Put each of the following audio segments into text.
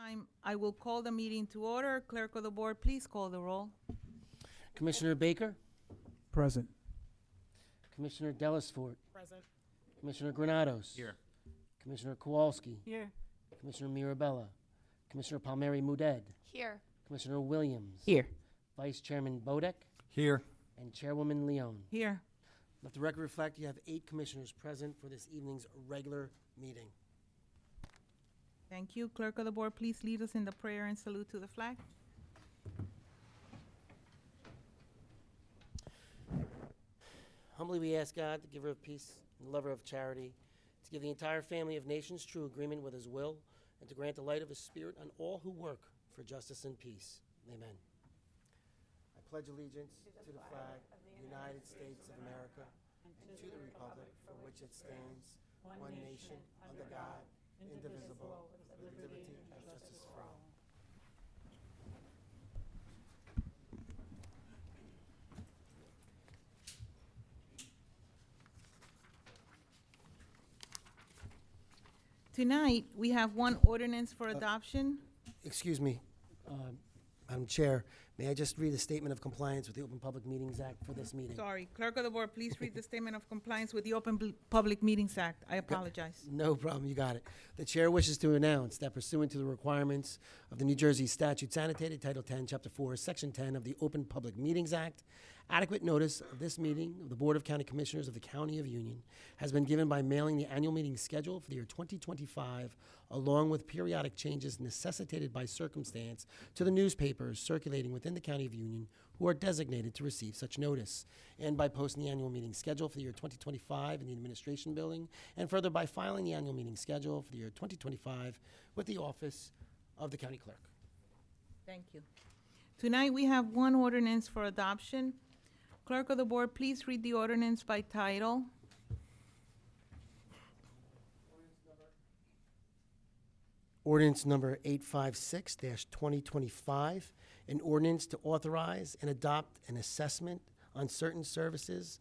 time, I will call the meeting to order. Clerk of the board, please call the roll. Commissioner Baker, Present. Commissioner Dellisfort, Present. Commissioner Granados. Here. Commissioner Kowalski, Here. Commissioner Mirabella, Commissioner Palmieri Muedad, Here. Commissioner Williams. Here. Vice Chairman Bodek, Here. and Chairwoman Leone. Here. Let the record reflect you have 8 commissioners present for this evening's regular meeting. Thank you. Clerk of the board, please lead us in the prayer and salute to the flag. Humbly we ask God, the giver of peace and lover of charity, to give the entire family of nations true agreement with his will, and to grant the light of his spirit on all who work for justice and peace. Amen. I pledge allegiance to the flag of the United States of America and to the republic for which it stands, one nation, under God, indivisible, with liberty and justice for all. Tonight, we have one ordinance for adoption. Excuse me, Madam Chair, may I just read a statement of compliance with the Open Public Meetings Act for this meeting? Sorry, Clerk of the board, please read the statement of compliance with the Public Meetings Act. I apologize. No problem, you got it. The chair wishes to announce that pursuant to the requirements of the New Jersey Statutes Annotated, Title 10, Chapter 4, Section 10 of the Open Public Meetings Act, adequate notice of this meeting of the Board of County Commissioners of the County of Union has been given by mailing the annual meeting schedule for the year 2025, along with periodic changes necessitated by circumstance to the newspapers circulating within the County of Union who are designated to receive such notice, and by posting the annual meeting schedule for the year 2025 in the Administration Building, and further by filing the annual meeting schedule for the year 2025 with the Office of the County Clerk. Thank you. Tonight, we have one ordinance for adoption. Clerk of the board, please read the ordinance by title. Ordinance number 856-2025, an ordinance to authorize and adopt an assessment on certain services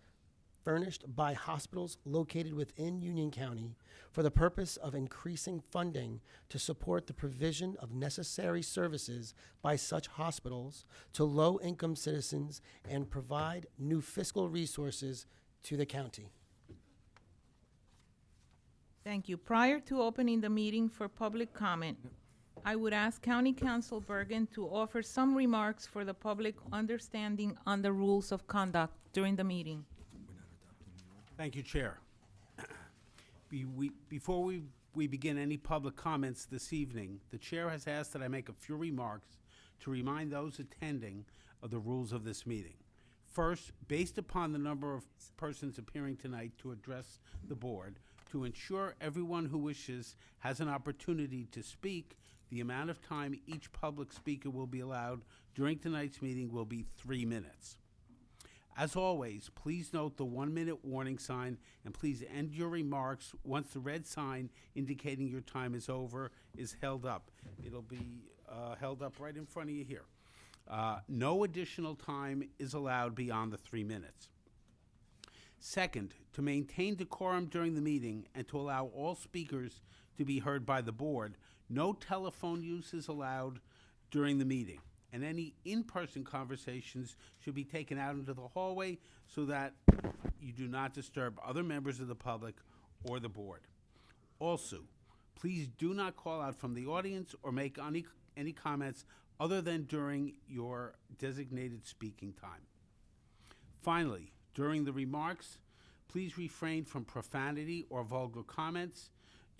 furnished by hospitals located within Union County for the purpose of increasing funding to support the provision of necessary services by such hospitals to low-income citizens and provide new fiscal resources to the county. Thank you. Prior to opening the meeting for public comment, I would ask County Counsel Bergen to offer some remarks for the public understanding on the rules of conduct during the meeting. Thank you, Chair. Before we begin any public comments this evening, the Chair has asked that I make a few remarks to remind those attending of the rules of this meeting. First, based upon the number of persons appearing tonight to address the board, to ensure everyone who wishes has an opportunity to speak, the amount of time each public speaker will be allowed during tonight's meeting will be 3 minutes. As always, please note the 1-minute warning sign, and please end your remarks once the red sign indicating your time is over is held up. It'll be held up right in front of you here. No additional time is allowed beyond the 3 minutes. Second, to maintain decorum during the meeting and to allow all speakers to be heard by the board, no telephone use is allowed during the meeting, and any in-person conversations should be taken out into the hallway so that you do not disturb other members of the public or the board. Also, please do not call out from the audience or make any comments other than during your designated speaking time. Finally, during the remarks, please refrain from profanity or vulgar comments.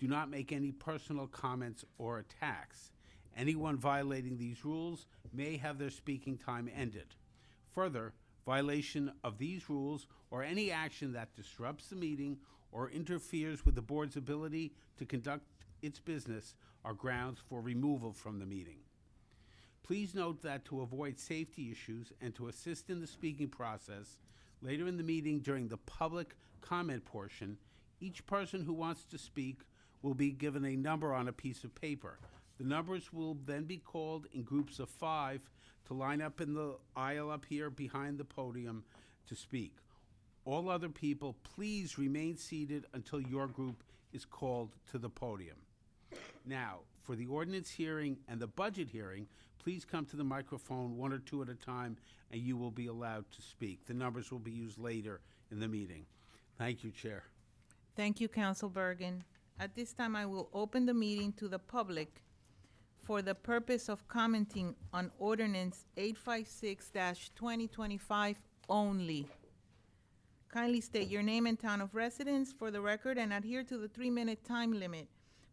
Do not make any personal comments or attacks. Anyone violating these rules may have their speaking time ended. Further, violation of these rules or any action that disrupts the meeting or interferes with the board's ability to conduct its business are grounds for removal from the meeting. Please note that to avoid safety issues and to assist in the speaking process, later in the meeting during the public comment portion, each person who wants to speak will be given a number on a piece of paper. The numbers will then be called in groups of 5 to line up in the aisle up here behind the podium to speak. All other people, please remain seated until your group is called to the podium. Now, For the ordinance hearing and the budget hearing, please come to the microphone, one or two at a time, and you will be allowed to speak. The numbers will be used later in the meeting. Thank you, Chair. Thank you, Council Bergen. At this time, I will open the meeting to the public for the purpose of commenting on ordinance 856-2025 only. Kindly state your name and town of residence for the record and adhere to the 3-minute time limit.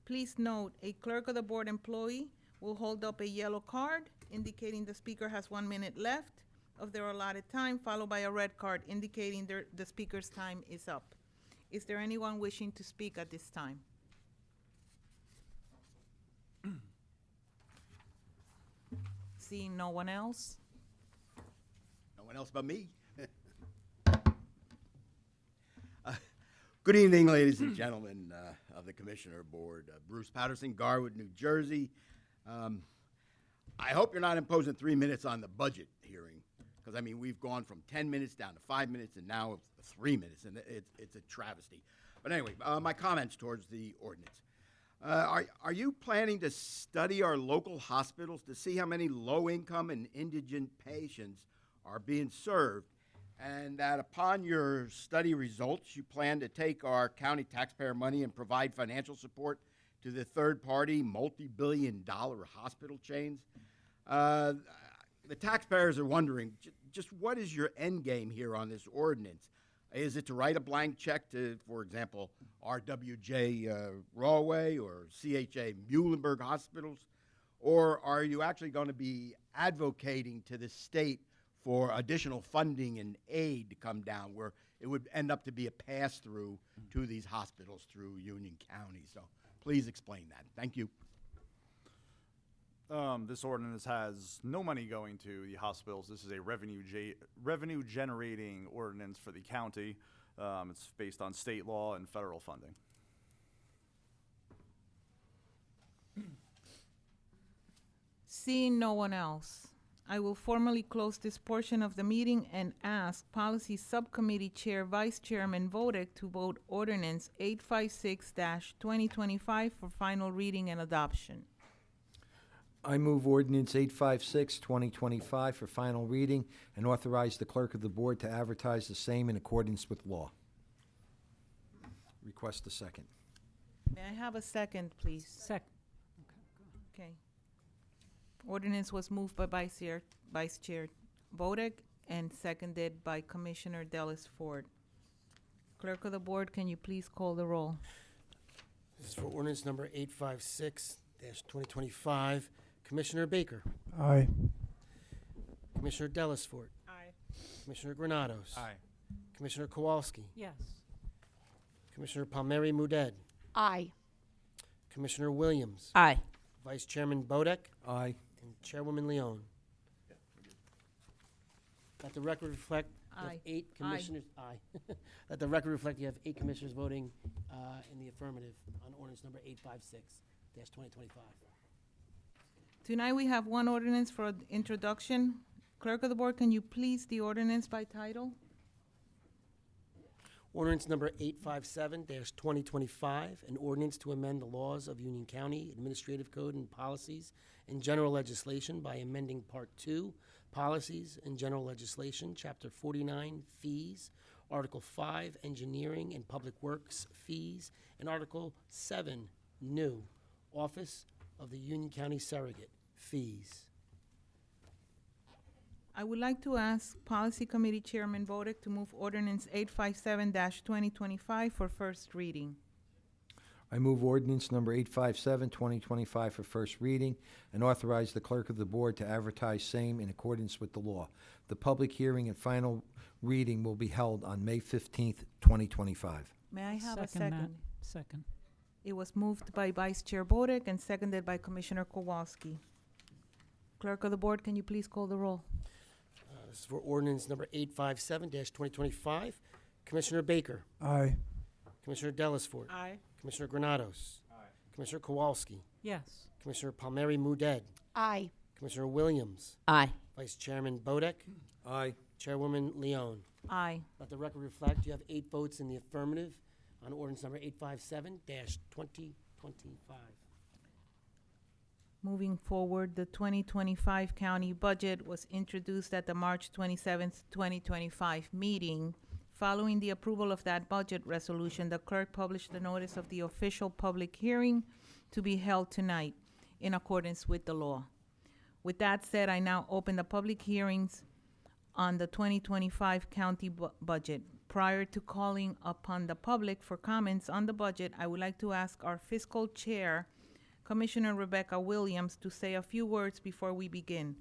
Please note, a clerk of the board employee will hold up a yellow card indicating the speaker has 1 minute left of their allotted time, followed by a red card indicating the speaker's time is up. Is there anyone wishing to speak at this time? Seeing no one else? No one else but me. Good evening, ladies and gentlemen of the Commissioner Board. Bruce Patterson, Garwood, New Jersey. I hope you're not imposing 3 minutes on the budget hearing, because, I mean, we've gone from 10 minutes down to 5 minutes, and now 3 minutes, and it's a travesty. But anyway, my comments towards the ordinance. Are you planning to study our local hospitals to see how many low-income and indigent patients are being served, and that upon your study results, you plan to take our county taxpayer money and provide financial support to the third-party multi-billion-dollar hospital chains? The taxpayers are wondering, just what is your end game here on this ordinance? Is it to write a blank check to, for example, RWJ Rawway or CHA Muhlenberg hospitals? Or are you actually going to be advocating to the state for additional funding and aid to come down, where it would end up to be a pass-through to these hospitals through Union County? So please explain that. Thank you. This ordinance has no money going to the hospitals. This is a revenue generating ordinance for the county. It's based on state law and federal funding. Seeing no one else, I will formally close this portion of the meeting and ask Policy Subcommittee Chair Vice Chairman Vodek to vote ordinance 856-2025 for final reading and adoption. I move ordinance 856-2025 for final reading and authorize the clerk of the board to advertise the same in accordance with law. Request a second. May I have a second, please? Second. Okay. Ordinance was moved by Vice Chair Vodek and seconded by Commissioner Dellis Ford. Clerk of the board, can you please call the roll? This is for ordinance number 856-2025. Commissioner Baker. Aye. Commissioner Dellisfort. Aye. Commissioner Granados. Aye. Commissioner Kowalski. Yes. Commissioner Palmieri Muedad. Aye. Commissioner Williams. Aye. Vice Chairman Bodek. Aye. And Chairwoman Leon. Let the record reflect you have Aye. 8 Aye. commissioners. Aye. Let the record reflect you have 8 commissioners voting in the affirmative on ordinance number 856-2025. Tonight we have one ordinance for introduction. Clerk of the board, can you please the ordinance by title? Ordinance number 857-2025, an ordinance to amend the laws of Union County Administrative Code and Policies and General Legislation by amending Part 2, Policies and General Legislation, Chapter 49, Fees, Article 5, Engineering and Public Works Fees, and Article 7, New, Office of the Union County Surrogate, Fees. I would like to ask Policy Committee Chairman Vodek to move ordinance 857-2025 for first reading. I move ordinance number 857-2025 for first reading and authorize the clerk of the board to advertise same in accordance with the law. The public hearing and final reading will be held on May 15th, 2025. May I have a Second that. second? Second. It was moved by Vice Chair Vodek and seconded by Commissioner Kowalski. Clerk of the board, can you please call the roll? This is for ordinance number 857-2025. Commissioner Baker. Aye. Commissioner Dellisfort. Aye. Commissioner Granados. Commissioner Kowalski. Yes. Commissioner Palmieri Muedad. Aye. Commissioner Williams. Aye. Vice Chairman Bodek. Aye. Chairwoman Leon. Aye. Let the record reflect you have 8 votes in the affirmative on ordinance number 857-2025. Moving forward, the 2025 county budget was introduced at the March 27th, 2025 meeting. Following the approval of that budget resolution, the clerk published the notice of the official public hearing to be held tonight in accordance with the law. With that said, I now open the public hearings on the 2025 county budget. Prior to calling upon the public for comments on the budget, I would like to ask our fiscal chair, Commissioner Rebecca Williams, to say a few words before we begin.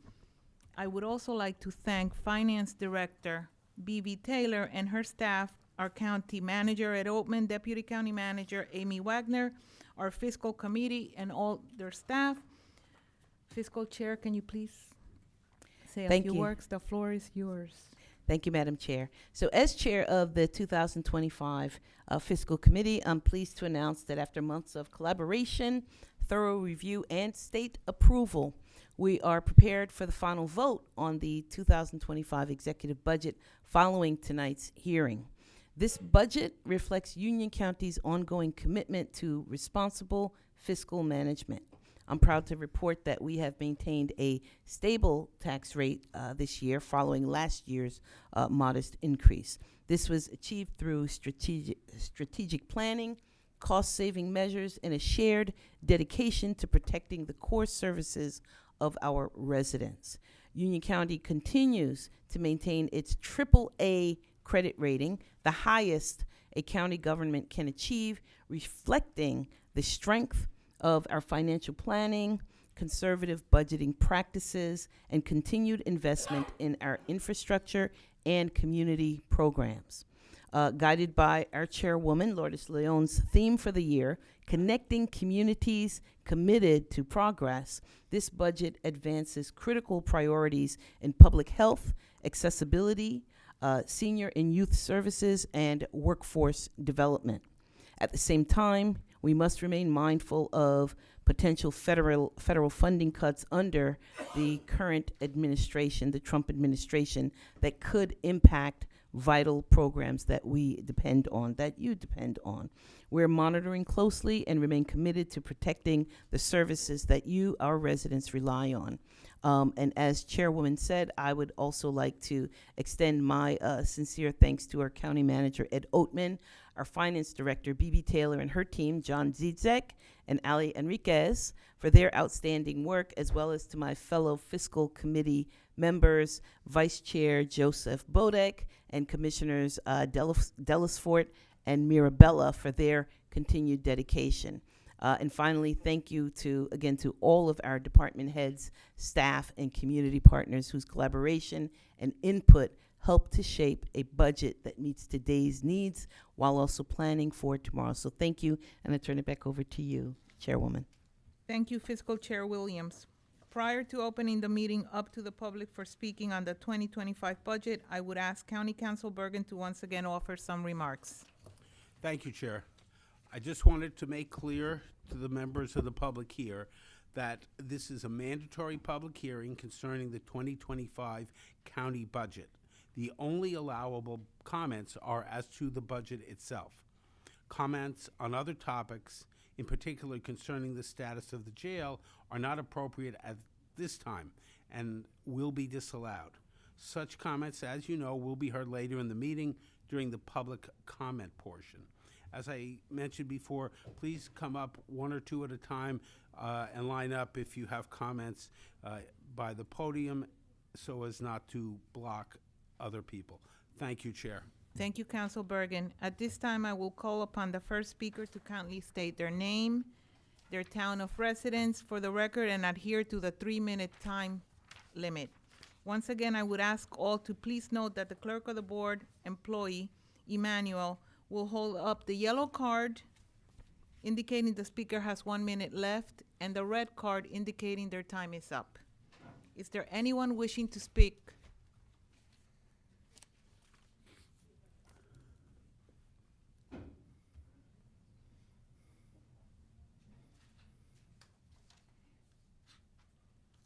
I would also like to thank Finance Director B.B. Taylor and her staff, our county manager at Oatman, Deputy County Manager Amy Wagner, our fiscal committee and all their staff. Fiscal Chair, can you please say a Thank few you. words? The floor is yours. Thank you, Madam Chair. So as Chair of the 2025 Fiscal Committee, I'm pleased to announce that after months of collaboration, thorough review, and state approval, we are prepared for the final vote on the 2025 executive budget following tonight's hearing. This budget reflects Union County's ongoing commitment to responsible fiscal management. I'm proud to report that we have maintained a stable tax rate this year following last year's modest increase. This was achieved through strategic planning, cost-saving measures, and a shared dedication to protecting the core services of our residents. Union County continues to maintain its AAA credit rating, the highest a county government can achieve, reflecting the strength of our financial planning, conservative budgeting practices, and continued investment in our infrastructure and community programs. Guided by our chairwoman, Lourdes Leon's theme for the year, Connecting Communities Committed to Progress, this budget advances critical priorities in public health, accessibility, senior and youth services, and workforce development. At the same time, we must remain mindful of potential federal funding cuts under the current administration, the Trump administration, that could impact vital programs that we depend on, that you depend on. We're monitoring closely and remain committed to protecting the services that you, our residents, rely on. And as Chairwoman said, I would also like to extend my sincere thanks to our County Manager, Ed Oatman, our Finance Director, B.B. Taylor, and her team, John Zizek and Ali Enriquez, for their outstanding work, as well as to my fellow Fiscal Committee members, Vice Chair Joseph Bodek, and Commissioners Delisfort and Mirabella for their continued dedication. And finally, thank you to all of our department heads, staff, and community partners whose collaboration and input help to shape a budget that meets today's needs while also planning for tomorrow. So thank you, and I turn it back over to you, Chairwoman. Thank you, Fiscal Chair Williams. Prior to opening the meeting up to the public for speaking on the 2025 budget, I would ask County Council Bergen to once again offer some remarks. Thank you, Chair. I just wanted to make clear to the members of the public here that this is a mandatory public hearing concerning the 2025 county budget. The only allowable comments are as to the budget itself. Comments on other topics, in particular concerning the status of the jail, are not appropriate at this time and will be disallowed. Such comments, as you know, will be heard later in the meeting during the public comment portion. As I mentioned before, please come up one or two at a time and line up if you have comments by the podium so as not to block other people. Thank you, Chair. Thank you, Council Bergen. At this time, I will call upon the first speaker to kindly state their name, their town of residence for the record, and adhere to the 3-minute time limit. Once again, I would ask all to please note that the clerk of the board employee, Emmanuel, will hold up the yellow card indicating the speaker has 1 minute left and the red card indicating their time is up. Is there anyone wishing to speak?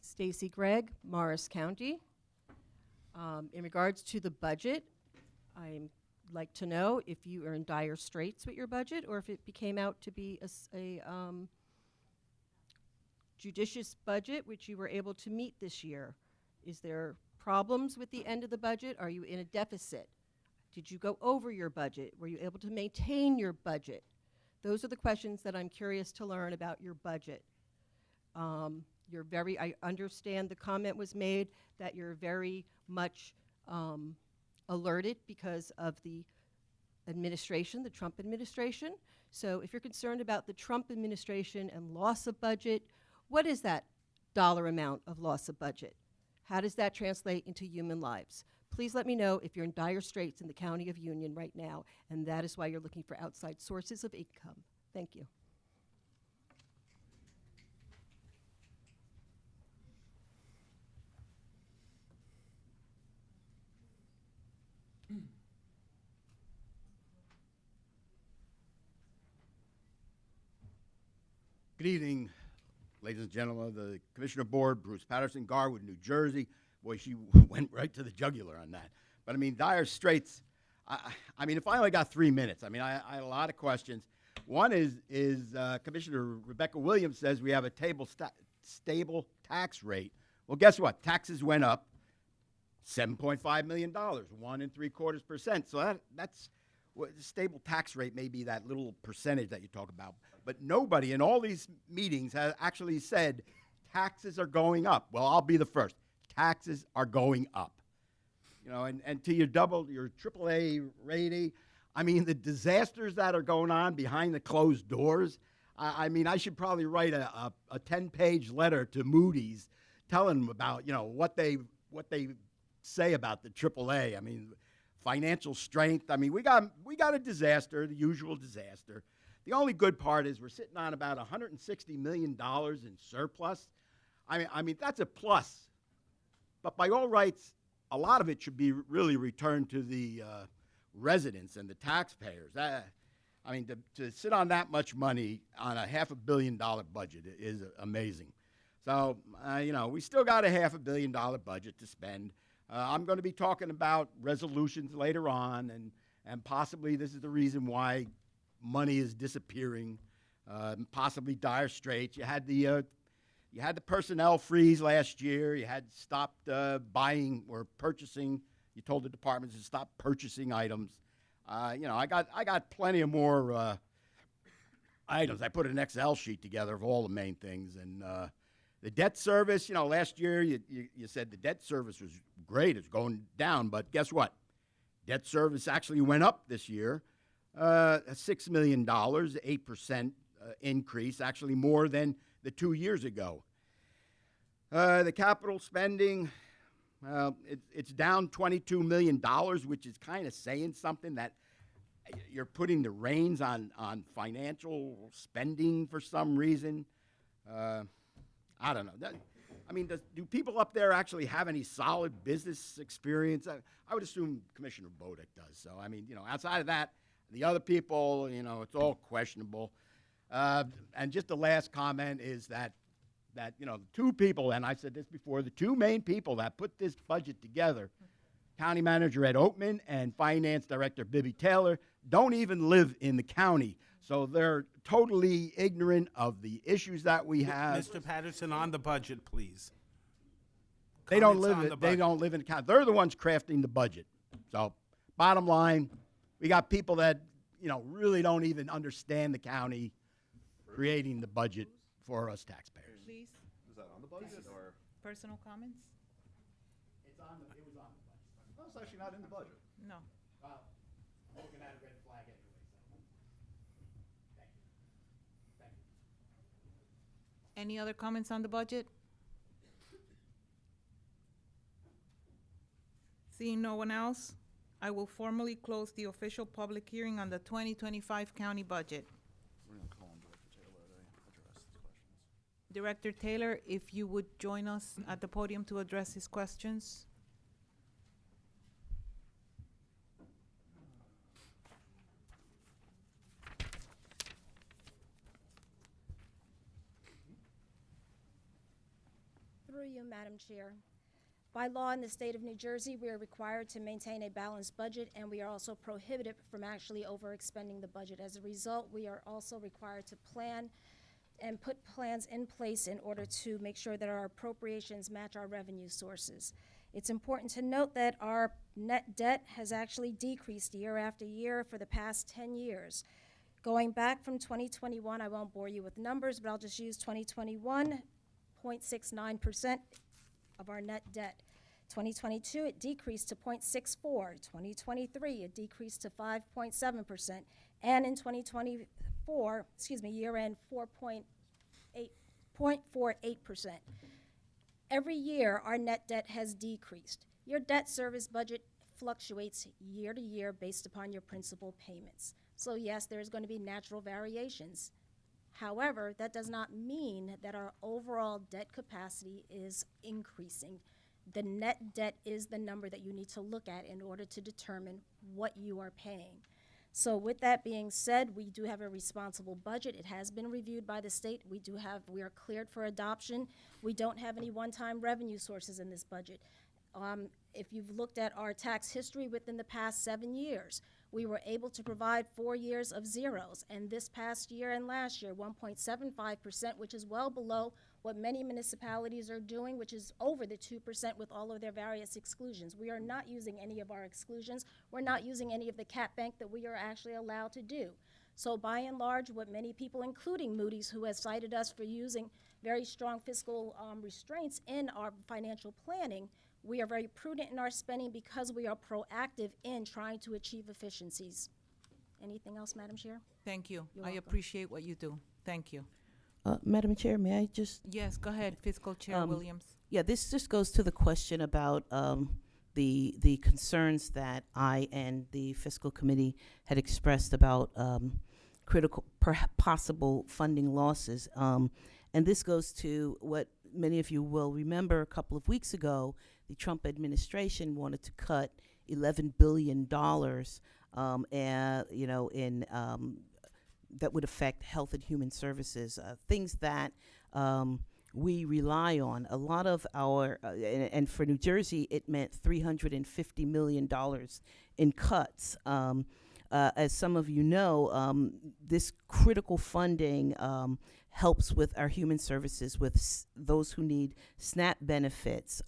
Stacy Gregg, Morris County. In regards to the budget, I'd like to know if you are in dire straits with your budget or if it became out to be judicious budget, which you were able to meet this year. Is there problems with the end of the budget? Are you in a deficit? Did you go over your budget? Were you able to maintain your budget? Those are the questions that I'm curious to learn about your budget. I understand the comment was made that you're very much alerted because of the administration, the Trump administration. So if you're concerned about the Trump administration and loss of budget, what is that dollar amount of loss of budget? How does that translate into human lives? Please let me know if you're in dire straits in the County of Union right now, and that is why you're looking for outside sources of income. Thank you. Good evening, ladies and gentlemen of the Commissioner Board, Bruce Patterson, Garwood, New Jersey. Boy, she went right to the jugular on that. But I mean, dire straits, I mean, if I only got 3 minutes, I mean, I had a lot of questions. One is Commissioner Rebecca Williams says we have a stable tax rate. Well, guess what? Taxes went up $7.5 million, 1.75%. So that's what the stable tax rate may be, that little percentage that you talk about. But nobody in all these meetings has actually said taxes are going up. Well, I'll be the first. Taxes are going up. You know, and to your AAA rating, I mean, the disasters that are going on behind the closed doors, I mean, I should probably write a 10-page letter to Moody's telling them about, you know, what they say about the AAA. I mean, financial strength. I mean, we got a disaster, the usual disaster. The only good part is we're sitting on about $160 million in surplus. I mean, that's a plus. But by all rights, a lot of it should be really returned to the residents and the taxpayers. I mean, to sit on that much money on a $500 million budget is amazing. So, you know, we still got a $500 million budget to spend. I'm going to be talking about resolutions later on, and possibly this is the reason why money is disappearing, possibly dire straits. You had the personnel freeze last year. You had stopped buying or purchasing. You told the departments to stop purchasing items. You know, I got plenty of more items. I put an Excel sheet together of all the main things. And the debt service, you know, last year you said the debt service was great. It's going down. But guess what? Debt service actually went up this year. $6 million, 8% increase, actually more than the 2 years ago. The capital spending, it's down $22 million, which is kind of saying something, that you're putting the reins on financial spending for some reason. I don't know. I mean, do people up there actually have any solid business experience? I would assume Commissioner Bodek does. So, I mean, you know, outside of that, the other people, you know, it's all questionable. And just the last comment is that you know, the two people, and I said this before, the two main people that put this budget together, County Manager Ed Oatman and Finance Director Bibby Taylor, don't even live in the county. So they're totally ignorant of the issues that we have. Mr. Patterson, on the budget, please. They don't Comments on live. the They budget. don't live in the county. They're the ones crafting the budget. So, bottom line, we got people that, you know, really don't even understand the county creating the budget for us taxpayers. Please, Is that on the budget or? personal comments? It was on the budget. No, it's actually not in the budget. No. Well, I'm looking at a red flag anyway, so. Thank you. Thank you. Any other comments on the budget? Seeing no one else, I will formally close the official public hearing on the 2025 county budget. We're gonna call on Director Taylor to address these questions. Director Taylor, if you would join us at the podium to address his questions. Through you, Madam Chair. By law in the state of New Jersey, we are required to maintain a balanced budget, and we are also prohibited from actually overexpending the budget. As a result, we are also required to plan and put plans in place in order to make sure that our appropriations match our revenue sources. It's important to note that our net debt has actually decreased year after year for the past 10 years. Going back from 2021, I won't bore you with numbers, but I'll just use 2021, 0.69% of our net debt. 2022, it decreased to 0.64. 2023, it decreased to 5.7%. And in 2024, year-end, 0.48%. Every year, our net debt has decreased. Your debt service budget fluctuates year to year based upon your principal payments. So yes, there's going to be natural variations. However, that does not mean that our overall debt capacity is increasing. The net debt is the number that you need to look at in order to determine what you are paying. So with that being said, we do have a responsible budget. It has been reviewed by the state. We are cleared for adoption. We don't have any one-time revenue sources in this budget. If you've looked at our tax history within the past 7 years, we were able to provide 4 years of zeros, and this past year and last year, 1.75%, which is well below what many municipalities are doing, which is over the 2% with all of their various exclusions. We are not using any of our exclusions. We're not using any of the cap bank that we are actually allowed to do. So by and large, what many people, including Moody's, who has cited us for using very strong fiscal restraints in our financial planning, we are very prudent in our spending because we are proactive in trying to achieve efficiencies. Anything else, Madam Chair? Thank you. You're I welcome. appreciate what you do. Thank you. Madam Chair, may I just Yes, go ahead, Fiscal Chair Williams. Yeah, this just goes to the question about the concerns that I and the fiscal committee had expressed about critical possible funding losses. And this goes to what many of you will remember a couple of weeks ago. The Trump administration wanted to cut $11 billion, that would affect health and human services, things that we rely on. A lot of our, and for New Jersey, it meant $350 million in cuts. As some of you know, this critical funding helps with our human services, with those who need SNAP benefits,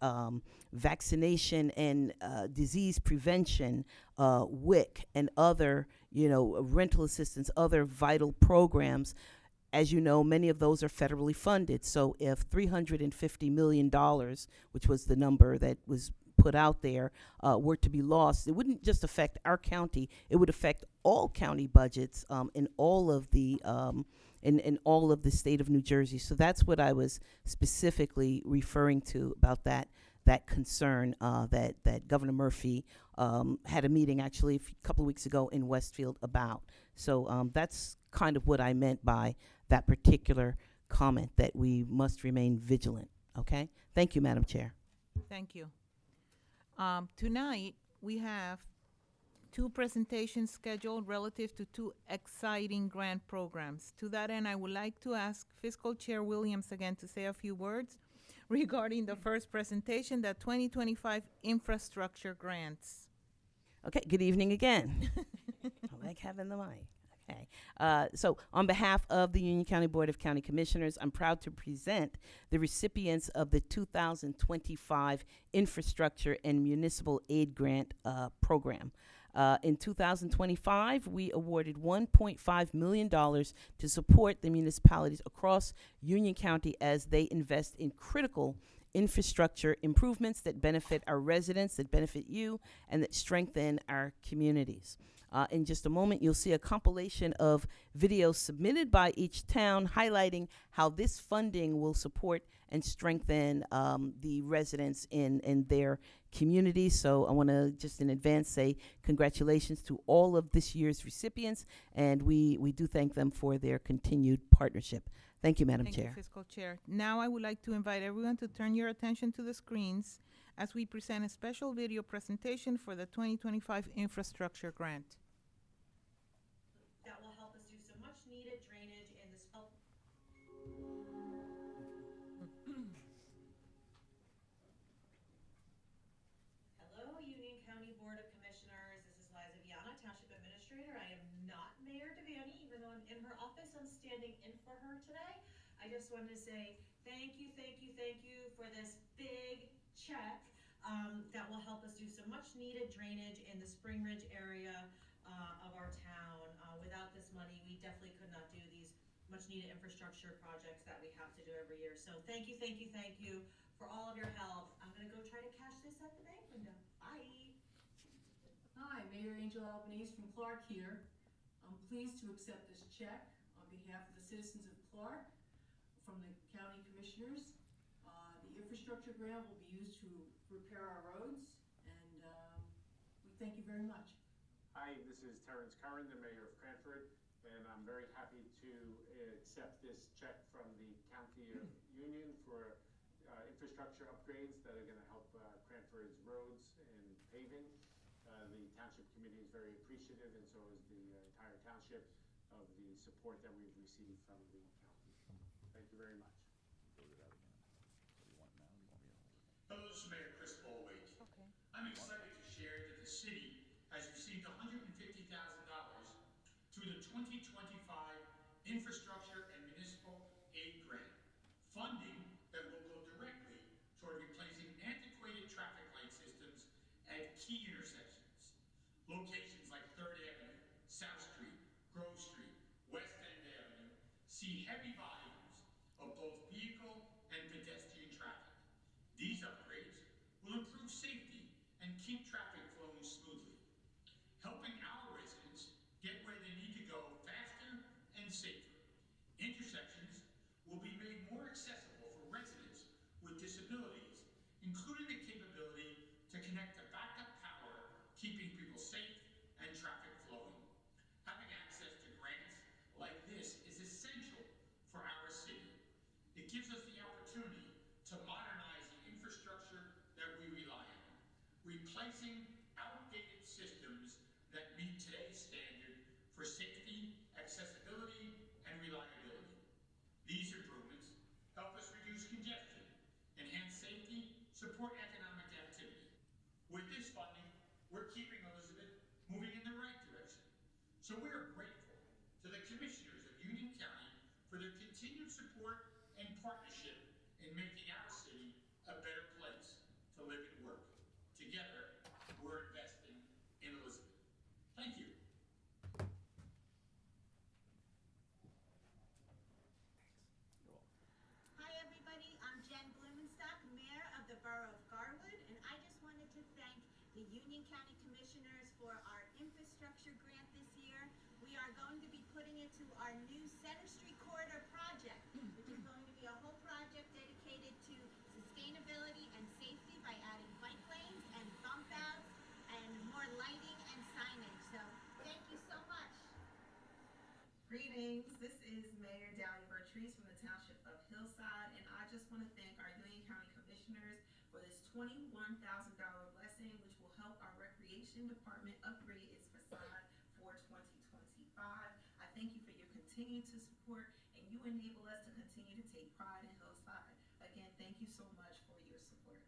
vaccination and disease prevention, WIC, and other, rental assistance, other vital programs. As you know, many of those are federally funded. So if $350 million, which was the number that was put out there, were to be lost, it wouldn't just affect our county, it would affect all county budgets in all of the in all of the state of New Jersey. So that's what I was specifically referring to about that concern that Governor Murphy had a meeting actually a couple of weeks ago in Westfield about. So that's kind of what I meant by that particular comment, that we must remain vigilant. Okay? Thank you, Madam Chair. Thank you. Tonight, we have 2 presentations scheduled relative to 2 exciting grant programs. To that end, I would like to ask Fiscal Chair Williams again to say a few words regarding the first presentation, the 2025 infrastructure grants. Okay, good evening again. I like having the mic. Okay. So on behalf of the Union County Board of County Commissioners, I'm proud to present the recipients of the 2025 Infrastructure and Municipal Aid Grant Program. In 2025, we awarded $1.5 million to support the municipalities across Union County as they invest in critical infrastructure improvements that benefit our residents, that benefit you, and that strengthen our communities. In just a moment, you'll see a compilation of videos submitted by each town highlighting how this funding will support and strengthen the residents in their communities. So I want to just in advance say congratulations to all of this year's recipients, and we do thank them for their continued partnership. Thank you, Madam Chair. Thank you, Fiscal Chair. Now I would like to invite everyone to turn your attention to the screens as we present a special video presentation for the 2025 infrastructure grant. That will help us do some much needed drainage in this. Hello, Union County Board of Commissioners. This is Liza Viana, Township Administrator. I am not Mayor Devaney, even though I'm in her office. I'm standing in for her today. just wanted to say thank you for this big check that will help us do some much needed drainage in the Spring Ridge area of our town. Without this money, we definitely could not do these much needed infrastructure projects that we have to do every year. So thank you for all of your help. I'm gonna go try to cash this at the bank window. Bye. Hi, Mayor Angel Albanese from Clark here. I'm pleased to accept this check on behalf of the citizens of Clark from the county commissioners. The infrastructure grant will be used to repair our roads, and we thank you very much. Hi, this is Terrence Curran, the mayor of Cranford, and I'm very happy to accept this check from the County of Union for infrastructure upgrades that are going to help Cranford's roads and paving. The township committee is very appreciative, and so is the entire township, of the support that we've received from the county. Thank you very much. Hello, this is Mayor Chris Ballwaite. Okay. I'm excited to share that the city has received $150,000 through the 2025 Infrastructure and Municipal Aid Grant, funding that will go directly toward replacing antiquated traffic light systems at key intersections. Locations like 3rd Avenue, South Street, Grove Street, West End Avenue see heavy volumes of both vehicle and pedestrian traffic. These upgrades will improve safety and keep traffic flowing smoothly, helping our residents get where they need to go faster and safer. Intersections will be made more accessible for residents with disabilities, including the capability to connect to backup power, keeping people safe and traffic flowing. Having access to grants like this is essential for our city. It gives us the opportunity to modernize the infrastructure that we rely on, replacing outdated systems that meet today's standard for safety, accessibility, and reliability. These improvements help us reduce congestion, enhance safety, support economic activity. With this funding, we're keeping Elizabeth moving in the right direction. So we are grateful to the commissioners of Union County for their continued support and partnership in making our city a better place to live and work. Together, we're investing in Elizabeth. Thank you. Hi everybody, I'm Jen Blumenstock, Mayor of the Borough of Garwood, and I just wanted to thank the Union County Commissioners for our infrastructure grant this year. We are going to be putting it to our new Center Street Corridor project, which is going to be a whole project dedicated to sustainability and safety by adding bike lanes and bump outs and more lighting and signage. So thank you so much. Greetings, this is Mayor Dahlia Bertrice from the Township of Hillside, and I just want to thank our Union County Commissioners for this $21,000 blessing, which will help our Recreation Department upgrade its facade for 2025. I thank you for your continued support, and you enable us to continue to take pride in Hillside. Again, thank you so much for your support.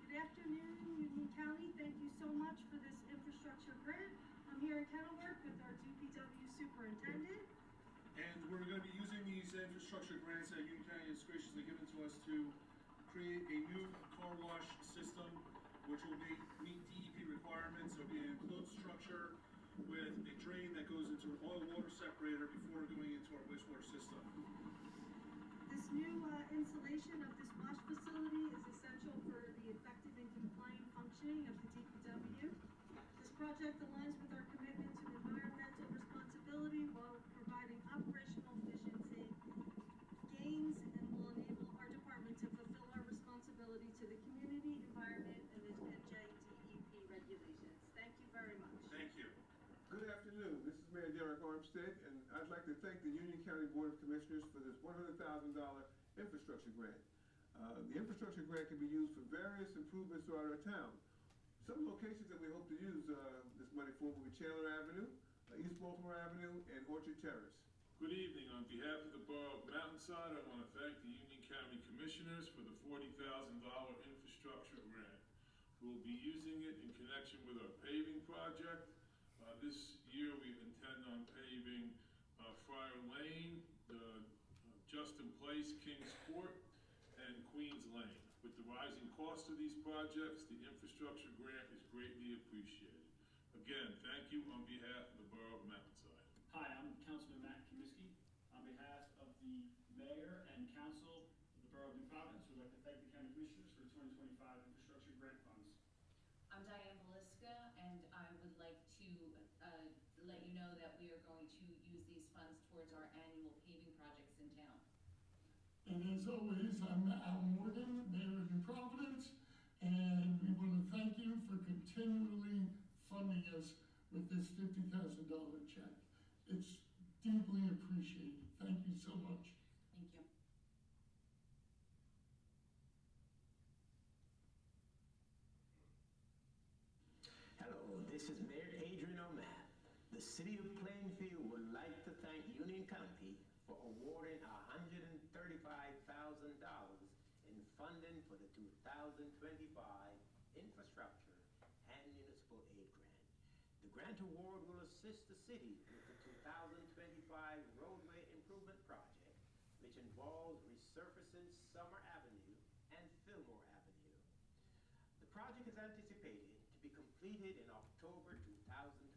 Good afternoon, Union County. Thank you so much for this infrastructure grant. I'm here in Kenilworth with our DPW superintendent. And we're going to be using these infrastructure grants that Union County has graciously given to us to create a new car wash system, which will meet DEP requirements. It'll be an enclosed structure with a drain that goes into an oil water separator before going into our wastewater system. This new installation of this wash facility is essential for the effective and compliant functioning of the DPW. This project aligns with our commitment to environmental responsibility while providing operational efficiency gains, and will enable our department to fulfill our responsibility to the community, environment, and NJDEP regulations. Thank you very much. Thank you. Good afternoon. This is Mayor Derek Armstead, and I'd like to thank the Union County Board of Commissioners for this $100,000 infrastructure grant. The infrastructure grant can be used for various improvements throughout our town. Some locations that we hope to use this money for will be Chandler Avenue, East Baltimore Avenue, and Orchard Terrace. Good evening. On behalf of the Borough of Mountainside, I want to thank the Union County Commissioners for the $40,000 infrastructure grant. We'll be using it in connection with our paving project. This year we intend on paving Friar Lane, Justin Place, Kings Court, and Queens Lane. With the rising cost of these projects, the infrastructure grant is greatly appreciated. Again, thank you on behalf of the Borough of Mountainside. Hi, I'm Councilman Matt Kaminsky. On behalf of the mayor and council of the Borough of New Providence, we'd like to thank the county commissioners for the 2025 infrastructure grant funds. I'm Diane Belisca, and I would like to let you know that we are going to use these funds towards our annual paving projects in town. And as always, I'm Al Morgan, Mayor of New Providence, and we want to thank you for continually funding us with this $50,000 check. It's deeply appreciated. Thank you so much. Thank you. Hello, this is Mayor Adrian O'Matt. The City of Plainfield would like to thank Union County for awarding $135,000 in funding for the 2025 Infrastructure and Municipal Aid Grant. The grant award will assist the city with the 2025 roadway improvement project, which involves resurfacing Summer Avenue and Fillmore Avenue. The project is anticipated to be completed in October 2025.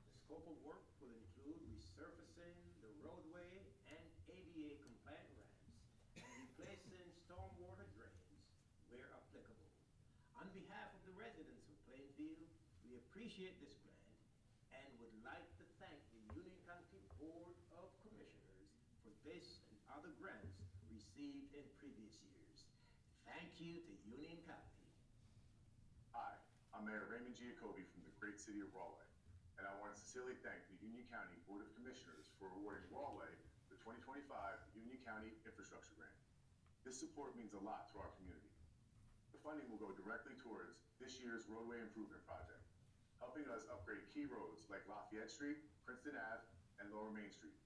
The scope of work will include resurfacing the roadway and ADA compliant ramps and replacing stormwater drains where applicable. On behalf of the residents of Plainfield, we appreciate this grant and would like to thank the Union County Board of Commissioners for this and other grants received in previous years. Thank you to Union County. Hi, I'm Mayor Raymond Giacobbe from the great city of Rahway, and I want to sincerely thank the Union County Board of Commissioners for awarding Rahway the 2025 Union County Infrastructure Grant. This support means a lot to our community. The funding will go directly towards this year's roadway improvement project, helping us upgrade key roads like Lafayette Street, Princeton Ave, and Lower Main Street.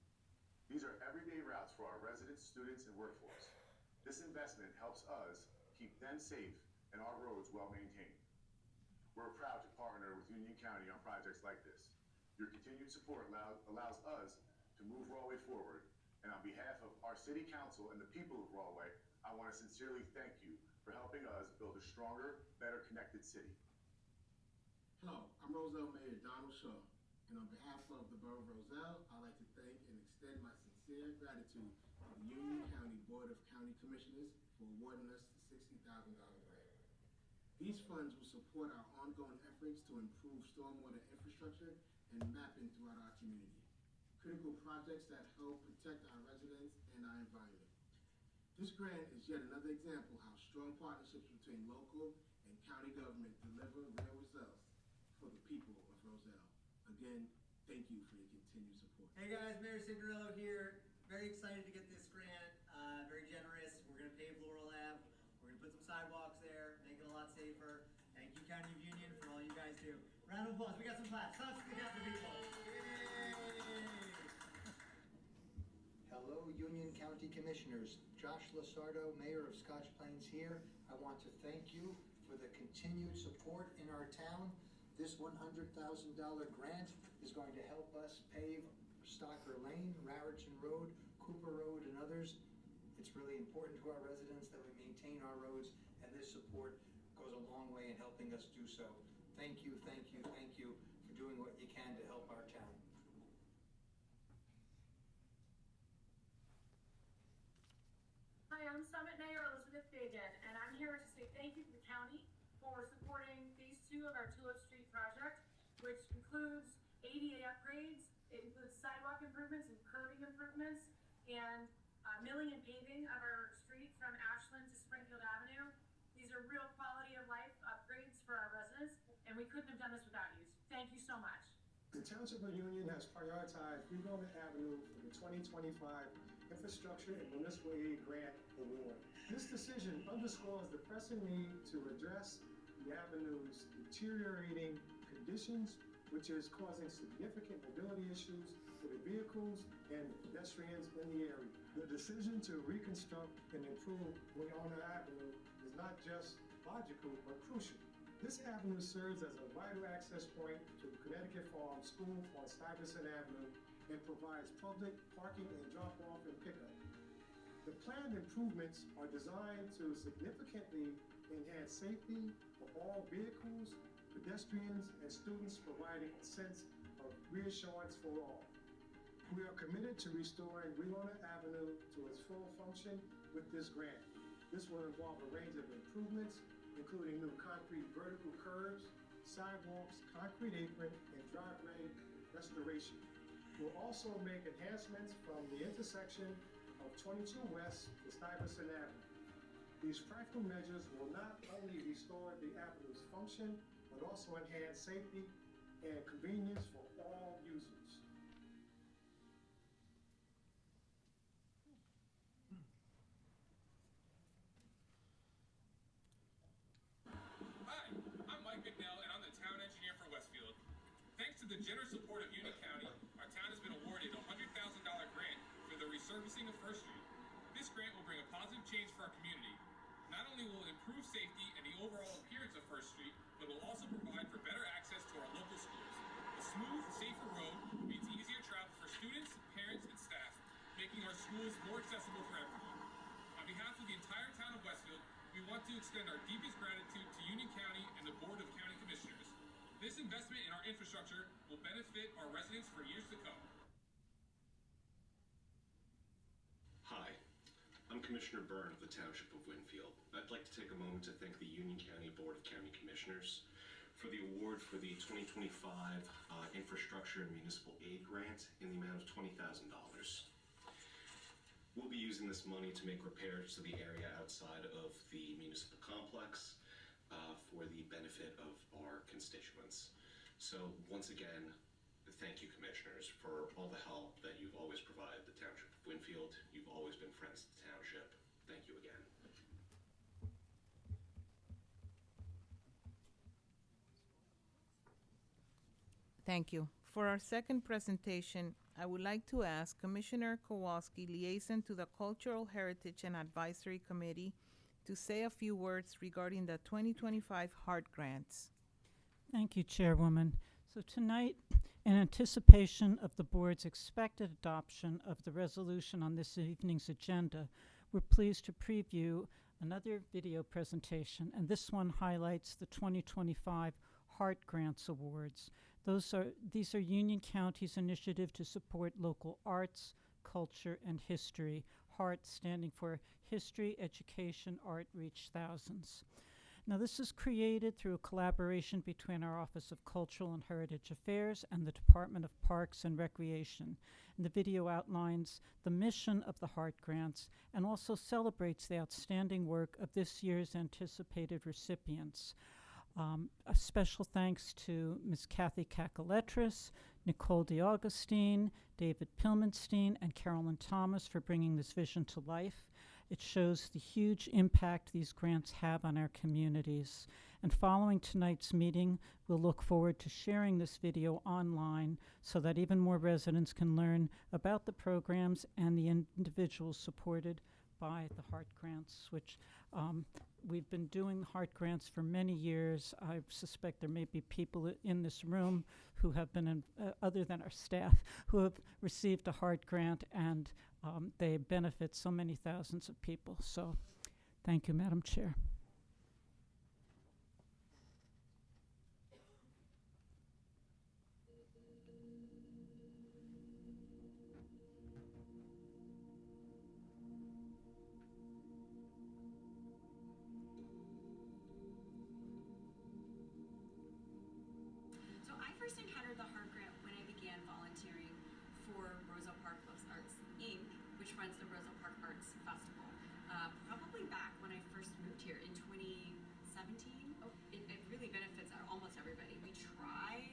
These are everyday routes for our residents, students, and workforce. This investment helps us keep them safe and our roads well maintained. We're proud to partner with Union County on projects like this. Your continued support allows us to move Rahway forward, and on behalf of our city council and the people of Rahway, I want to sincerely thank you for helping us build a stronger, better connected city. Hello, I'm Roselle Mayor Donald Shaw, and on behalf of the Borough of Roselle, I'd like to thank and extend my sincere gratitude to the Union County Board of County Commissioners for awarding us the $60,000 grant. These funds will support our ongoing efforts to improve stormwater infrastructure and mapping throughout our community, critical projects that help protect our residents and our environment. This grant is yet another example how strong partnerships between local and county government deliver real results for the people of Roselle. Again, thank you for your continued support. Hey guys, Mayor Signorello here. Very excited to get this grant. Very generous. We're going to pave Laurel Ave. We're going to put some sidewalks there, make it a lot safer. Thank you, County of Union, for all you guys do. Round of applause. We got some claps. Let's stick out for people. Yay! Hello, Union County Commissioners. Josh Lasardo, Mayor of Scotch Plains here. I want to thank you for the continued support in our town. This $100,000 grant is going to help us pave Stocker Lane, Raritan Road, Cooper Road, and others. It's really important to our residents that we maintain our roads, and this support goes a long way in helping us do so. Thank you, thank you, thank you for doing what you can to help our town. Hi, I'm Summit Mayor Elizabeth Fagan, and I'm here to say thank you to the county for supporting phase 2 of our Tulip Street project, which includes ADA upgrades, it includes sidewalk improvements and curbing improvements, and milling and paving of our street from Ashland to Springfield Avenue. These are real quality of life upgrades for our residents, and we couldn't have done this without you. Thank you so much. The Township of Union has prioritized Freeholder Avenue for the 2025 Infrastructure and Municipal Aid Grant Award. This decision underscores the pressing need to address the avenue's deteriorating conditions, which is causing significant mobility issues for the vehicles and pedestrians in the area. The decision to reconstruct and improve Leona Avenue is not just logical, but crucial. This avenue serves as a vital access point to Connecticut Farm School on Stuyvesant Avenue and provides public parking and drop-off and pickup. The planned improvements are designed to significantly enhance safety for all vehicles, pedestrians, and students, providing a sense of reassurance for all. We are committed to restoring Relona Avenue to its full function with this grant. This will involve a range of improvements, including new concrete vertical curves, sidewalks, concrete apron, and driveway restoration. We'll also make enhancements from the intersection of 22 West to Stuyvesant Avenue. These practical measures will not only restore the avenue's function, but also enhance safety and convenience for all users. Hi, I'm Mike McNell, and I'm the town engineer for Westfield. Thanks to the generous support of Union County, our town has been awarded a $100,000 grant for the resurfacing of First Street. This grant will bring a positive change for our community. Not only will it improve safety and the overall appearance of First Street, but will also provide for better access to our local schools. A smooth, safer road means easier travel for students, parents, and staff, making our schools more accessible for everyone. On behalf of the entire town of Westfield, we want to extend our deepest gratitude to Union County and the Board of County Commissioners. This investment in our infrastructure will benefit our residents for years to come. Hi, I'm Commissioner Byrne of the Township of Winfield. I'd like to take a moment to thank the Union County Board of County Commissioners for the award for the 2025 Infrastructure and Municipal Aid Grant in the amount of $20,000. We'll be using this money to make repairs to the area outside of the municipal complex for the benefit of our constituents. So once again, thank you, Commissioners, for all the help that you've always provided the Township of Winfield. You've always been friends to the township. Thank you again. Thank you. For our second presentation, I would like to ask Commissioner Kowalski, liaison to the Cultural Heritage and Advisory Committee, to say a few words regarding the 2025 HART grants. Thank you, Chairwoman. So tonight, in anticipation of the board's expected adoption of the resolution on this evening's agenda, we're pleased to preview another video presentation, and this one highlights the 2025 HART Grants Awards. These are Union County's initiative to support local arts, culture, and history. HART standing for History, Education, Art Reach Thousands. Now, this is created through a collaboration between our Office of Cultural and Heritage Affairs and the Department of Parks and Recreation. And the video outlines the mission of the HART Grants and also celebrates the outstanding work of this year's anticipated recipients. A special thanks to Ms. Kathy Kakeletris, Nicole DeAugustine, David Pilmenstein, and Carolyn Thomas for bringing this vision to life. It shows the huge impact these grants have on our communities. And following tonight's meeting, we'll look forward to sharing this video online so that even more residents can learn about the programs and the individuals supported by the HART Grants, which we've been doing HART Grants for many years. I suspect there may be people in this room who have been, other than our staff, who have received a HART Grant, and they benefit so many thousands of people. So thank you, Madam Chair. So I first encountered the HART Grant when I began volunteering for Roselle Park Plus Arts, Inc., which runs the Roselle Park Arts Festival. Probably back when I first moved here in 2017. It really benefits almost everybody. We try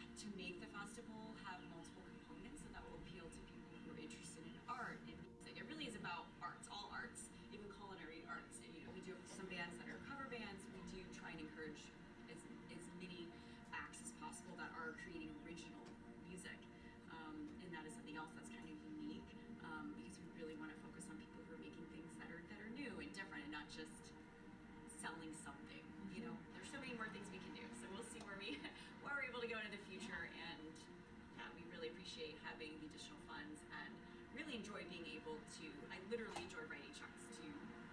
to make the festival have multiple components, and that will appeal to people who are interested in art and music. It really is about arts, all arts, even culinary arts. And, you know, we do have some bands that are cover bands. We do try and encourage as many acts as possible that are creating original music, and that is something else that's kind of unique, because we really want to focus on people who are making things that are new and different, and not just selling something. You know, there's so many more things we can do. So we'll see where we're able to go into the future, and yeah, we really appreciate having the enjoy being able to, I literally enjoy writing checks to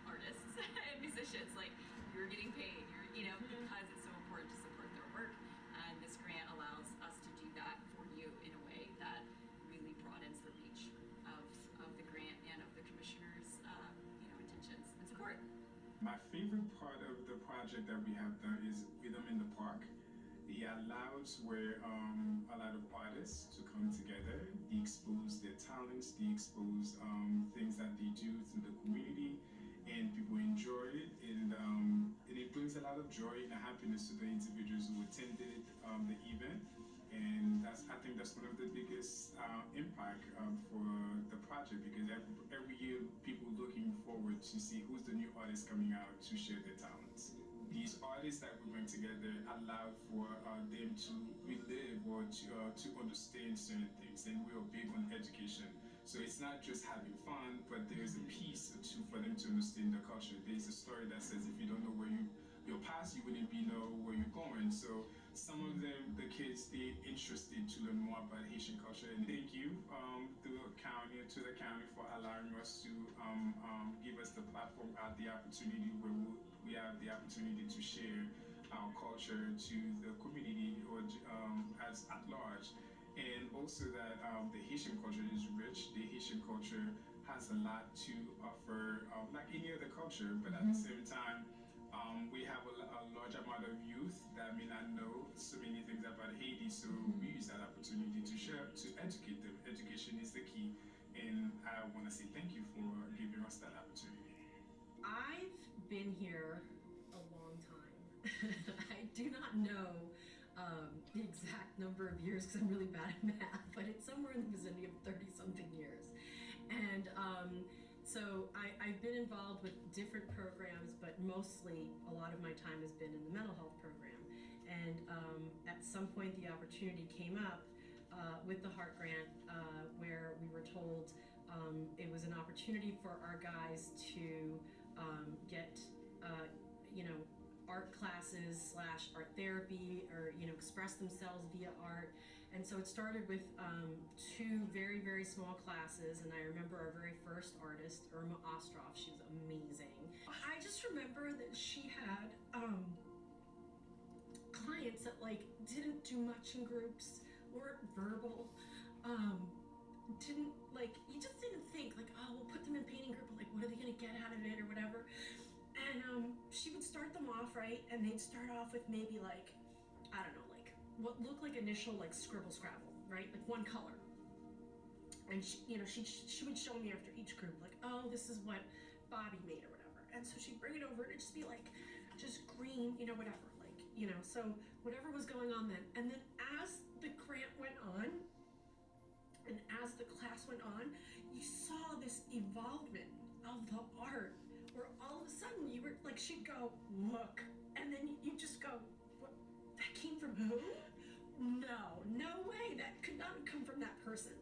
artists and musicians. Like, you're getting paid, because it's so important to support their work. And this grant allows us to do that for you in a way that really broadens the reach of the grant and of the commissioner's, intentions and support. My favorite part of the project that we have done is Rhythm in the Park. It allows where a lot of artists to come together, they expose their talents, they expose things that they do to the community, and people enjoy it, and it brings a lot of joy and happiness to the individuals who attended the event. And I think that's one of the biggest impact for the project, because every year people looking forward to see who's the new artist coming out to share their talents. These artists that we bring together allow for them to relive or to understand certain things, and we are big on education. So it's not just having fun, but there's a piece for them to understand the culture. There's a story that says if you don't know your past, you wouldn't know where you're going. So some of them, the kids, they're interested to learn more about Haitian culture. And thank you to the county for allowing us to give us the platform at the opportunity where we have the opportunity to share our culture to the community or as at large. And also that the Haitian culture is rich. The Haitian culture has a lot to offer, like any other culture, but at the same time, we have a large amount of youth that may not know so many things about Haiti, so we use that opportunity to share, to educate them. Education is the key, and I want to say thank you for giving us that opportunity. I've been here a long time. I do not know the exact number of years because I'm really bad at math, but it's somewhere in the vicinity of 30-something years. And so I've been involved with different programs, but mostly a lot of my time has been in the mental health program. And at some point the opportunity came up with the Heart Grant where we were told it was an opportunity for our guys to get, art classes / art therapy, or express themselves via art. And so it started with 2 very, very small classes, and I remember our very first artist, Irma Ostroff. She was amazing. I just remember that she had clients that didn't do much in groups, weren't verbal, you just didn't think oh, we'll put them in painting group, but what are they gonna get out of it or whatever. And she would start them off, right? And they'd start off with maybe I don't know, what looked like initial scribble scrabble, right? One color. And she would show me after each group oh, this is what Bobby made or whatever. And so she'd bring it over and it'd just be just green, whatever, so whatever was going on then. And then as the grant went on and as the class went on, you saw this evolvement of the art where all of a sudden you were she'd go, look, and then you just go, what, that came from who? No way, that could not have come from that person.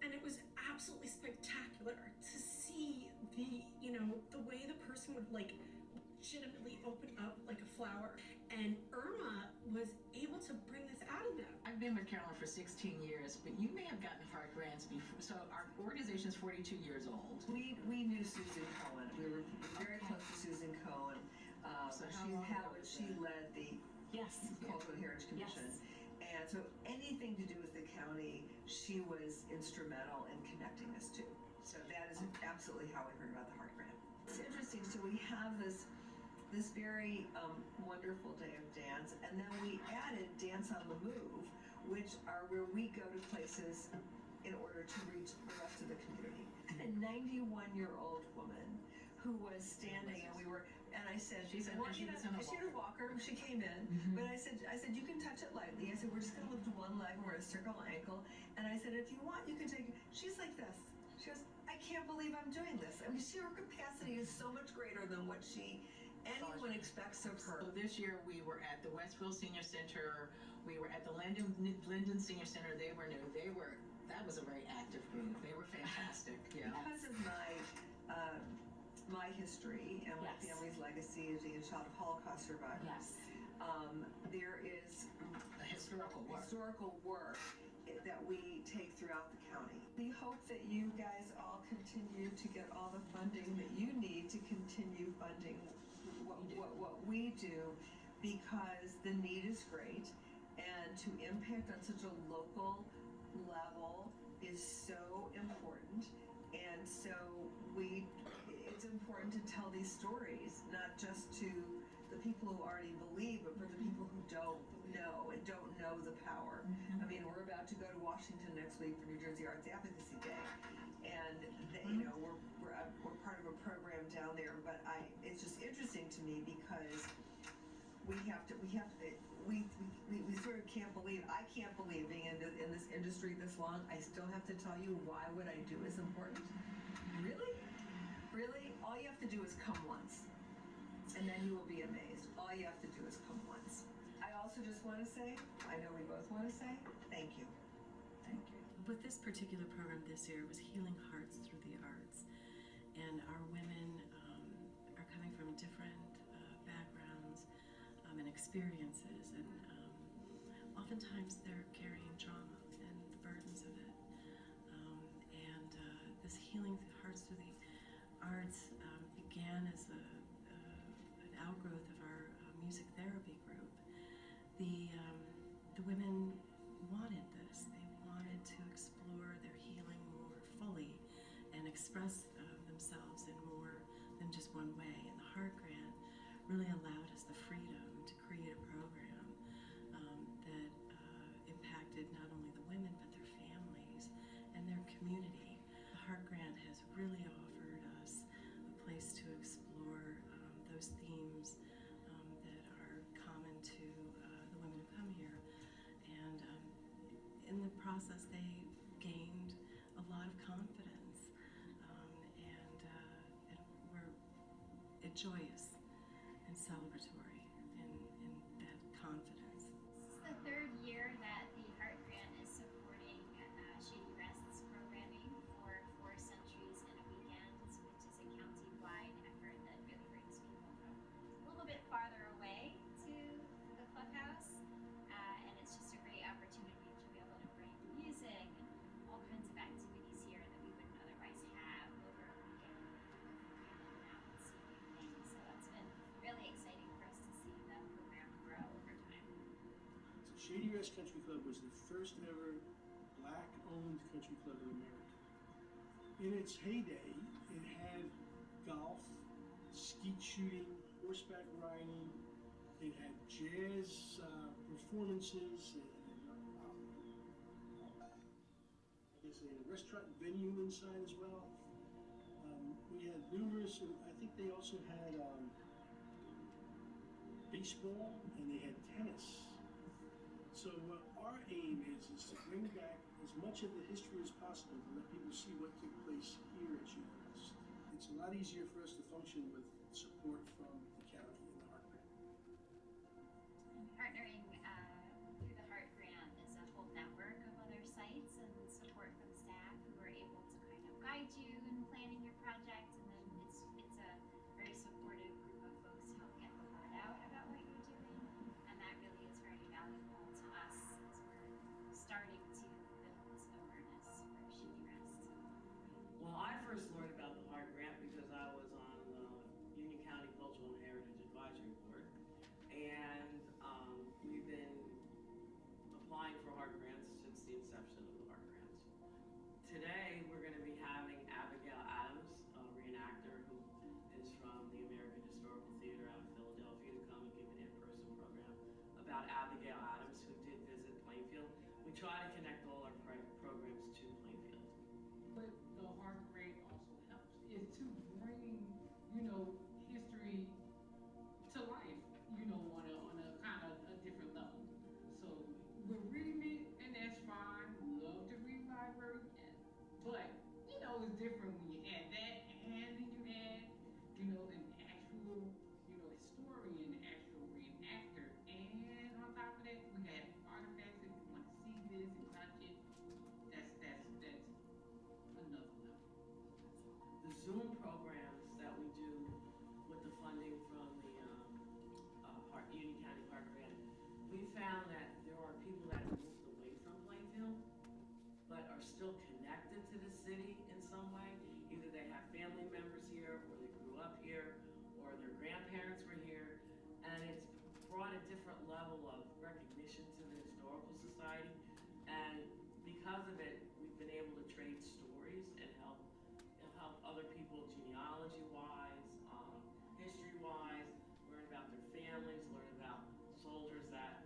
And it was absolutely spectacular to see the way the person would legitimately open up like a flower. And Irma was able to bring this out of them. I've been with Carolyn for 16 years, but you may have gotten Heart Grants before. So our organization is 42 years old. We knew Susan Cohen. We were very close to Susan Cohen. So she led the Cultural Heritage Commission. Yes. And so anything to do with the county, she was instrumental in connecting us to. So that is absolutely how we heard about the Heart Grant. It's interesting. So we have this very wonderful day of dance, and then we added Dance on the Move, which are where we go to places in order to reach the rest of the community. A 91-year-old woman who was standing, and I said, she's here to walk her. She came in, but I said, you can touch it lightly. I said, we're just gonna lift one leg and we're gonna circle ankle. And I said, if you want, you can take it. She's like this. She goes, I can't believe I'm doing this. I mean, her capacity is so much greater than what anyone expects of her. So this year we were at the Westfield Senior Center. We were at the Linden Senior Center. They were new. That was a very active group. They were fantastic. Yeah. Because of my history and my family's legacy as being a child of Holocaust survivors. Yes. there is A historical work. historical work that we take throughout the county. We hope that you guys all continue to get all the funding that you need to continue funding what we do, because the need is great, and to impact on such a local level is so important. And so it's important to tell these stories, not just to the people who already believe, but for the people who don't know and don't know the power. I mean, we're about to go to Washington next week for New Jersey Arts Advocacy Day, and you know, we're part of a program down there. But it's just interesting to me because we sort of can't believe. I can't believe being in this industry this long. I still have to tell you why what I do is important. Really, all you have to do is come once, and then you will be amazed. All you have to do is come once. I also just want to say, I know we both want to say, thank you. Thank you. With this particular program this year, it was Healing Hearts Through the Arts. And our women are coming from different backgrounds and experiences. And oftentimes they're carrying trauma and the burdens of it. This Healing Hearts Through the Arts began as an outgrowth of our music therapy group. The women wanted this. They wanted to explore their healing more fully and express themselves in more than just one way. And the Heart Grant really allowed us the freedom to create a program that impacted not only the women but their families and their community. The Heart Grant has really offered us a place to explore those themes that are common to the women who come here. And in the process, they gained a lot of confidence, and we're joyous and celebratory in that confidence. This is the third year that the Heart Grant is supporting Shady Rest's programming for 4 Centuries in a Weekend, which is a county-wide effort that really brings people from a little bit farther away to the clubhouse. And it's just a great opportunity to be able to bring music and all kinds of activities here that we wouldn't otherwise have over a weekend. Out and see new things. So it's been really exciting for us to see the program grow over time. So Shady Rest Country Club was the first ever Black-owned country club in America. In its heyday, it had golf, skeet shooting, horseback riding. It had jazz performances. It had, I guess, a restaurant venue inside as well. We had numerous. I think they also had baseball and they had tennis. So our aim is to bring back as much of the history as possible to let people see what took place here at Shady Rest. It's a lot easier for us to function with support from the county and the Heart Grant. Partnering through the Heart Grant is a whole network of other sites and support from staff who are able to kind of guide you in planning your project, and then it's a very supportive group of folks to help get the word out about what you're doing, and that really is very valuable to us as we're starting to build awareness for Shady Rest. Well, I first learned about the Heart Grant because I was on the Union County Cultural and Heritage Advisory Board, and we've been applying for Heart Grants since the inception of the Heart Grants. Today, we're going to be having Abigail Adams, a reenactor who is from the American Historical Theater out of Philadelphia, to come and give an in-person program about Abigail Adams, who did visit Plainfield. We try to connect all our programs to Plainfield. What the Heart Grant also helps is to bring, history to life, on a kind of a different level. So we're reading it, and that's fine. Love to read library, but it's different when you add that, and then you add, an actual, historian, actual reenactor, and on top of that, we have artifacts if you want to see this and touch different level of recognition to the Historical Society, and because of it, we've been able to trade stories and help other people genealogy-wise, history-wise, learn about their families, learn about soldiers that,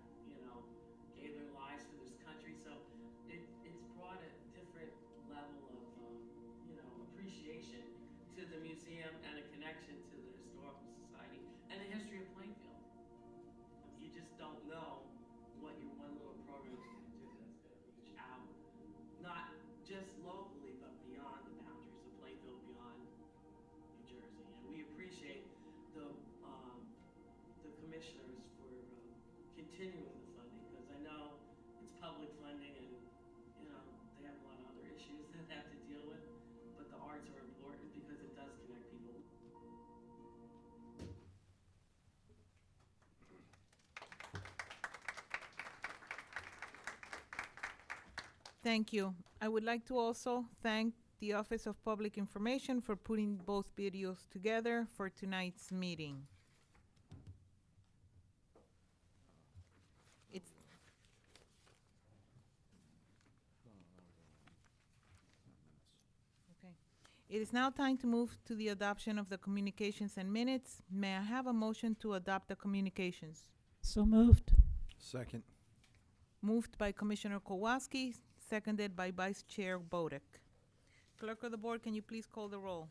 gave their lives for this country. So it's brought a different level of, appreciation to the museum and a connection to the Historical Society and the history of Plainfield. You just don't know what your one little program is going to do that's going to reach out, not just locally, but beyond the boundaries of Plainfield, beyond New Jersey. And we appreciate the commissioners for continuing the funding, because I know it's public funding and, they have a lot of other issues that they have to deal with, but the arts are important because it does connect people. Thank you. I would like to also thank the Office of Public Information for putting both videos together for tonight's meeting. It's okay. It is now time to move to the adoption of the communications and minutes. May I have a motion to adopt the communications? So moved. Second. Moved by Commissioner Kowalski, seconded by Vice Chair Bodek. Clerk of the Board, can you please call the roll?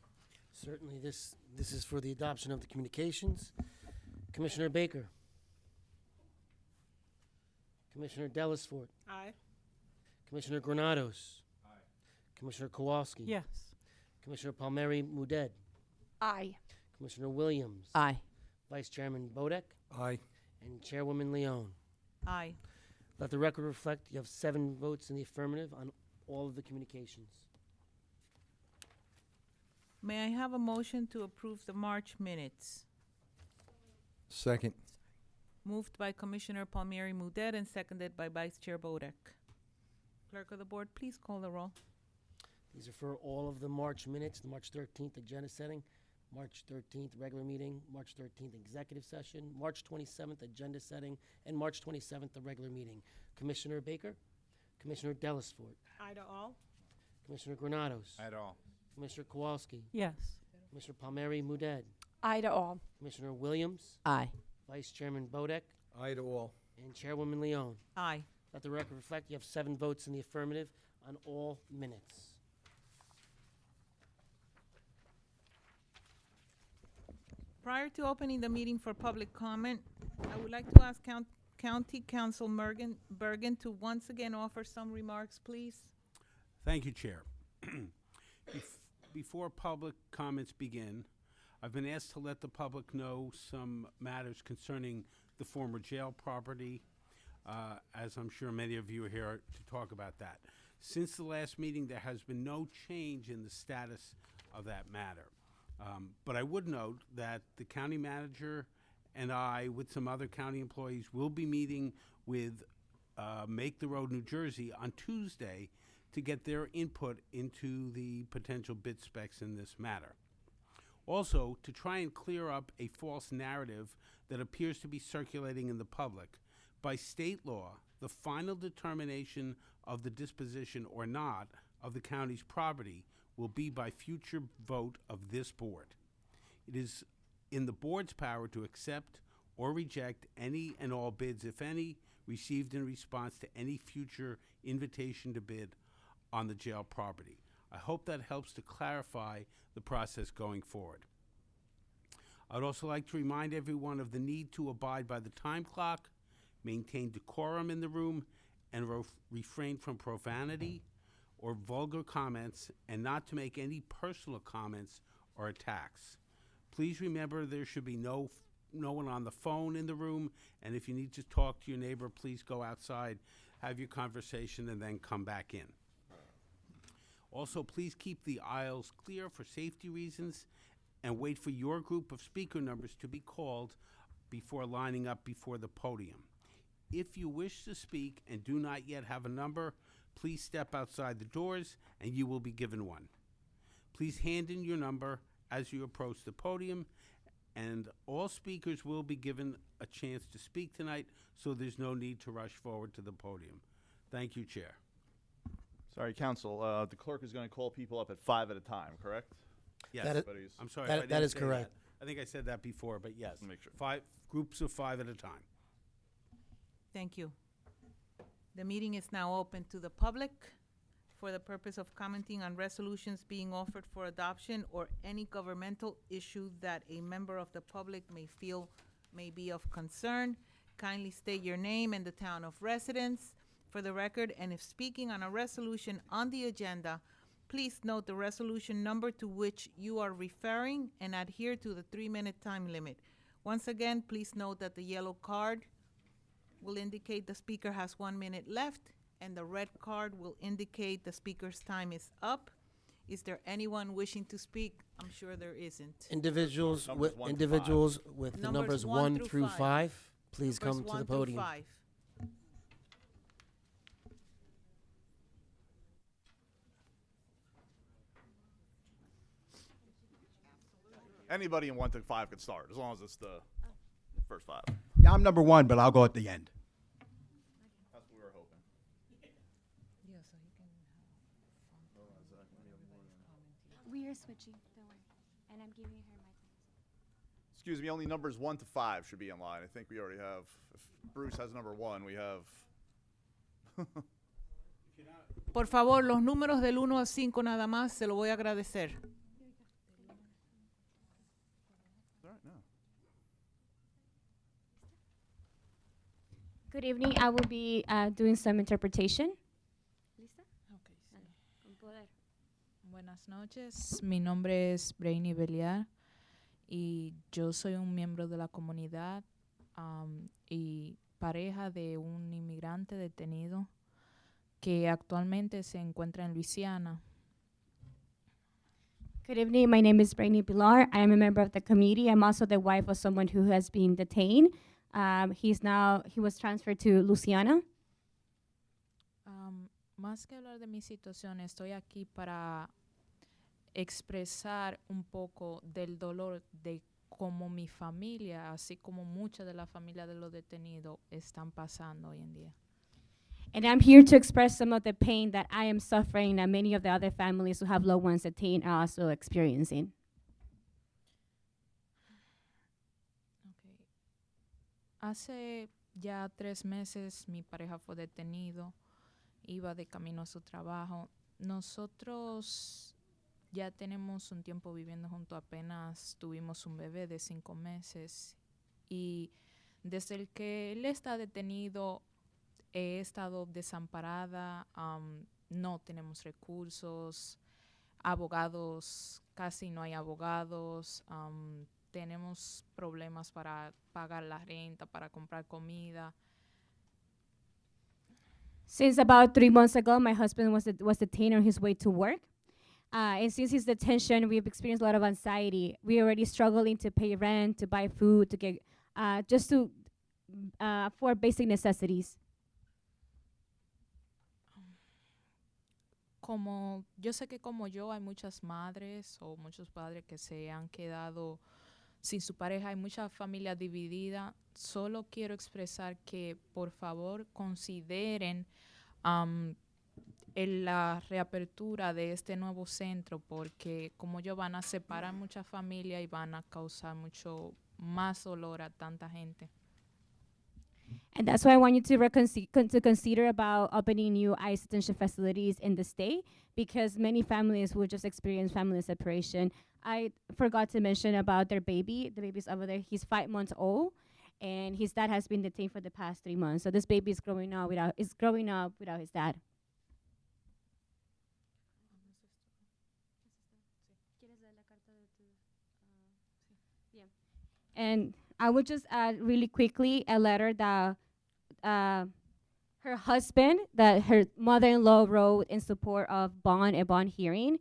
Certainly, this is for the adoption of the communications. Commissioner Baker. Commissioner Dellisfort. Aye. Commissioner Granados. Aye. Commissioner Kowalski. Yes. Commissioner Palmieri Mudet. Aye. Commissioner Williams. Aye. Vice Chairman Bodek. Aye. And Chairwoman Leone. Aye. Let the record reflect you have 7 votes in the affirmative on all of the communications. May I have a motion to approve the March minutes? Second. Moved by Commissioner Palmieri Mudet and seconded by Vice Chair Bodek. Clerk of the Board, please call the roll. These are for all of the March minutes, the March 13th agenda setting, March 13th regular meeting, March 13th executive session, March 27th agenda setting, and March 27th the regular meeting. Commissioner Baker, Commissioner Dellisfort, Aye to all. Commissioner Granados, At all. Commissioner Kowalski, Yes. Commissioner Palmieri Mudet, Aye to all. Commissioner Williams, Aye. Vice Chairman Bodek, Aye to all. and Chairwoman Leone. Aye. Let the record reflect you have 7 votes in the affirmative on all minutes. Prior to opening the meeting for public comment, I would like to ask County Council Bergen to once again offer some remarks, please. Thank you, Chair. Before public comments begin, I've been asked to let the public know some matters concerning the former jail property, as I'm sure many of you are here to talk about that. Since the last meeting, there has been no change in the status of that matter. But I would note that the county manager and I, with some other county employees, will be meeting with Make the Road New Jersey on Tuesday to get their input into the potential bid specs in this matter. Also, to try and clear up a false narrative that appears to be circulating in the public, by state law, the final determination of the disposition or not of the county's property will be by future vote of this board. It is in the board's power to accept or reject any and all bids, if any, received in response to any future invitation to bid on the jail property. I hope that helps to clarify the process going forward. I'd also like to remind everyone of the need to abide by the time clock, maintain decorum in the room, and refrain from profanity or vulgar comments, and not to make any personal comments or attacks. Please remember there should be no one on the phone in the room, and if you need to talk to your neighbor, please go outside, have your conversation, and then come back in. Also, please keep the aisles clear for safety reasons and wait for your group of speaker numbers to be called before lining up before the podium. If you wish to speak and do not yet have a number, please step outside the doors and you will be given one. Please hand in your number as you approach the podium, And all speakers will be given a chance to speak tonight, so there's no need to rush forward to the podium. Thank you, Chair. Sorry, Council, the clerk is going to call people up at 5 at a time, correct? Yes. That is- I'm sorry. that- if I that didn't is say correct. I think I said that before, but yes. Make sure. 5 groups of 5 at a time. Thank you. The meeting is now open to the public for the purpose of commenting on resolutions being offered for adoption or any governmental issue that a member of the public may feel may be of concern. Kindly state your name and the town of residence for the record, and if speaking on a resolution on the agenda, please note the resolution number to which you are referring and adhere to the 3-minute time limit. Once again, please note that the yellow card will indicate the speaker has 1 minute left, and the red card will indicate the speaker's time is up. Is there anyone wishing to speak? I'm sure there isn't. Individuals Numbers with 1 to individuals with the Numbers numbers 1 1 through through 5. 5, please Numbers come to 1 the through podium. 5. Anybody in 1 to 5 could start, as long as it's the first 5. Yeah, I'm number 1, but I'll go at the end. That's what we were hoping. We are switching, don't worry. And I'm giving her my time. Excuse me, only numbers 1 to 5 should be in line. I think we already have, if Bruce has number 1, we have. Por favor, los números del 1 al 5 nada más, se lo voy a agradecer. All right, no. Good evening. I will be doing some interpretation. ¿Lista? Con poder. Buenas noches, mi nombre es Brainy Beliar y yo soy un miembro de la comunidad y pareja de un inmigrante detenido que actualmente se encuentra en Luisiana. Good evening. My name is Brainy Pilar. I am a member of the committee. I'm also the wife of someone who has been detained. He was transferred to Louisiana. Más que hablar de mi situación, estoy aquí para expresar un poco del dolor de cómo mi familia, así como mucha de la familia de los detenidos, están pasando hoy en día. And I'm here to express some of the pain that I am suffering and many of the other families who have loved ones detained are also experiencing. Hace ya 3 meses mi pareja fue detenido, iba de camino a su trabajo. Nosotros ya tenemos un tiempo viviendo juntos, apenas tuvimos un bebé de 5 meses y desde el que él está detenido he estado desamparada, no tenemos recursos, abogados, casi no hay abogados, tenemos problemas para pagar la renta, para comprar comida. Since about 3 months ago, my husband was detained on his way to work. And since his detention, we've experienced a lot of anxiety. We're already struggling to pay rent, to buy food, to get, just to, for basic necessities. Como yo sé que como yo hay muchas madres o muchos padres que se han quedado sin su pareja, hay mucha familia dividida. Solo quiero expresar que por favor consideren la reapertura de este nuevo centro, porque como yo van a separar mucha familia y van a causar mucho más dolor a tanta gente. And that's why I want you to consider about opening new ICE detention facilities in the state, because many families will just experience family separation. I forgot to mention about their baby. The baby's over there. He's 5 months old, and his dad has been detained for the past 3 months. So this baby is growing up without his dad. And I would just add really quickly a letter that her husband, that her mother-in-law wrote in support of a bond hearing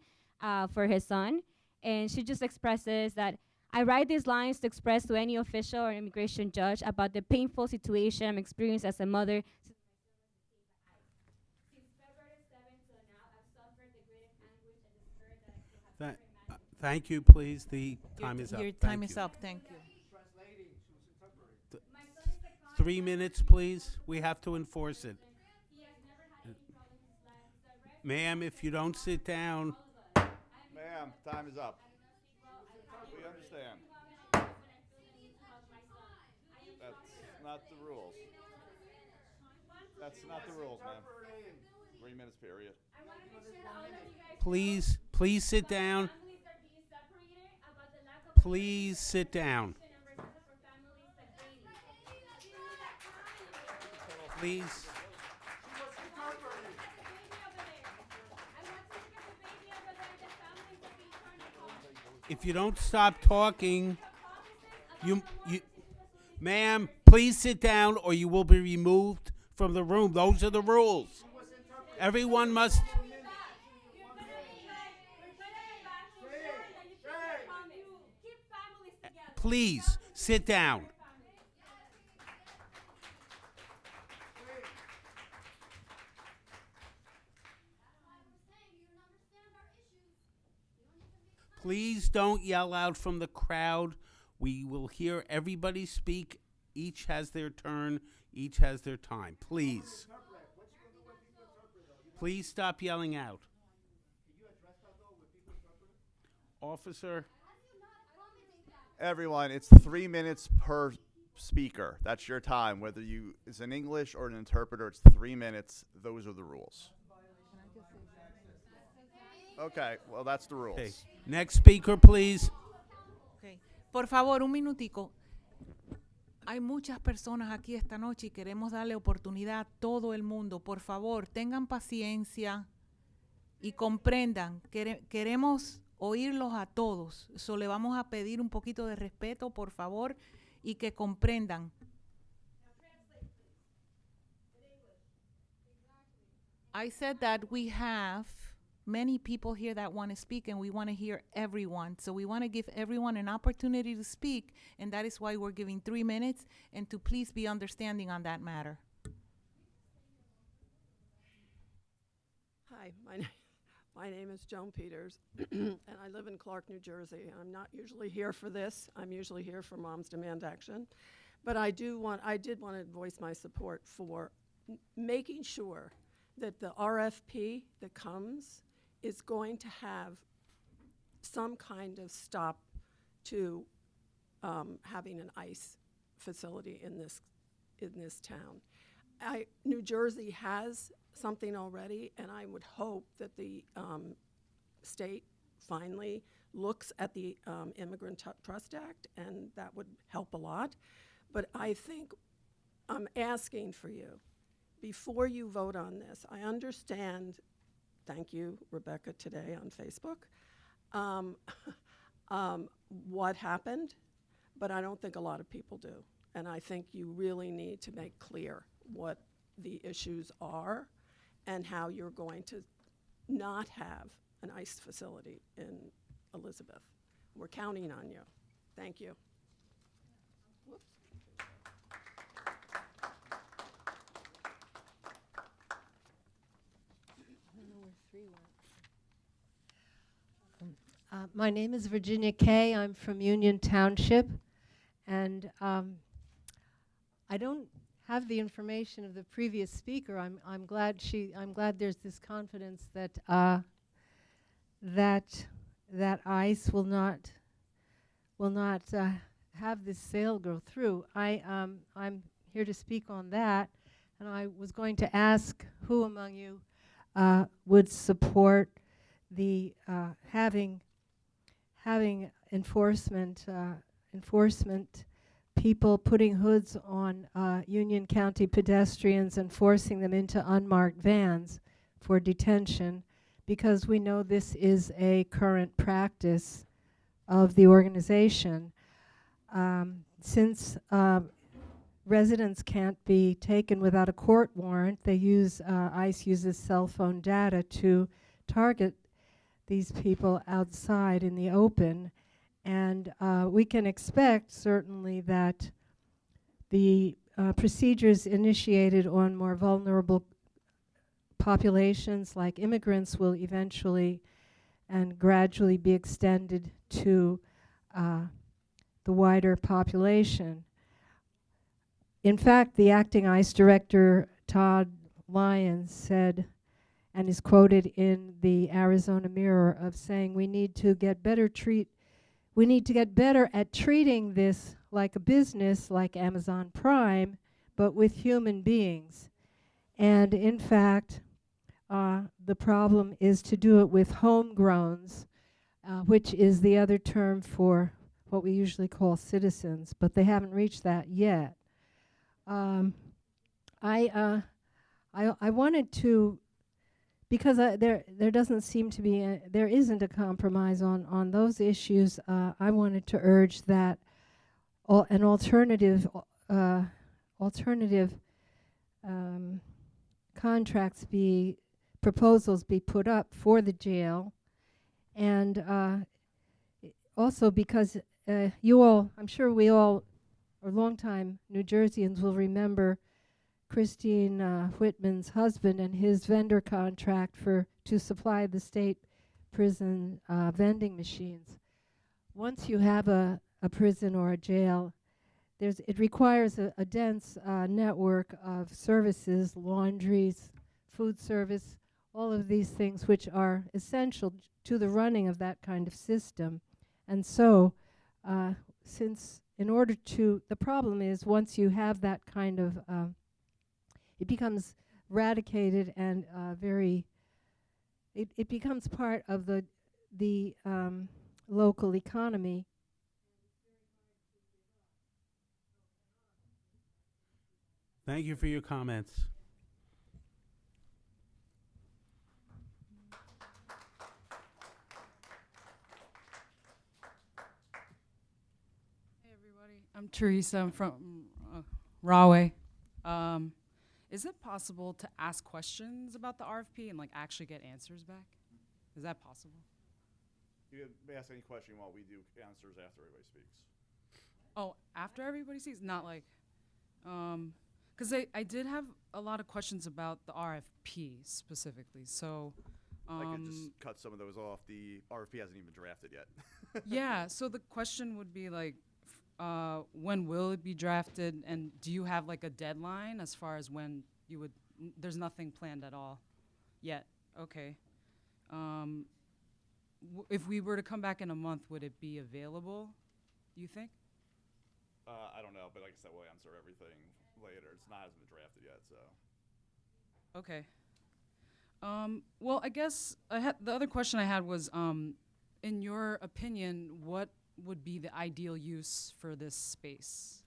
for his son. And she just expresses that, I write these lines to express to any official or immigration judge about the painful situation I'm experiencing as a mother. Thank you, please. The time is up. Your Thank time is you. up. Thank you. 3 minutes, please. We have to enforce it. Ma'am, if you don't sit down, Ma'am, time is up. We understand. That's not the rules. That's not the rules, ma'am. 3 minutes period. please sit down. Please sit down. Please. If you don't stop talking, ma'am, please sit down or you will be removed from the room. Those are the rules. Everyone must. Please sit down. Please don't yell out from the crowd. We will hear everybody speak. Each has their turn. Each has their time. Please. Please stop yelling out. Officer. Everyone, it's 3 minutes per speaker. That's your time. Whether it's in English or an interpreter, it's 3 minutes. Those are the rules. Okay, well, that's the rules. Okay. Next speaker, please. Okay. Por favor, un minutico. Hay muchas personas aquí esta noche y queremos darle oportunidad a todo el mundo. Por favor, tengan paciencia y comprendan. Queremos oírlos a todos. So, le vamos a pedir un poquito de respeto, por favor, y que comprendan. I said that we have many people here that want to speak, and we want to hear everyone. So we want to give everyone an opportunity to speak, and that is why we're giving 3 minutes, and to please be understanding on that matter. Hi, my name is Joan Peters, and I live in Clark, New Jersey. I'm not usually here for this. I'm usually here for Moms Demand Action. But I did want to voice my support for making sure that the RFP that comes is going to have some kind of stop to having an ICE facility in this town. New Jersey has something already, and I would hope that the state finally looks at the Immigrant Trust Act, and that would help a lot. But I think I'm asking for you, before you vote on this, I understand, thank you, Rebecca, today on Facebook, what happened, but I don't think a lot of people do. And I think you really need to make clear what the issues are and how you're going to not have an ICE facility in Elizabeth. We're counting on you. Thank you. My name is Virginia Kay. I'm from Union Township, and I don't have the information of the previous speaker. I'm glad there's this confidence that that ICE will not have this sale go through. I'm here to speak on that, and I was going to ask who among you would support the having enforcement people putting hoods on Union County pedestrians and forcing them into unmarked vans for detention, because we know this is a current practice of the organization. Since residents can't be taken without a court warrant, ICE uses cell phone data to target these people outside in the open. And we can expect, certainly, that the procedures initiated on more vulnerable populations like immigrants will eventually and gradually be extended to the wider population. in fact, the acting ICE director, Todd Lyons, said, and is quoted in the Arizona Mirror, of saying we need to get better at treating this like a business, like Amazon Prime, but with human beings. And in fact, the problem is to do it with homegrowns, which is the other term for what we usually call citizens, but they haven't reached that yet. I wanted to, because there doesn't seem to be, there isn't a compromise on those issues. I wanted to urge that an alternative contracts proposals be put up for the jail, and also because you all, I'm sure we all, or longtime New Jerseyans will remember Christine Whitman's husband and his vendor contract to supply the state prison vending machines. Once you have a prison or a jail, it requires a dense network of services, laundries, food service, all of these things which are essential to the running of that kind of system. And so, since in order to, the problem is once you have that kind of, it becomes radicated and it becomes part of the local economy. Thank you for your comments. Hey everybody, I'm Teresa. I'm from Rahway. Is it possible to ask questions about the RFP and like actually get answers back? Is that possible? You can ask any question while we do answers after everybody speaks. Oh, after everybody sees, not like, because I did have a lot of questions about the RFP specifically. So, I could just cut some of those off. The RFP hasn't even been drafted yet. yeah. So the question would be like, when will it be drafted, and do you have like a deadline as far as when you would? There's nothing planned at all yet. Okay. If we were to come back in a month, would it be available, you think? I don't know, but like I said, we'll answer everything later. It's not hasn't been drafted yet, so. Okay. Well, I guess the other question I had was, in your opinion, what would be the ideal use for this space?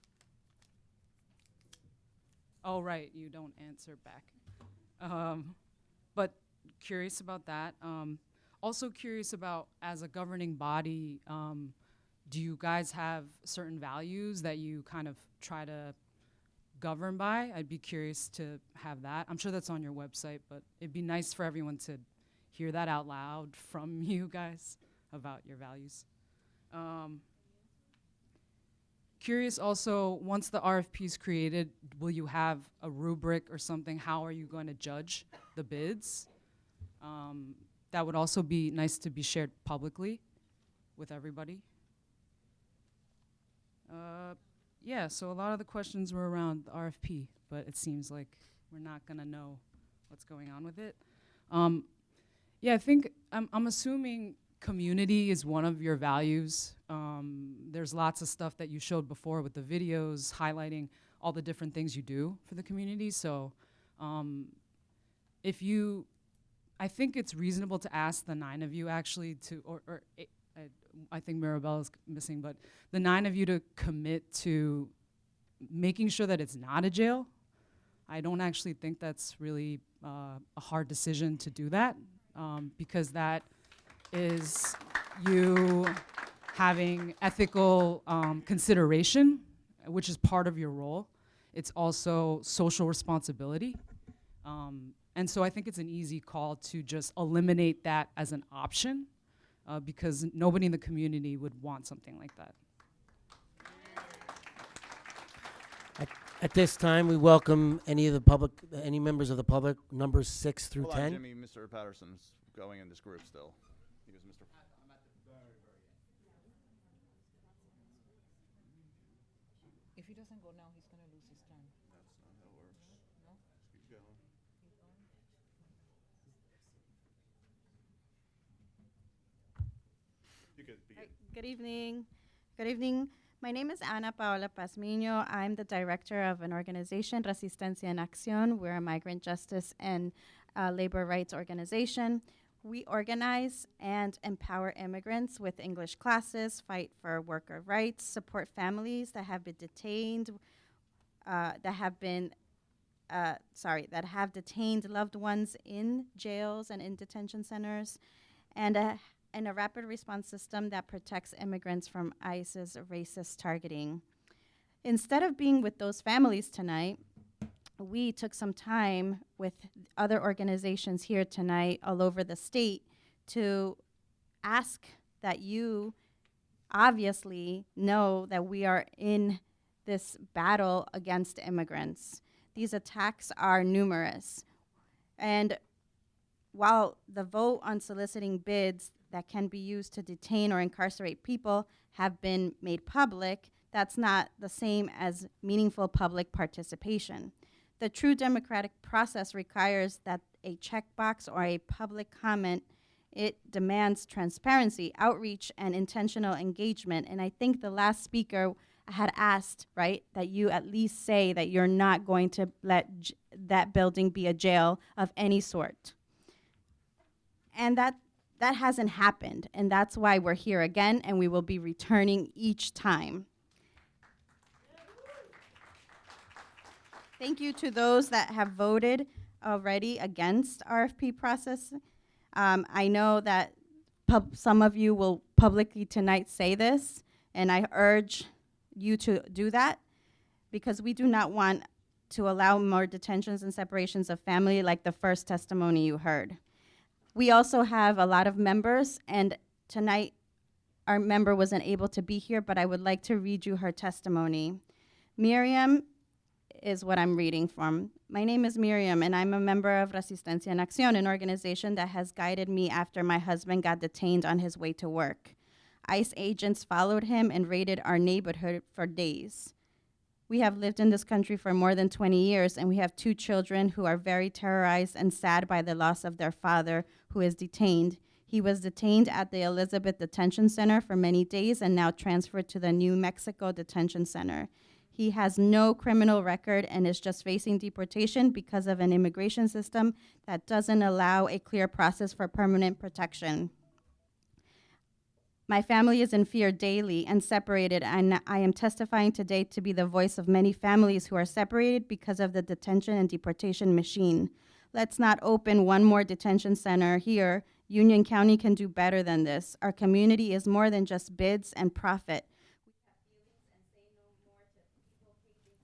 Oh, right, you don't answer back. But curious about that. Also curious about, as a governing body, do you guys have certain values that you kind of try to govern by? I'd be curious to have that. I'm sure that's on your website, but it'd be nice for everyone to hear that out loud from you guys about your values. Curious also, once the RFP is created, will you have a rubric or something? How are you going to judge the bids? That would also be nice to be shared publicly with everybody. Yeah, so a lot of the questions were around the RFP, but it seems like we're not gonna know what's going on with it. Yeah, I think I'm assuming community is one of your values. There's lots of stuff that you showed before with the videos highlighting all the different things you do for the community. So I think it's reasonable to ask the 9 of you actually to, or I think Mirabella's missing, but the 9 of you to commit to making sure that it's not a jail. I don't actually think that's really a hard decision to do that, because that is you having ethical consideration, which is part of your role. It's also social responsibility. And so I think it's an easy call to just eliminate that as an option, because nobody in the community would want something like that. At this time, we welcome any members of the public, numbers 6 through Hold 10. on, Jimmy, Mr. Patterson's going in this group still. He was Mr. If he doesn't go now, he's gonna lose his turn. You could begin. Good evening. Good evening. My name is Ana Paola Pazmiño. I'm the director of an organization, Resistencia en Acción. We're a migrant justice and labor rights organization. We organize and empower immigrants with English classes, fight for worker rights, support families that have been detained, that have detained loved ones in jails and in detention centers, and a rapid response system that protects immigrants from ICE's racist targeting. Instead of being with those families tonight, we took some time with other organizations here tonight all over the state to ask that you obviously know that we are in this battle against immigrants. These attacks are numerous. And while the vote on soliciting bids that can be used to detain or incarcerate people have been made public, that's not the same as meaningful public participation. The true democratic process requires that a checkbox or a public comment. It demands transparency, outreach, and intentional engagement. And I think the last speaker had asked, right, that you at least say that you're not going to let that building be a jail of any sort. And that hasn't happened, and that's why we're here again, and we will be returning each time. Thank you to those that have voted already against RFP process. I know that some of you will publicly tonight say this, and I urge you to do that, because we do not want to allow more detentions and separations of family like the first testimony you heard. We also have a lot of members, and tonight our member wasn't able to be here, but I would like to read you her testimony. Miriam is what I'm reading from. My name is Miriam, and I'm a member of Resistencia en Acción, an organization that has guided me after my husband got detained on his way to work. ICE agents followed him and raided our neighborhood for days. We have lived in this country for more than 20 years, and we have 2 children who are very terrorized and sad by the loss of their father, who is detained. He was detained at the Elizabeth Detention Center for many days and now transferred to the New Mexico Detention Center. He has no criminal record and is just facing deportation because of an immigration system that doesn't allow a clear process for permanent protection. My family is in fear daily and separated, and I am testifying today to be the voice of many families who are separated because of the detention and deportation machine. Let's not open one more detention center here. Union County can do better than this. Our community is more than just bids and profit.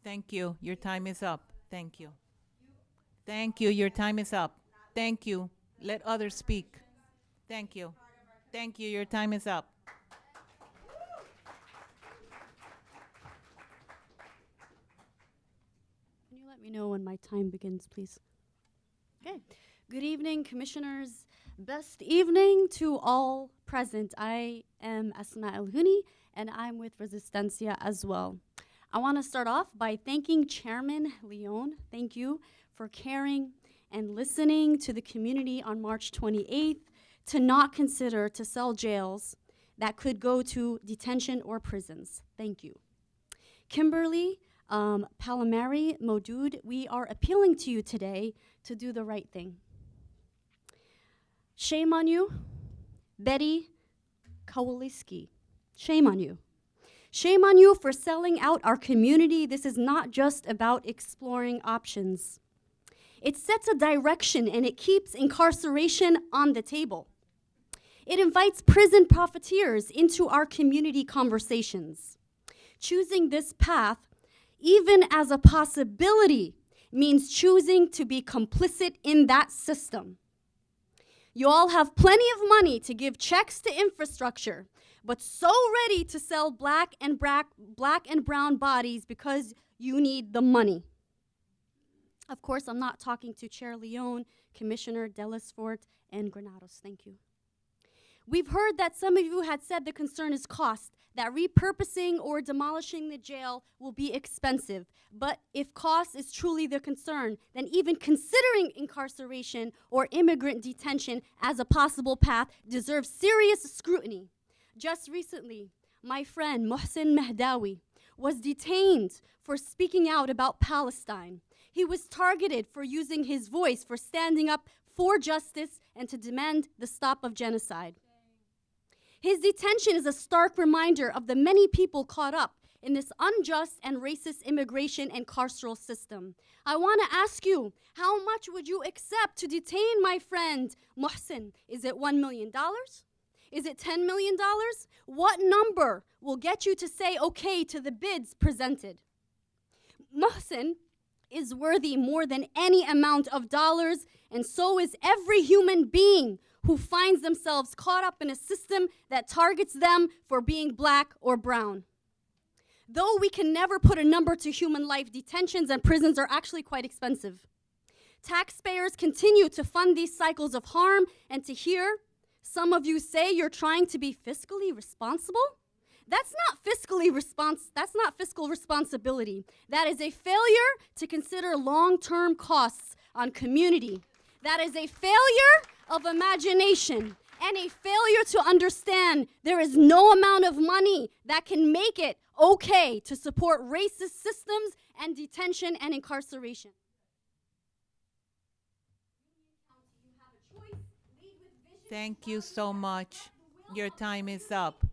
Thank you. Your time is up. Thank you. Thank you. Your time is up. Thank you. Let others speak. Thank you. Thank you. Your time is up. Can you let me know when my time begins, please? Okay. Good evening, commissioners. Best evening to all present. I am Asma El-Huni, and I'm with Resistencia as well. I want to start off by thanking Chairman Leon. Thank you for caring and listening to the community on March 28th to not consider to sell jails that could go to detention or prisons. Thank you. Kimberly, Palamari, Modud, we are appealing to you today to do the right thing. Shame on you, Betty Kowaliski. Shame on you. Shame on you for selling out our community. This is not just about exploring options. It sets a direction and it keeps incarceration on the table. It invites prison profiteers into our community conversations. Choosing this path, even as a possibility, means choosing to be complicit in that system. You all have plenty of money to give checks to infrastructure, but so ready to sell black and brown bodies because you need the money. Of course, I'm not talking to Chair Leon, Commissioner Delisfort, and Granados. Thank you. We've heard that some of you had said the concern is cost, that repurposing or demolishing the jail will be expensive. But if cost is truly the concern, then even considering incarceration or immigrant detention as a possible path deserves serious scrutiny. Just recently, my friend Mohsen Mahdawi was detained for speaking out about Palestine. He was targeted for using his voice for standing up for justice and to demand the stop of genocide. His detention is a stark reminder of the many people caught up in this unjust and racist immigration and carceral system. I want to ask you, how much would you accept to detain my friend Mohsen? Is it $1 million? Is it $10 million? What number will get you to say okay to the bids presented? Mohsen is worthy more than any amount of dollars, and so is every human being who finds themselves caught up in a system that targets them for being black or brown. Though we can never put a number to human life, detentions and prisons are actually quite expensive. Taxpayers continue to fund these cycles of harm, and to hear some of you say you're trying to be fiscally responsible? That's not fiscal responsibility. That is a failure to consider long-term costs on community. That is a failure of imagination and a failure to understand there is no amount of money that can make it okay to support racist systems and detention and incarceration. Thank you so much. Your time is up.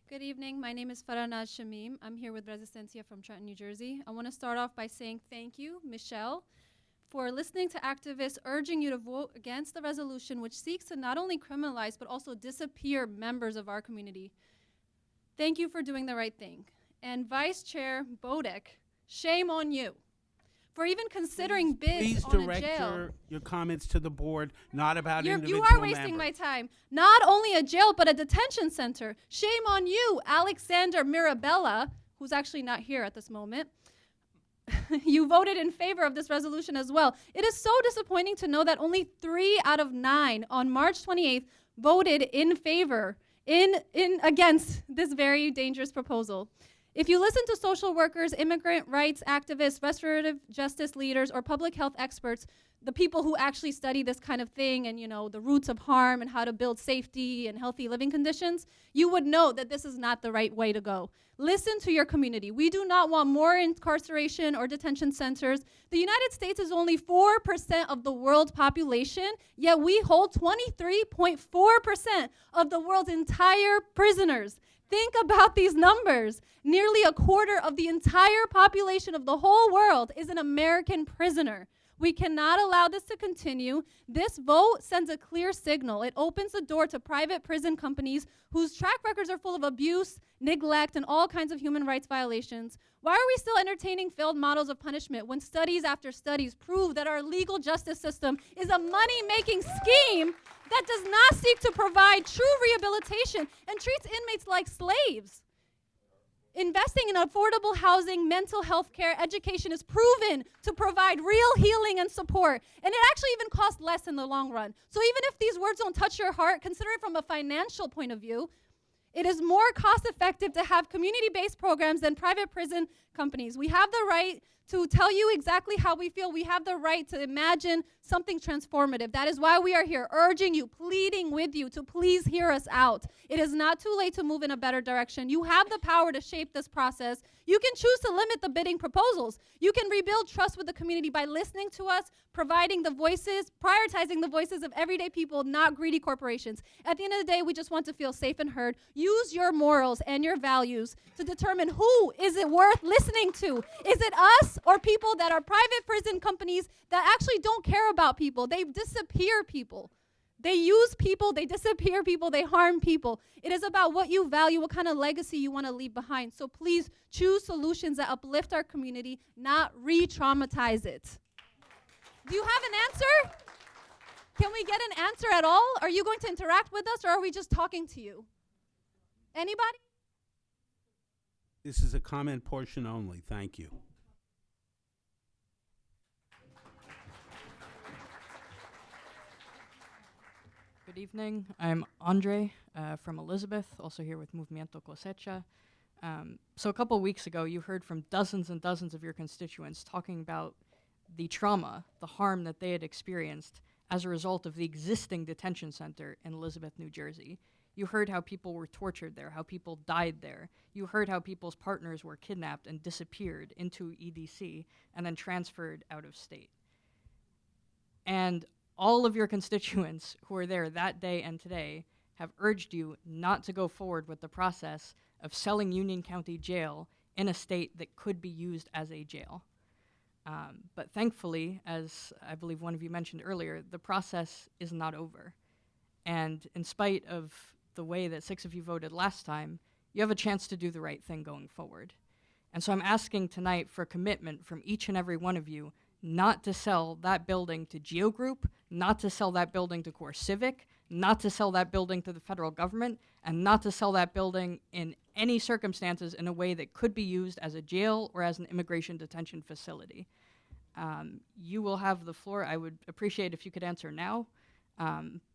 Good evening. My name is Faranaz Shamim. I'm here with Resistencia from Trenton, New Jersey. I want to start off by saying thank you, Michelle, for listening to activists urging you to vote against the resolution which seeks to not only criminalize but also disappear members of our community. Thank you for doing the right thing. And Vice Chair Bodek, shame on you for even considering bids on a Please jail. direct your comments to the board, not about You individual are wasting my members. time. Not only a jail, but a detention center. Shame on you, Alexander Mirabella, who's actually not here at this moment. You voted in favor of this resolution as well. It is so disappointing to know that only 3 out of 9 on March 28th voted in favor, against this very dangerous proposal. If you listen to social workers, immigrant rights activists, restorative justice leaders, or public health experts, the people who actually study this kind of thing and, the roots of harm and how to build safety and healthy living conditions, you would know that this is not the right way to go. Listen to your community. We do not want more incarceration or detention centers. The United States is only 4% of the world population, yet we hold 23.4% of the world's entire prisoners. Think about these numbers. Nearly a quarter of the entire population of the whole world is an American prisoner. We cannot allow this to continue. This vote sends a clear signal. It opens the door to private prison companies whose track records are full of abuse, neglect, and all kinds of human rights violations. Why are we still entertaining failed models of punishment when studies after studies prove that our legal justice system is a money-making scheme that does not seek to provide true rehabilitation and treats inmates like slaves? Investing in affordable housing, mental health care, education is proven to provide real healing and support. And it actually even costs less in the long run. So even if these words don't touch your heart, consider it from a financial point of view. It is more cost effective to have community-based programs than private prison companies. We have the right to tell you exactly how we feel. We have the right to imagine something transformative. That is why we are here, urging you, pleading with you to please hear us out. It is not too late to move in a better direction. You have the power to shape this process. You can choose to limit the bidding proposals. You can rebuild trust with the community by listening to us, providing the voices, prioritizing the voices of everyday people, not greedy corporations. At the end of the day, we just want to feel safe and heard. Use your morals and your values to determine who is it worth listening to. Is it us or people that are private prison companies that actually don't care about people? They disappear people. They use people, they disappear people, they harm people. It is about what you value, what kind of legacy you want to leave behind. So please choose solutions that uplift our community, not re-traumatize it. Do you have an answer? Can we get an answer at all? Are you going to interact with us, or are we just talking to you? Anybody? This is a comment portion only. Thank you. Good evening. I'm Andre from Elizabeth, also here with Movimiento Cosecha. So a couple weeks ago, you heard from dozens and dozens of your constituents talking about the trauma, the harm that they had experienced as a result of the existing detention center in Elizabeth, New Jersey. You heard how people were tortured there, how people died there. You heard how people's partners were kidnapped and disappeared into EDC and then transferred out of state. And all of your constituents who were there that day and today have urged you not to go forward with the process of selling Union County Jail in a state that could be used as a jail. But thankfully, as I believe one of you mentioned earlier, the process is not over. And in spite of the way that 6 of you voted last time, you have a chance to do the right thing going forward. And so I'm asking tonight for a commitment from each and every one of you not to sell that building to Geo Group, not to sell that building to Core Civic, not to sell that building to the federal government, and not to sell that building in any circumstances in a way that could be used as a jail or as an immigration detention facility. You will have the floor. I would appreciate if you could answer now,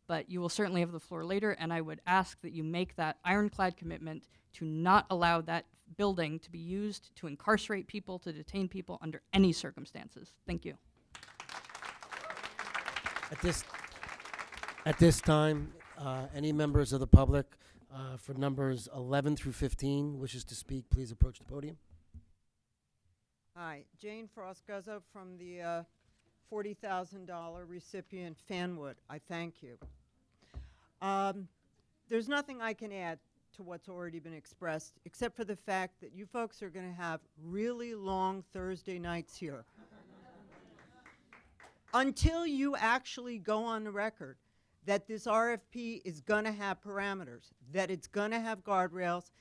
but you will certainly have the floor later, and I would ask that you make that ironclad commitment to not allow that building to be used to incarcerate people, to detain people under any circumstances. Thank you. At this time, any members of the public for numbers 11 through 15 wishes to speak, please approach the podium. Hi, Jane Frostguzzo from the $40,000 recipient Fanwood. I thank you. There's nothing I can add to what's already been expressed, except for the fact that you folks are going to have really long Thursday nights here. Until you actually go on the record that this RFP is going to have parameters, that it's going to have guardrails,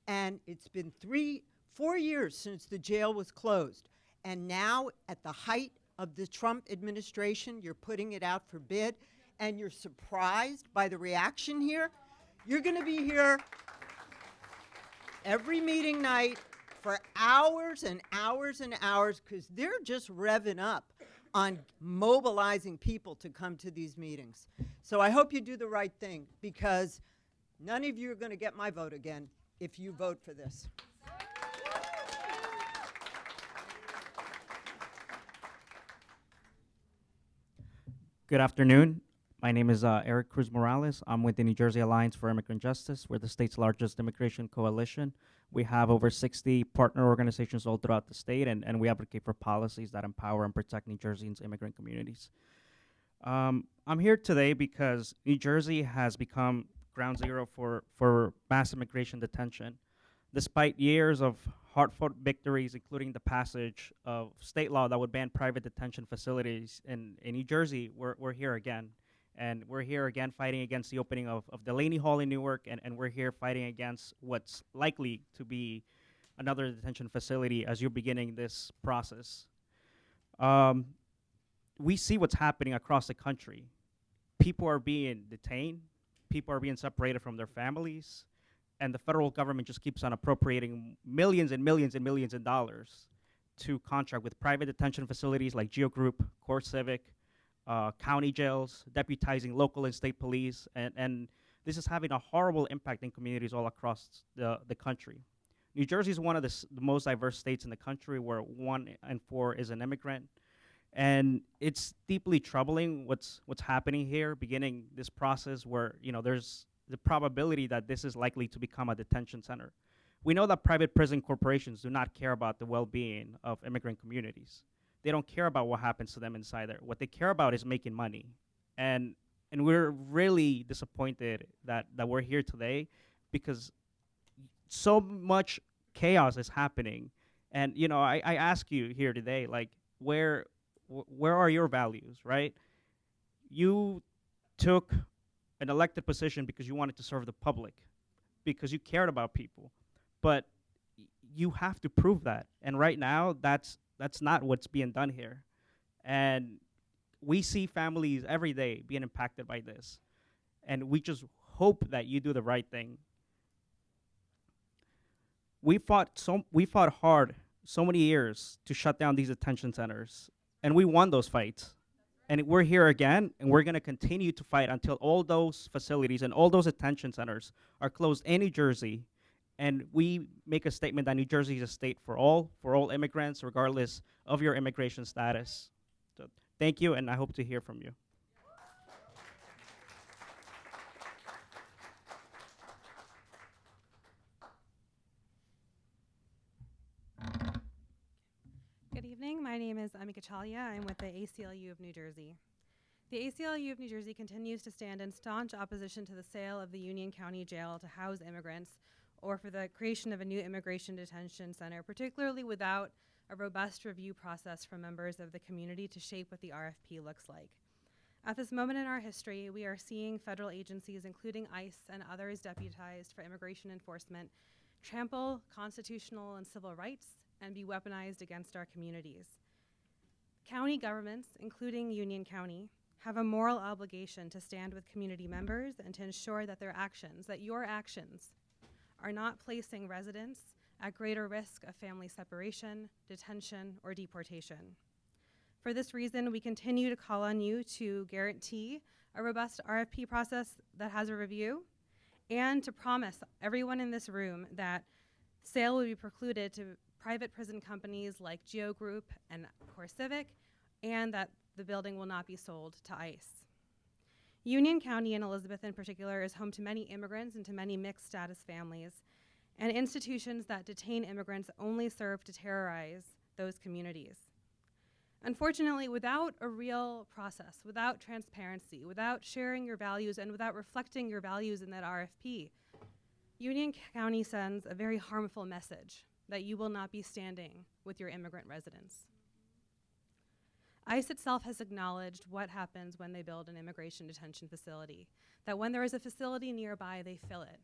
and it's been 4 years since the jail was closed. And now, at the height of the Trump administration, you're putting it out for bid, and you're surprised by the reaction here. You're going to be here every meeting night for hours and hours and hours, because they're just revving up on mobilizing people to come to these meetings. So I hope you do the right thing, because none of you are going to get my vote again if you vote for this. Good afternoon. My name is Eric Cruz Morales. I'm with the New Jersey Alliance for Immigrant Justice. We're the state's largest immigration coalition. We have over 60 partner organizations all throughout the state, and we advocate for policies that empower and protect New Jerseyans' immigrant communities. I'm here today because New Jersey has become ground zero for mass immigration detention. Despite years of hard-fought victories, including the passage of state law that would ban private detention facilities in New Jersey, we're here again. And we're here again fighting against the opening of Delaney Hall in Newark, and we're here fighting against what's likely to be another detention facility as you're beginning this process. We see what's happening across the country. People are being detained, people are being separated from their families, and the federal government just keeps on appropriating millions and millions and millions of dollars to contract with private detention facilities like Geo Group, Core Civic, county jails, deputizing local and state police, and this is having a horrible impact in communities all across the country. New Jersey is one of the most diverse states in the country, where 1 in 4 is an immigrant, and it's deeply troubling what's happening here, beginning this process where there's the probability that this is likely to become a detention center. We know that private prison corporations do not care about the well-being of immigrant communities. They don't care about what happens to them inside there. What they care about is making money. And we're really disappointed that we're here today, because so much chaos is happening. And I ask you here today, like, where are your values, right? You took an elected position because you wanted to serve the public, because you cared about people. But you have to prove that. And right now, that's not what's being done here. And we see families every day being impacted by this. And we just hope that you do the right thing. We fought hard so many years to shut down these detention centers, and we won those fights. And we're here again, and we're gonna continue to fight until all those facilities and all those detention centers are closed in New Jersey. And we make a statement that New Jersey is a state for all immigrants, regardless of your immigration status. So thank you, and I hope to hear from you. Good evening. My name is Amika Chalia. I'm with the ACLU of New Jersey. The ACLU of New Jersey continues to stand in staunch opposition to the sale of the Union County Jail to house immigrants or for the creation of a new immigration detention center, particularly without a robust review process from members of the community to shape what the RFP looks like. At this moment in our history, we are seeing federal agencies, including ICE and others deputized for immigration enforcement, trample constitutional and civil rights and be weaponized against our communities. County governments, including Union County, have a moral obligation to stand with community members and to ensure that their actions, that your actions, are not placing residents at greater risk of family separation, detention, or deportation. For this reason, we continue to call on you to guarantee a robust RFP process that has a review and to promise everyone in this room that sale will be precluded to private prison companies like Geo Group and CoreCivic, and that the building will not be sold to ICE. Union County and Elizabeth in particular is home to many immigrants and to many mixed status families, and institutions that detain immigrants only serve to terrorize those communities. Unfortunately, without a real process, without transparency, without sharing your values, and without reflecting your values in that RFP, Union County sends a very harmful message that you will not be standing with your immigrant residents. ICE itself has acknowledged what happens when they build an immigration detention facility, that when there is a facility nearby, they fill it.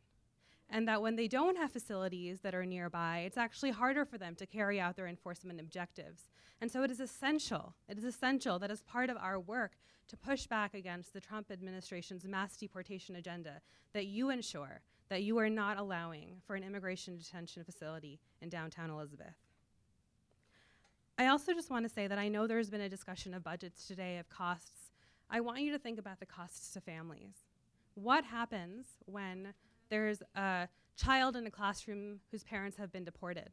And that when they don't have facilities that are nearby, it's actually harder for them to carry out their enforcement objectives. And so it is essential that as part of our work to push back against the Trump administration's mass deportation agenda, that you ensure that you are not allowing for an immigration detention facility in downtown Elizabeth. I also just want to say that I know there's been a discussion of budgets today, of costs. I want you to think about the costs to families. What happens when there's a child in a classroom whose parents have been deported?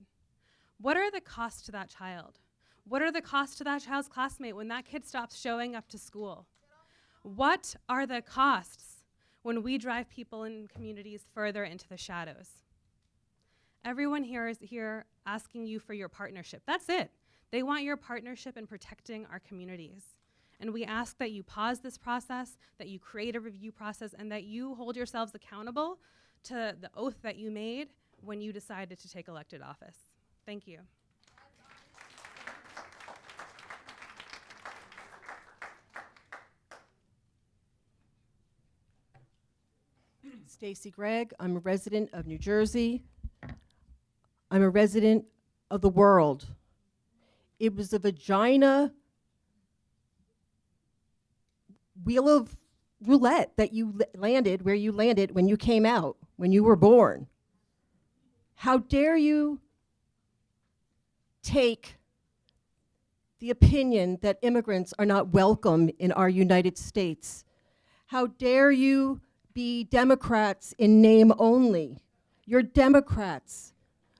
What are the costs to that child? What are the costs to that child's classmate when that kid stops showing up to school? What are the costs when we drive people in communities further into the shadows? Everyone here is here asking you for your partnership. That's it. They want your partnership in protecting our communities. And we ask that you pause this process, that you create a review process, and that you hold yourselves accountable to the oath that you made when you decided to take elected office. Thank you. Stacy Gregg. I'm a resident of New Jersey. I'm a resident of the world. It was a vagina wheel of roulette that you landed where you landed when you came out, when you were born. How dare you take the opinion that immigrants are not welcome in our United States? How dare you be Democrats in name only? You're Democrats.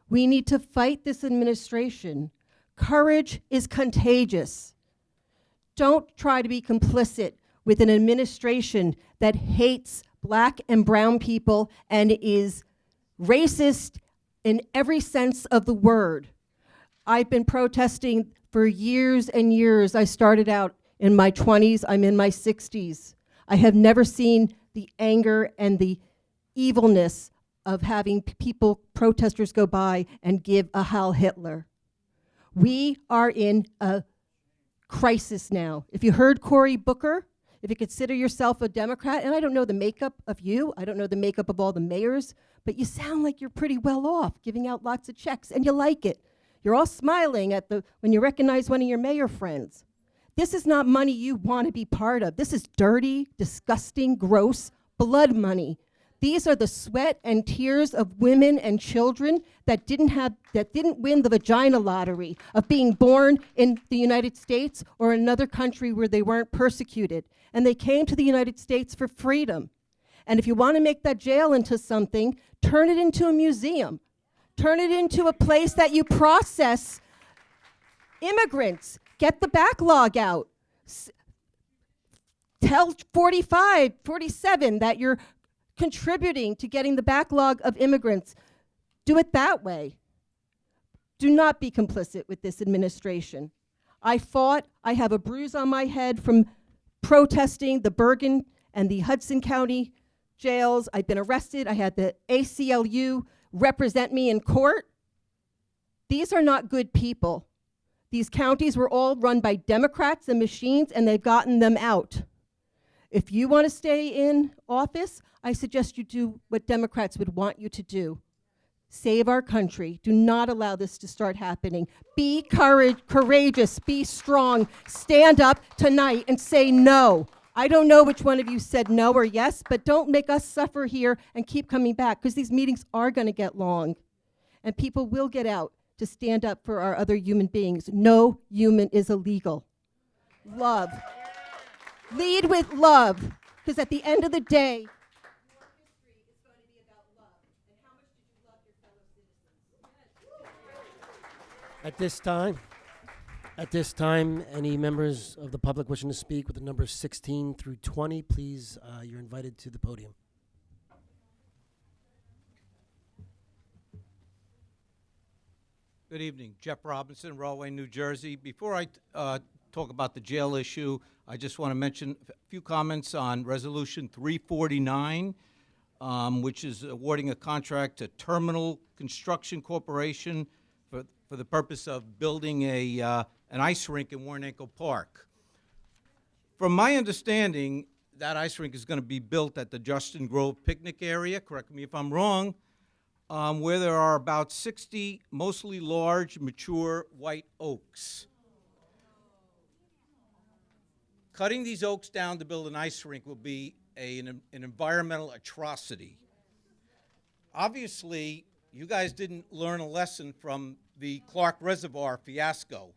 We need to fight this administration. Courage is contagious. Don't try to be complicit with an administration that hates black and brown people and is racist in every sense of the word. I've been protesting for years and years. I started out in my 20s, I'm in my 60s. I have never seen the anger and the evilness of having people, protesters go by and give a Heil Hitler. We are in a crisis now. If you heard Cory Booker, if you consider yourself a Democrat, and I don't know the makeup of you, I don't know the makeup of all the mayors, but you sound like you're pretty well off, giving out lots of checks, and you like it. You're all smiling at when you recognize one of your mayor friends. This is not money you want to be part of. This is dirty, disgusting, gross blood money. These are the sweat and tears of women and children that didn't win the vagina lottery of being born in the United States or another country where they weren't persecuted. And they came to the United States for freedom. And if you want to make that jail into something, turn it into a museum. Turn it into a place that you process immigrants. Get the backlog out. Tell 45, 47 that you're contributing to getting the backlog of immigrants. Do it that way. Do not be complicit with this administration. I fought. I have a bruise on my head from protesting the Bergen and the Hudson County jails. I've been arrested. I had the ACLU represent me in court. These are not good people. These counties were all run by Democrats and machines, and they've gotten them out. If you want to stay in office, I suggest you do what Democrats would want you to do. Save our country. Do not allow this to start happening. Be courageous. Be strong. Stand up tonight and say no. I don't know which one of you said no or yes, but don't make us suffer here and keep coming back, because these meetings are going to get long. And people will get out to stand up for our other human beings. No human is illegal. Love. Lead with love, because at the end of the day, At this time, any members of the public wishing to speak with the numbers 16 through 20, please, you're invited to the podium. Good evening. Jeff Robinson, Rahway, New Jersey. Before I talk about the jail issue, I just want to mention a few comments on Resolution 349, which is awarding a contract to Terminal Construction Corporation for the purpose of building an ice rink in Warnaco Park. From my understanding, that ice rink is going to be built at the Justin Grove picnic area, correct me if I'm wrong, where there are about 60 mostly large, mature white oaks. Cutting these oaks down to build an ice rink will be an environmental atrocity. Obviously, you guys didn't learn a lesson from the Clark Reservoir fiasco.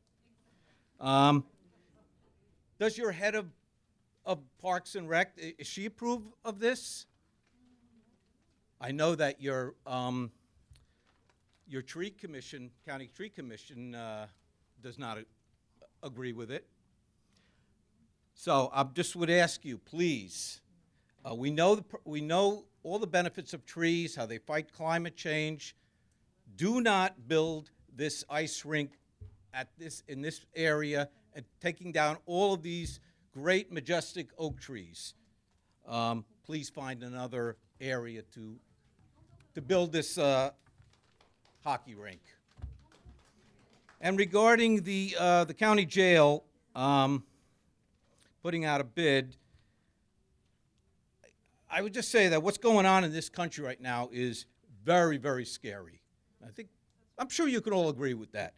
Does your head of Parks and Rec, is she approve of this? I know that your tree commission, county tree commission, does not agree with it. So I just would ask you, please. We know all the benefits of trees, how they fight climate change. Do not build this ice rink in this area and taking down all of these great, majestic oak trees. Please find another area to build this hockey rink. And regarding the county jail putting out a bid, I would just say that what's going on in this country right now is very, very scary. I'm sure you can all agree with that.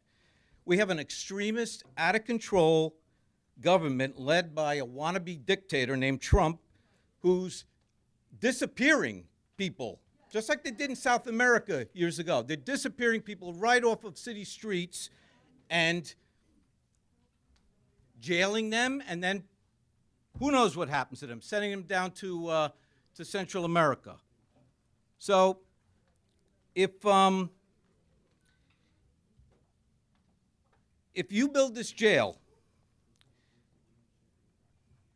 We have an extremist, out-of-control government led by a wannabe dictator named Trump, who's disappearing people, just like they did in South America years ago. They're disappearing people right off of city streets and jailing them, and then who knows what happens to them, sending them down to Central America. So if you build this jail,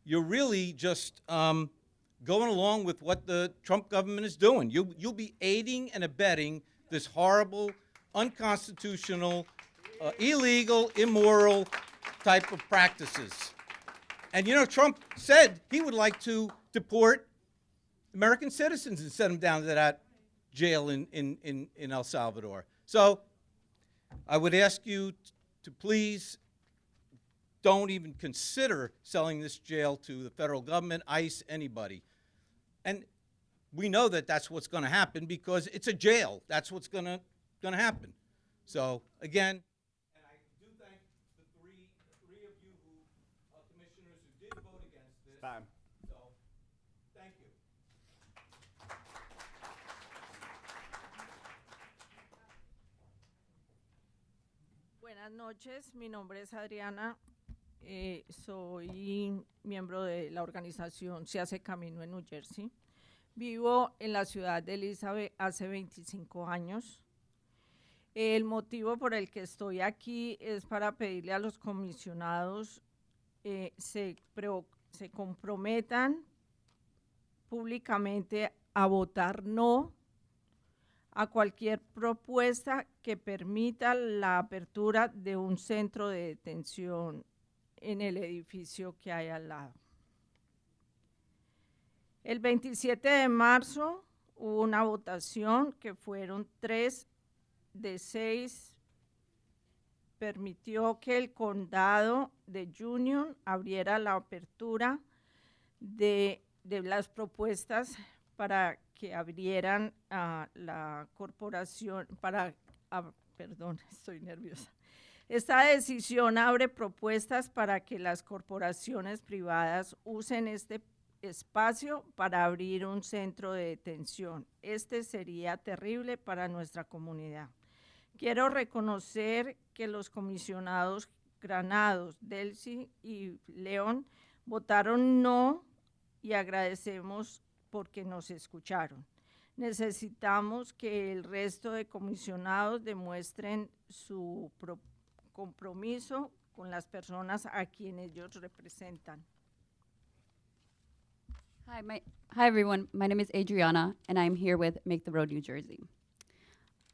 you're really just going along with what the Trump government is doing. You'll be aiding and abetting this horrible, unconstitutional, illegal, immoral type of practices. And you know, Trump said he would like to deport American citizens and send them down to that jail in El Salvador. So I would ask you to please don't even consider selling this jail to the federal government, ICE, anybody. And we know that that's what's going to happen because it's a jail. That's what's going to happen. So again, and I do thank the three of you who Time. So, thank you. Buenas noches, mi nombre es Adriana, soy miembro de la organización Se Hace Camino en New Jersey. Vivo en la ciudad de Elizabeth hace 25 años. El motivo por el que estoy aquí es para pedirle a los comisionados se comprometan públicamente a votar no a cualquier propuesta que permita la apertura de un centro de detención en el edificio que hay al lado. El 27 de marzo hubo una votación que fueron 3 de 6, permitió que el condado de Union abriera la apertura de las propuestas para que abrieran la corporación, perdón, estoy nerviosa. Esta decisión abre propuestas para que las corporaciones privadas usen este espacio para abrir un centro de detención. Este sería terrible para nuestra comunidad. Quiero reconocer que los comisionados Granados, Delcy y León votaron no y agradecemos porque nos escucharon. Necesitamos que el resto de comisionados demuestren su compromiso con las personas a quienes ellos representan. Hi everyone, my name is Adriana and I'm here with Make the Road New Jersey.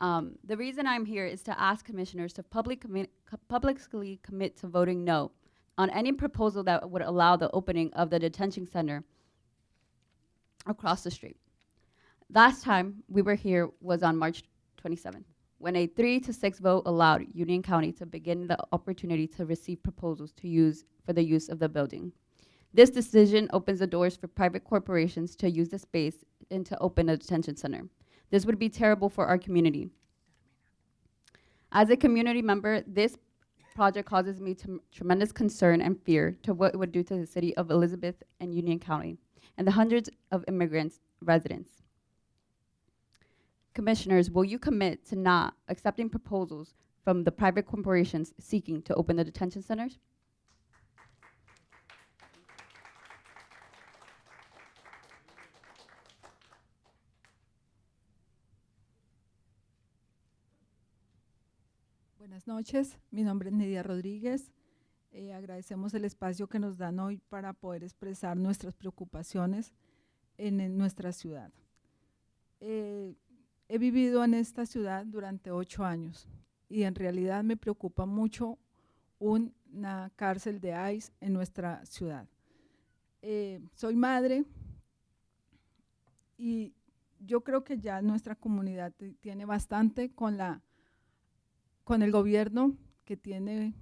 The reason I'm here is to ask commissioners to publicly commit to voting no on any proposal that would allow the opening of the detention center across the street. Last time we were here was on March 27th, when a 3-6 vote allowed Union County to begin the opportunity to receive proposals for the use of the building. This decision opens the doors for private corporations to use the space and to open a detention center. This would be terrible for our community. As a community member, this project causes me tremendous concern and fear to what it would do to the city of Elizabeth and Union County and the hundreds of immigrants, residents. Commissioners, will you commit to not accepting proposals from the private corporations seeking to open the detention centers? Buenas noches, mi nombre es Nidia Rodríguez. Agradecemos el espacio que nos dan hoy para poder expresar nuestras preocupaciones en nuestra ciudad. He vivido en esta ciudad durante 8 años y en realidad me preocupa mucho una cárcel de ICE en nuestra ciudad. Soy madre y yo creo que ya nuestra comunidad tiene bastante con el gobierno que tiene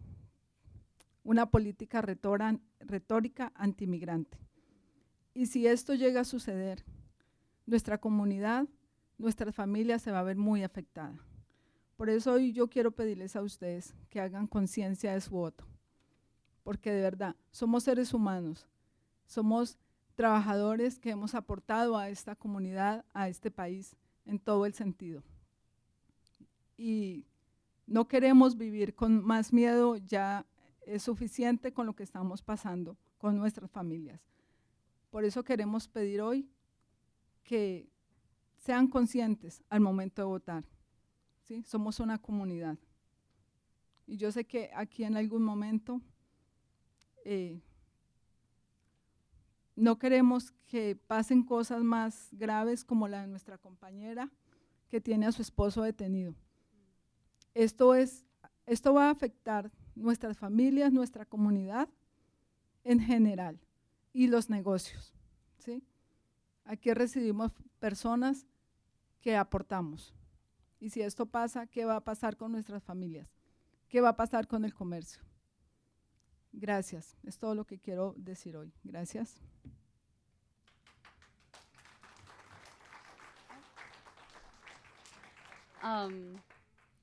una política retórica antimigrante. Y si esto llega a suceder, nuestra comunidad, nuestra familia se va a ver muy afectada. Por eso hoy yo quiero pedirles a ustedes que hagan conciencia de su voto, porque de verdad somos seres humanos, somos trabajadores que hemos aportado a esta comunidad, a este país, en todo el sentido. Y no queremos vivir con más miedo, ya es suficiente con lo que estamos pasando con nuestras familias. Por eso queremos pedir hoy que sean conscientes al momento de votar, ¿sí? Somos una comunidad. Y yo sé que aquí en algún momento no queremos que pasen cosas más graves como la de nuestra compañera que tiene a su esposo detenido. Esto va a afectar nuestras familias, nuestra comunidad en general y los negocios, ¿sí? Aquí recibimos personas que aportamos. Y si esto pasa, ¿qué va a pasar con nuestras familias? ¿Qué va a pasar con el comercio? Gracias. Es todo lo que quiero decir hoy. Gracias.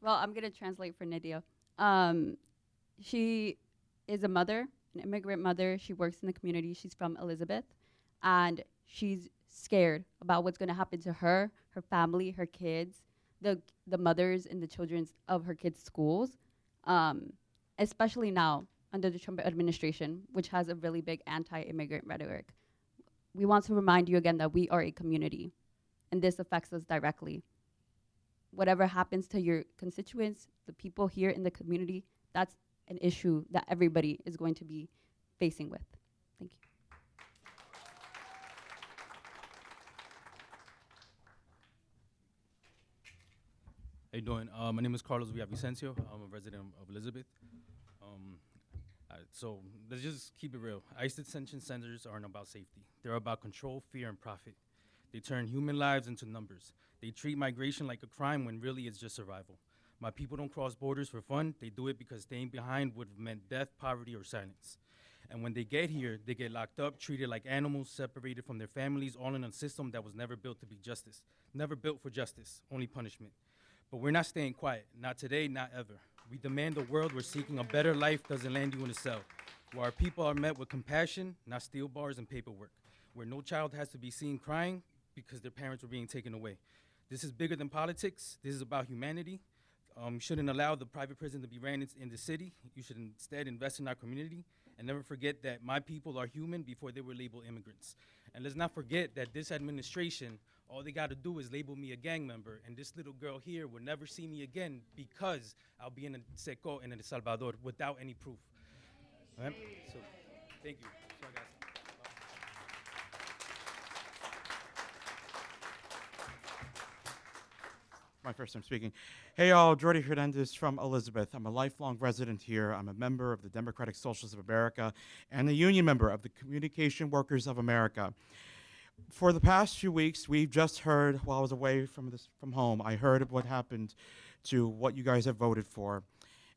Well, I'm going to translate for Nidia. She is a mother an immigrant mother. She works in the community. She's from Elizabeth, and she's scared about what's going to happen to her, her family, her kids, the mothers and the children of her kids' schools, especially now under the Trump administration, which has a really big anti-immigrant rhetoric. We want to remind you again that we are a community, and this affects us directly. Whatever happens to your constituents, the people here in the community, that's an issue that everybody is going to be facing with. Thank you. How you doing? My name is Carlos Villavicencio. I'm a resident of Elizabeth. So let's just keep it real. ICE detention centers aren't about safety. They're about control, fear, and profit. They turn human lives into numbers. They treat migration like a crime when really it's just survival. My people don't cross borders for fun. They do it because staying behind would have meant death, poverty, or silence. And when they get here, they get locked up, treated like animals, separated from their families, all in a system that was never built to be justice. Never built for justice, only punishment. But we're not staying quiet. Not today, not ever. We demand a world where seeking a better life doesn't land you in a cell, where our people are met with compassion, not steel bars and paperwork, where no child has to be seen crying because their parents were being taken away. This is bigger than politics. This is about humanity. You shouldn't allow the private prison to be ran in the city. You should instead invest in our community and never forget that my people are human before they were labeled immigrants. And let's not forget that this administration, all they got to do is label me a gang member, and this little girl here will never see me again because I'll be in a Seco and in El Salvador without any proof. All right? So, thank you. Sorry, guys. My first time speaking. Hey y'all, Jordi Hernandez from Elizabeth. I'm a lifelong resident here. I'm a member of the Democratic Socialists of America and a union member of the Communication Workers of America. For the past few weeks, we've just heard, while I was away from home, I heard of what happened to what you guys have voted for,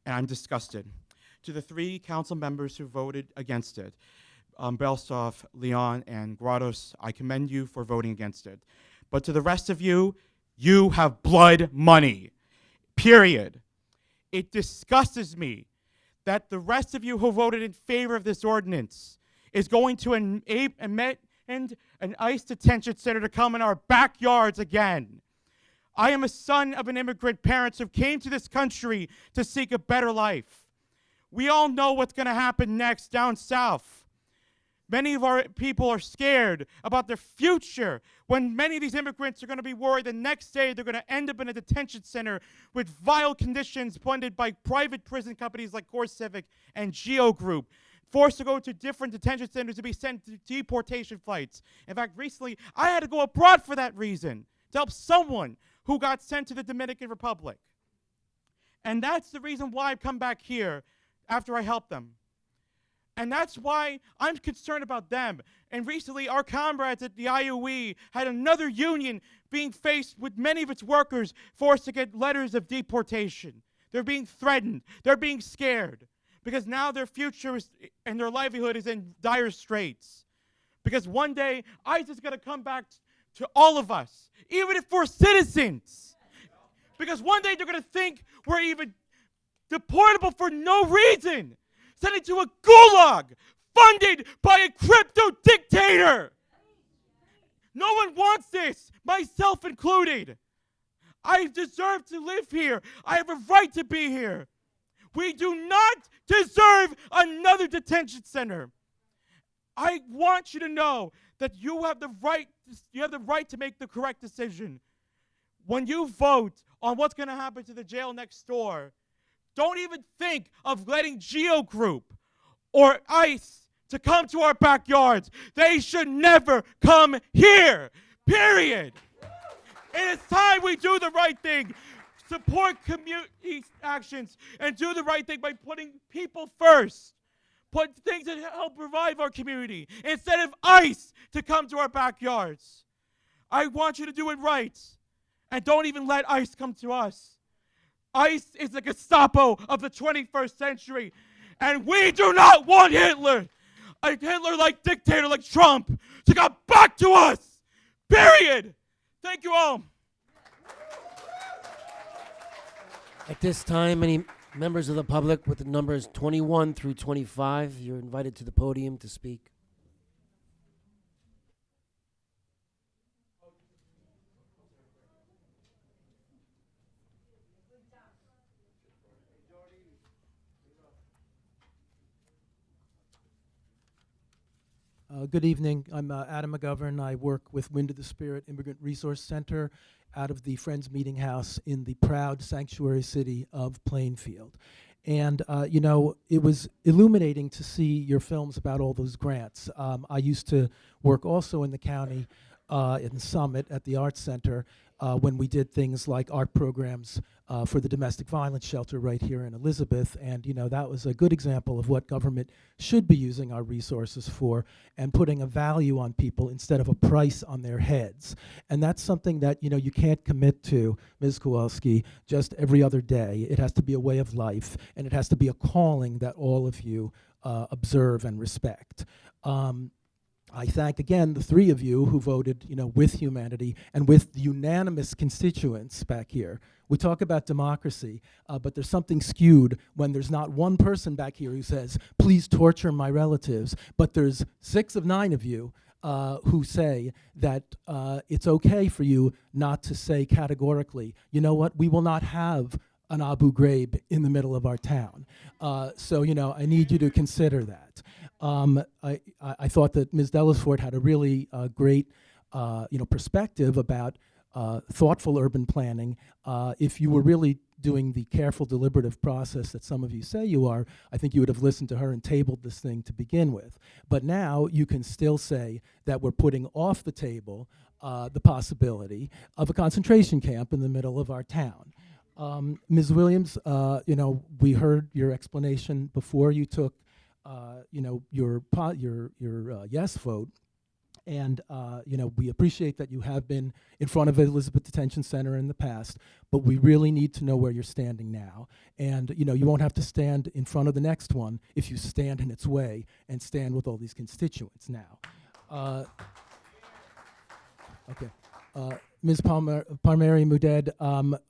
and I'm disgusted. To the 3 council members who voted against it, Belsoff, Leon, and Grados, I commend you for voting against it. But to the rest of you, you have blood money, period. It disgusts me that the rest of you who voted in favor of this ordinance is going to amend an ICE detention center to come in our backyards again. I am a son of an immigrant parents who came to this country to seek a better life. We all know what's going to happen next down south. Many of our people are scared about their future when many of these immigrants are going to be worried the next day they're going to end up in a detention center with vile conditions funded by private prison companies like CoreCivic and Geo Group, forced to go to different detention centers to be sent to deportation flights. In fact, recently, I had to go abroad for that reason, to help someone who got sent to the Dominican Republic. And that's the reason why I've come back here after I helped them. And that's why I'm concerned about them. And recently, our comrades at the IOE had another union being faced with many of its workers forced to get letters of deportation. They're being threatened. They're being scared. Because now their future and their livelihood is in dire straits. Because one day, ICE is going to come back to all of us, even if we're citizens. Because one day they're going to think we're even deportable for no reason. Sent it to a gulag funded by a crypto dictator. No one wants this, myself included. I deserve to live here. I have a right to be here. We do not deserve another detention center. I want you to know that you have the right to make the correct decision. When you vote on what's going to happen to the jail next door, don't even think of letting Geo Group or ICE to come to our backyards. They should never come here, period. It is time we do the right thing. Support community actions and do the right thing by putting people first. Put things that help revive our community instead of ICE to come to our backyards. I want you to do it right. And don't even let ICE come to us. ICE is the Gestapo of the 21st century. And we do not want Hitler, a Hitler-like dictator like Trump, to come back to us. Period. Thank you all. At this time, any Members of the public with the numbers 21 through 25, you're invited to the podium to speak. Good evening. I'm Adam McGovern. I work with Wind of the Spirit Immigrant Resource Center out of the Friends Meeting House in the proud sanctuary city of Plainfield. And, you know, it was illuminating to see your films about all those grants. I used to work also in the county in Summit at the Arts Center when we did things like art programs for the domestic violence shelter right here in Elizabeth. And, you know, that was a good example of what government should be using our resources for and putting a value on people instead of a price on their heads. And that's something that, you know, you can't commit to, Ms. Kowalski, just every other day. It has to be a way of life, and it has to be a calling that all of you observe and respect. I thank again the three of you who voted, you know, with humanity and with the unanimous constituents back here. We talk about democracy, but there's something skewed when there's not one person back here who says, please torture my relatives, but there's 6 of 9 of you who say that it's okay for you not to say categorically, you know what, we will not have an Abu Ghraib in the middle of our town. So, you know, I need you to consider that. I thought that Ms. Dellisfort had a really great, you know, perspective about thoughtful urban planning. If you were really doing the careful, deliberative process that some of you say you are, I think you would have listened to her and tabled this thing to begin with. But now you can still say that we're putting off the table the possibility of a concentration camp in the middle of our town. Ms. Williams, you know, we heard your explanation before you took, you know, your yes vote, and you know, we appreciate that you have been in front of Elizabeth Detention Center in the past, but we really need to know where you're standing now. And you know, you won't have to stand in front of the next one if you stand in its way and stand with all these constituents now. Okay. Ms. Palmieri Muded,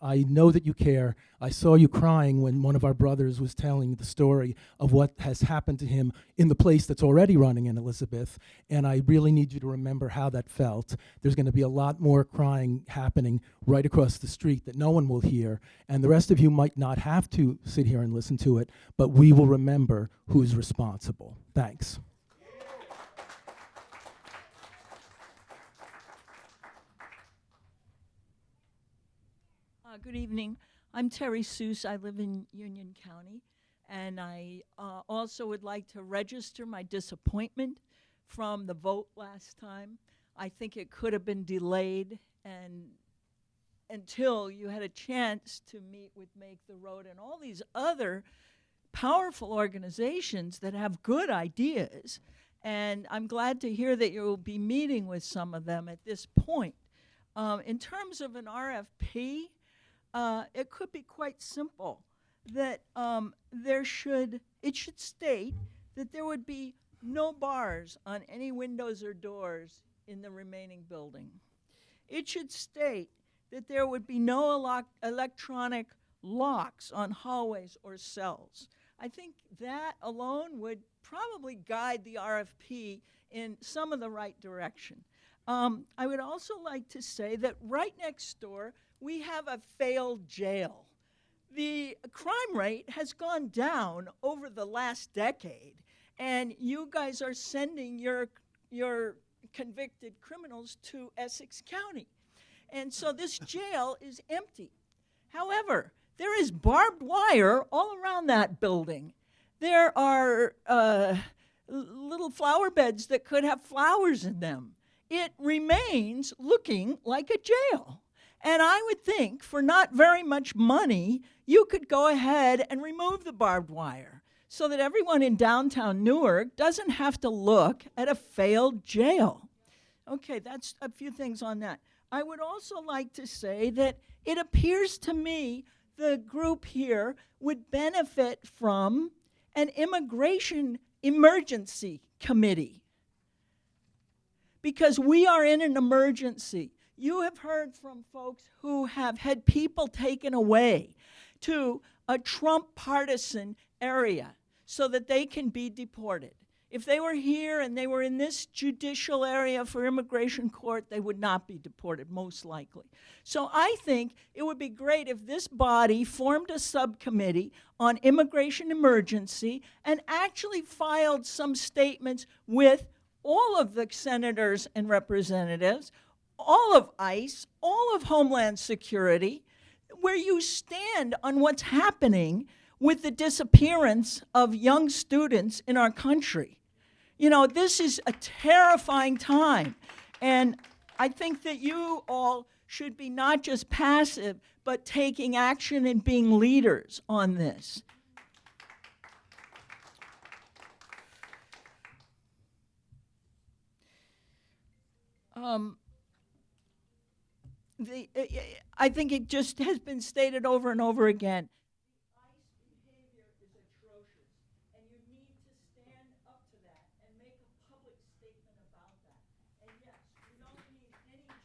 I know that you care. I saw you crying when one of our brothers was telling the story of what has happened to him in the place that's already running in Elizabeth, and I really need you to remember how that felt. There's going to be a lot more crying happening right across the street that no one will hear, and the rest of you might not have to sit here and listen to it, but we will remember who's responsible. Thanks. Good evening. I'm Terry Seuss. I live in Union County, and I also would like to register my disappointment from the vote last time. I think it could have been delayed and until you had a chance to meet with Make the Road and all these other powerful organizations that have good ideas. And I'm glad to hear that you'll be meeting with some of them at this point. In terms of an RFP, it could be quite simple, that it should state that there would be no bars on any windows or doors in the remaining building. It should state that there would be no electronic locks on hallways or cells. I think that alone would probably guide the RFP in some of the right direction. I would also like to say that right next door, we have a failed jail. The crime rate has gone down over the last decade, and you guys are sending your convicted criminals to Essex County. And so this jail is empty. However, there is barbed wire all around that building. There are little flower beds that could have flowers in them. It remains looking like a jail. And I would think for not very much money, you could go ahead and remove the barbed wire so that everyone in downtown Newark doesn't have to look at a failed jail. Okay, that's a few things on that. I would also like to say that it appears to me the group here would benefit from an immigration emergency committee, because we are in an emergency. You have heard from folks who have had people taken away. to a Trump partisan area so that they can be deported. If they were here and they were in this judicial area for immigration court, they would not be deported, most likely. So I think it would be great if this body formed a subcommittee on immigration emergency and actually filed some statements with all of the senators and representatives, all of ICE, all of Homeland Security, where you stand on what's happening with the disappearance of young students in our country. You know, this is a terrifying time, and I think that you all should be not just passive, but taking action and being leaders on this. I think it just has been stated over and over again.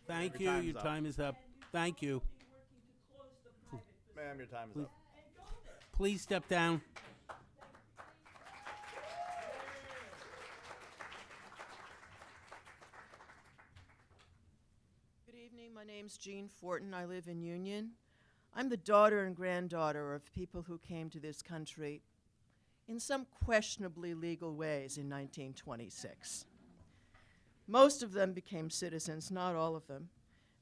Thank you. Your time is up. Thank you. Ma'am, your time is up. Please step down. Good evening. My name's Jean Fortin. I live in Union. I'm the daughter and granddaughter of people who came to this country in some questionably legal ways in 1926. Most of them became citizens, not all of them.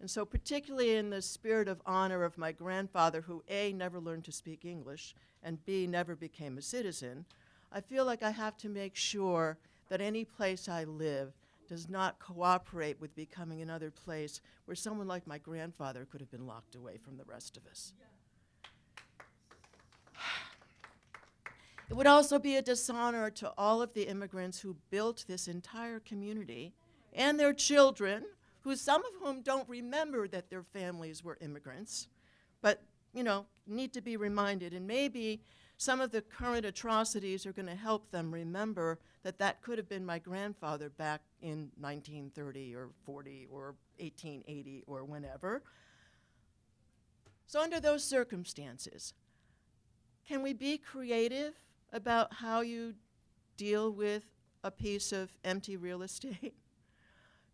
And so particularly in the spirit of honor of my grandfather, who A, never learned to speak English, and B, never became a citizen, I feel like I have to make sure that any place I live does not cooperate with becoming another place where someone like my grandfather could have been locked away from the rest of us. It would also be a dishonor to all of the immigrants who built this entire community and their children, who some of whom don't remember that their families were immigrants, but, you know, need to be reminded. And maybe some of the current atrocities are going to help them remember that that could have been my grandfather back in 1930 or 40 or 1880 or whenever. So under those circumstances, can we be creative about how you deal with a piece of empty real estate?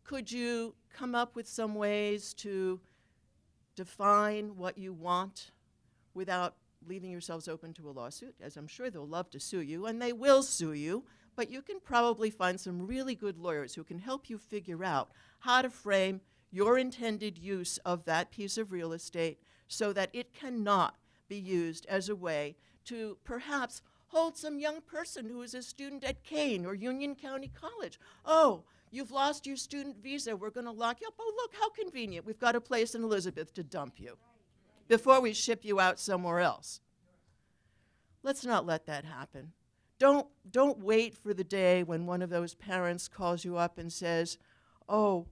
Could you come up with some ways to define what you want without leaving yourselves open to a lawsuit? As I'm sure they'll love to sue you, and they will sue you, but you can probably find some really good lawyers who can help you figure out how to frame your intended use of that piece of real estate so that it cannot be used as a way to perhaps hold some young person who is a student at Kane or Union County College. Oh, you've lost your student visa. We're going to lock you up. Oh, look, how convenient. We've got a place in Elizabeth to dump you before we ship you out somewhere else. Let's not let that happen. Don't wait for the day when one of those parents calls you up and says, oh,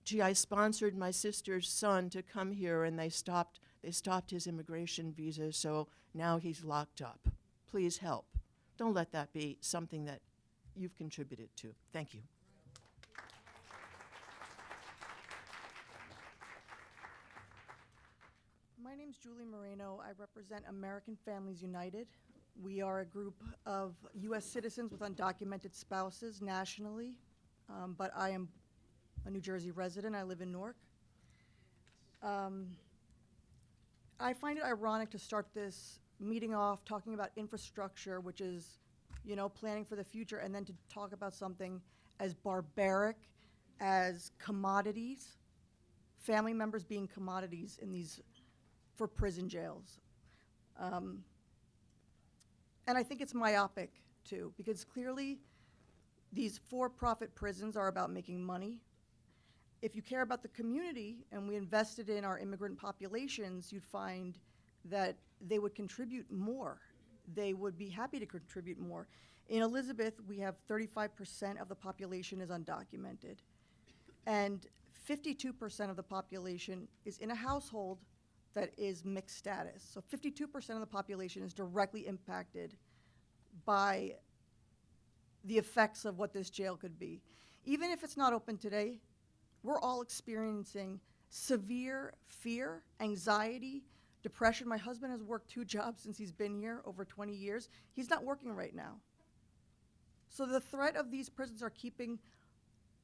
gee, I sponsored my sister's son to come here and they stopped his immigration visa, so now he's locked up. Please help. Don't let that be something that you've contributed to. Thank you. My name's Julie Moreno. I represent American Families United. We are a group of U.S. citizens with undocumented spouses nationally, but I am a New Jersey resident. I live in Newark. I find it ironic to start this meeting off talking about infrastructure, which is, you know, planning for the future, and then to talk about something as barbaric as commodities, family members being commodities in these, for prison jails. And I think it's myopic, too, because clearly these for-profit prisons are about making money. If you care about the community and we invested in our immigrant populations, you'd find that they would contribute more. They would be happy to contribute more. In Elizabeth, we have 35% of the population is undocumented, and 52% of the population is in a household that is mixed status. So 52% of the population is directly impacted by the effects of what this jail could be. Even if it's not open today, we're all experiencing severe fear, anxiety, Depression, my husband has worked 2 jobs since he's been here, over 20 years. He's not working right now. So the threat of these prisons are keeping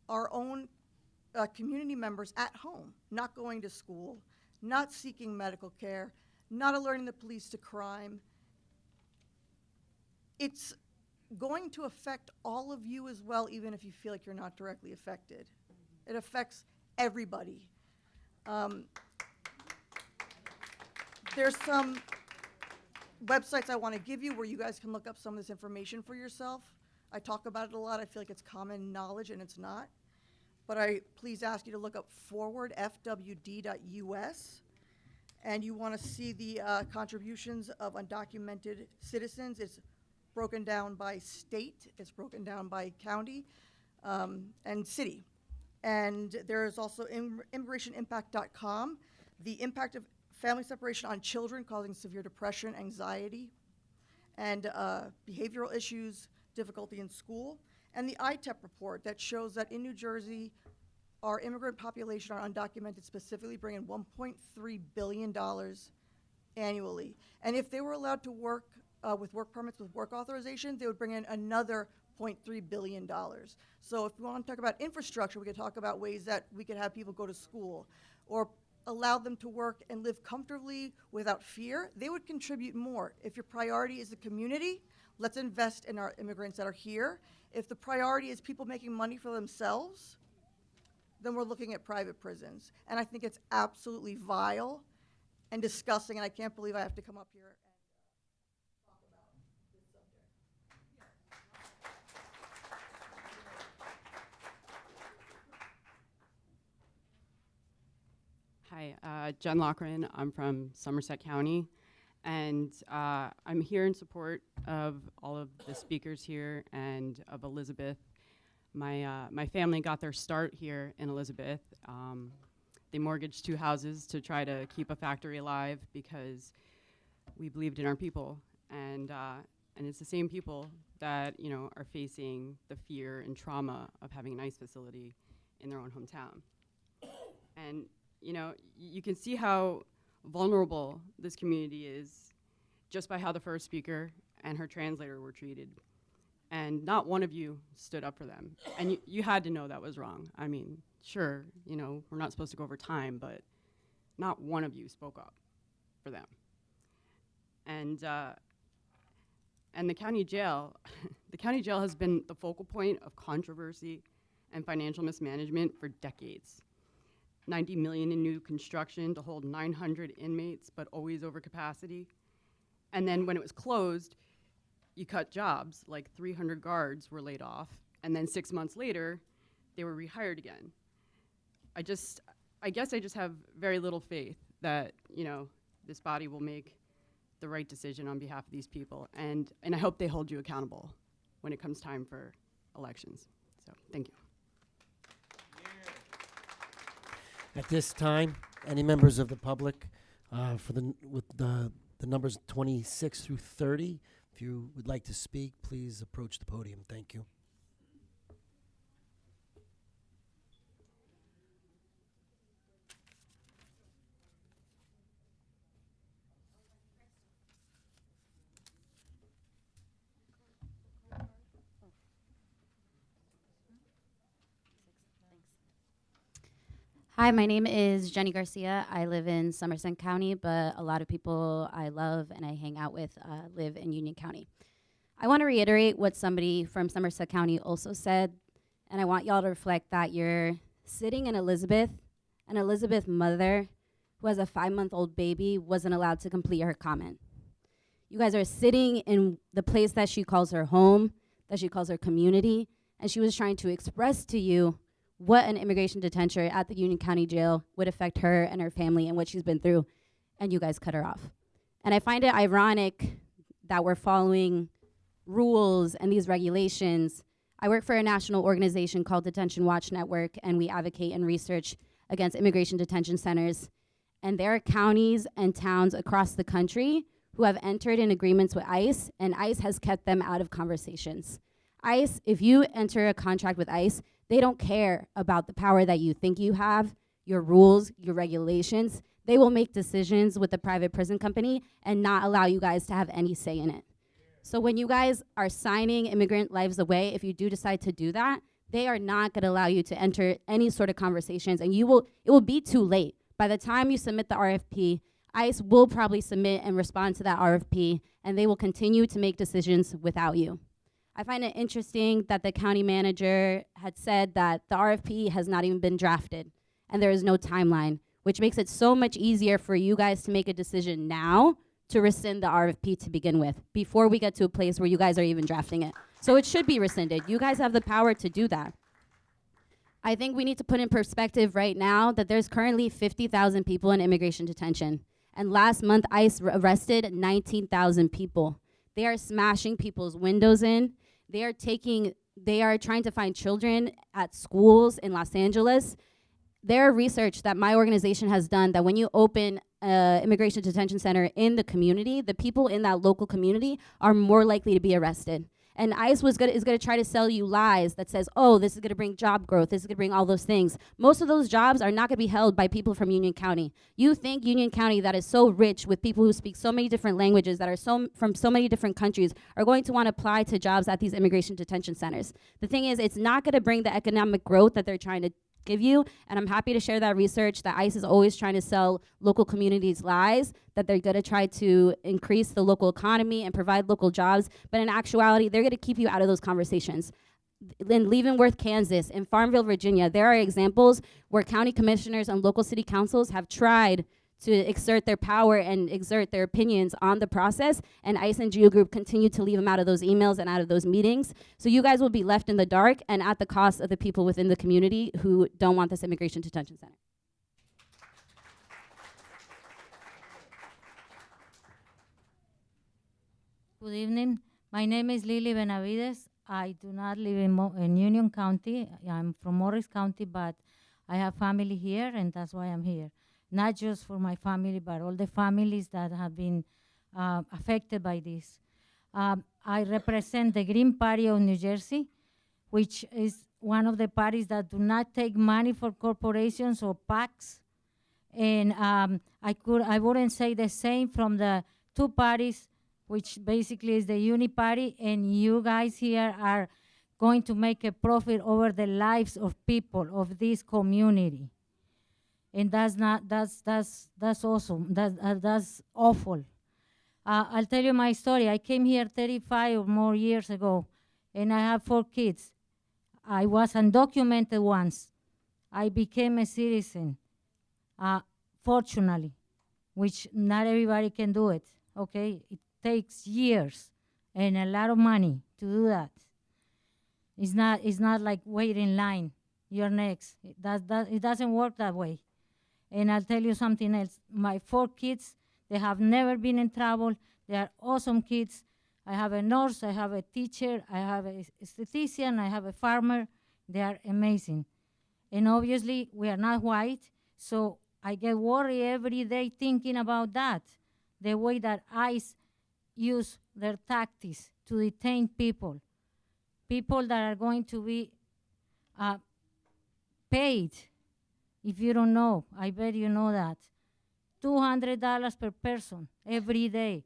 our own community members at home, not going to school, not seeking medical care, not alerting the police to crime. It's going to affect all of you as well, even if you feel like you're not directly affected. It affects everybody. There's some websites I want to give you where you guys can look up some of this information for yourself. I talk about it a lot. I feel like it's common knowledge, and it's not. But I please ask you to look up forward, fwd.us. And you want to see the contributions of undocumented citizens. It's broken down by state, it's broken down by county, and city. And there is also immigrationimpact.com, the impact of family separation on children causing severe depression, anxiety, and behavioral issues, difficulty in school, and the ITEP report that shows that in New Jersey, our immigrant population, our undocumented specifically, bring in $1.3 billion annually. And if they were allowed to work with work permits with work authorization, they would bring in another $0.3 billion. So if we want to talk about infrastructure, we could talk about ways that we could have people go to school or allow them to work and live comfortably without fear. They would contribute more. If your priority is the community, let's invest in our immigrants that are here. If the priority is people making money for themselves, then we're looking at private prisons. And I think it's absolutely vile and disgusting, and I can't believe I have to come up here and talk about this subject. Hi, Jen Lochran. I'm from Somerset County, and I'm here in support of all of the speakers here and of Elizabeth. My family got their start here in Elizabeth. They mortgaged 2 houses to try to keep a factory alive because we believed in our people, and it's the same people that are facing the fear and trauma of having an ICE facility in their own hometown. And you can see how vulnerable this community is just by how the first speaker and her translator were treated. And not one of you stood up for them. And you had to know that was wrong. I mean, sure, we're not supposed to go over time, but not one of you spoke up for them. And the county jail, the county jail has been the focal point of controversy and financial mismanagement for decades. $90 million in new construction to hold 900 inmates, but always over capacity. And then when it was closed, you cut jobs, like 300 guards were laid off, and then 6 months later, they were rehired again. I guess I just have very little faith that, this body will make the right decision on behalf of these people, and I hope they hold you accountable when it comes time for elections. So, thank you. At this time, any members of the public with the numbers 26 through 30, if you would like to speak, please approach the podium. Thank you. Hi, my name is Jenny Garcia. I live in Somerset County, but a lot of people I love and I hang out with live in Union County. I want to reiterate what somebody from Somerset County also said, and I want y'all to reflect that you're sitting in Elizabeth, an Elizabeth mother who has a 5-month-old baby wasn't allowed to complete her comment. You guys are sitting in the place that she calls her home, that she calls her community, and she was trying to express to you what an immigration detention at the Union County Jail would affect her and her family and what she's been through, and you guys cut her off. And I find it ironic that we're following rules and these regulations. I work for a national organization called Detention Watch Network, and we advocate and research against immigration detention centers. And there are counties and towns across the country who have entered in agreements with ICE, and ICE has kept them out of conversations. ICE, if you enter a contract with ICE, they don't care about the power that you think you have, your rules, your regulations. they will make decisions with the private prison company and not allow you guys to have any say in it. So when you guys are signing immigrant lives away, if you do decide to do that, they are not going to allow you to enter any sort of conversations, and it will be too late. By the time you submit the RFP, ICE will probably submit and respond to that RFP, and they will continue to make decisions without you. I find it interesting that the county manager had said that the RFP has not even been drafted, and there is no timeline, which makes it so much easier for you guys to make a decision now to rescind the RFP to begin with, before we get to a place where you guys are even drafting it. So it should be rescinded. You guys have the power to do that. I think we need to put in perspective right now that there's currently 50,000 people in immigration detention. And last month, ICE arrested 19,000 people. They are smashing people's windows in. They are trying to find children at schools in Los Angeles. There are research that my organization has done that when you open an immigration detention center in the community, the people in that local community are more likely to be arrested. And ICE is going to try to sell you lies that says, oh, this is going to bring job growth, this is going to bring all those things. Most of those jobs are not going to be held by people from Union County. You think Union County, that is so rich with people who speak so many different languages, that are from so many different countries, are going to want to apply to jobs at these immigration detention centers. The thing is, it's not going to bring the economic growth that they're trying to give you, and I'm happy to share that research that ICE is always trying to sell local communities lies, that they're going to try to increase the local economy and provide local jobs, but in actuality, they're going to keep you out of those conversations. In Leavenworth, Kansas, in Farmville, Virginia, there are examples where county commissioners and local city councils have tried to exert their power and exert their opinions on the process, and ICE and GEO Group continue to leave them out of those emails and out of those meetings. So you guys will be left in the dark and at the cost of the people within the community who don't want this immigration detention center. Good evening. My name is Lily Benavides. I do not live in Union County. I'm from Morris County, but I have family here, and that's why I'm here. Not just for my family, but all the families that have been affected by this. I represent the Green Party of New Jersey, which is one of the parties that do not take money for corporations or PACs. And I wouldn't say the same from the two parties, which basically is the Uni Party, and you guys here are going to make a profit over the lives of people of this community. And that's awesome. That's awful. I'll tell you my story. I came here 35 or more years ago, and I have 4 kids. I was undocumented once. I became a citizen, fortunately, which not everybody can do it, okay? It takes years and a lot of money to do that. It's not like wait in line, you're next. It doesn't work that way. And I'll tell you something else. My 4 kids, they have never been in trouble. They are awesome kids. I have a nurse, I have a teacher, I have a esthetician, I have a farmer. They are amazing. And obviously, we are not white, so I get worried every day thinking about that, the way that ICE use their tactics to detain people that are going to be paid. If you don't know, I bet you know that. $200 per person every day.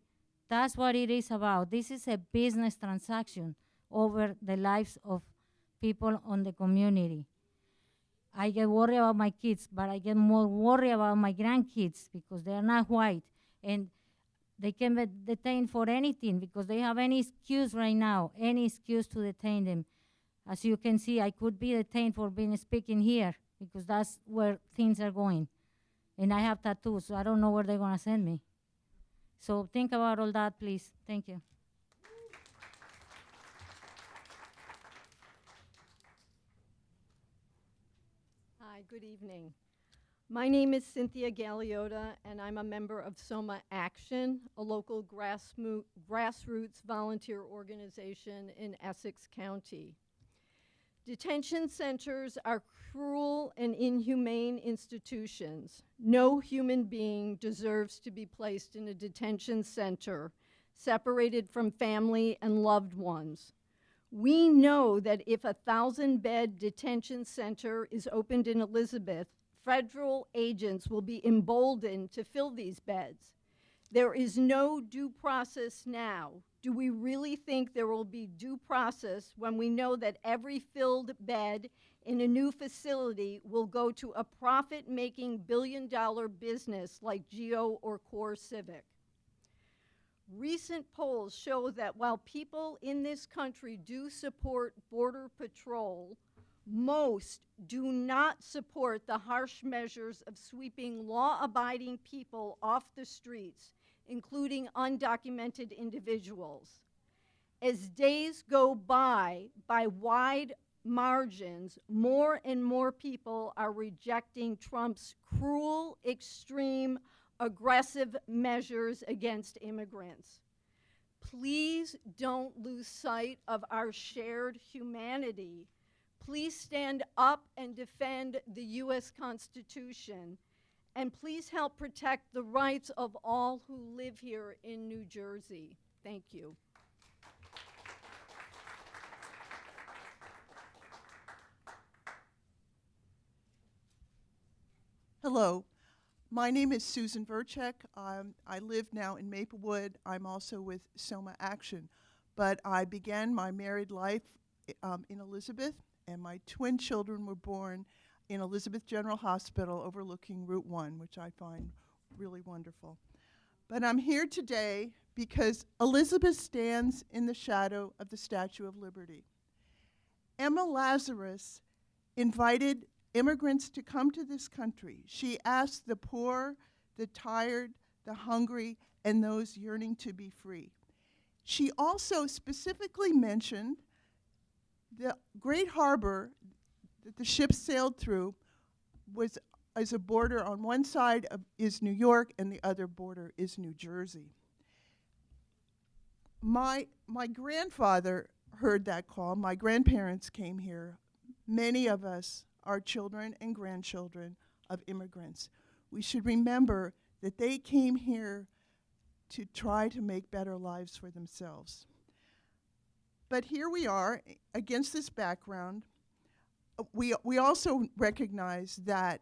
That's what it is about. This is a business transaction over the lives of people on the community. I get worried about my kids, but I get more worried about my grandkids because they are not white. And they can be detained for anything because they have any excuse right now, any excuse to detain them. As you can see, I could be detained for being speaking here, because that's where things are going. And I have tattoos, so I don't know where they're gonna send me. So think about all that, please. Thank you. Hi, good evening. My name is Cynthia Galeota, and I'm a member of Soma Action, a local grassroots volunteer organization in Essex County. Detention centers are cruel and inhumane institutions. No human being deserves to be placed in a detention center, separated from family and loved ones. We know that if a 1,000-bed detention center is opened in Elizabeth, federal agents will be emboldened to fill these beds. There is no due process now. Do we really think there will be due process when we know that every filled bed in a new facility will go to a profit-making billion-dollar business like Geo or Core Civic? Recent polls show that while people in this country do support Border Patrol, most do not support the harsh measures of sweeping law-abiding people off the streets, including undocumented individuals. As days go by wide margins, more and more people are rejecting Trump's cruel, extreme, aggressive measures against immigrants. Please don't lose sight of our shared humanity. Please stand up and defend the U.S. Constitution. And please help protect the rights of all who live here in New Jersey. Thank you. Hello, my name is Susan Verchek. I live now in Maplewood. I'm also with Soma Action, but I began my married life in Elizabeth, and my twin children were born in Elizabeth General Hospital overlooking Route 1, which I find really wonderful. But I'm here today because Elizabeth stands in the shadow of the Statue of Liberty. Emma Lazarus invited immigrants to come to this country. She asked the poor, the tired, the hungry, and those yearning to be free. She also specifically mentioned the Great Harbor that the ships sailed through was as a border. On one side is New York, and the other border is New Jersey. My grandfather heard that call. My grandparents came here. Many of us are children and grandchildren of immigrants. We should remember that they came here to try to make better lives for themselves. But here we are, against this background. We also recognize that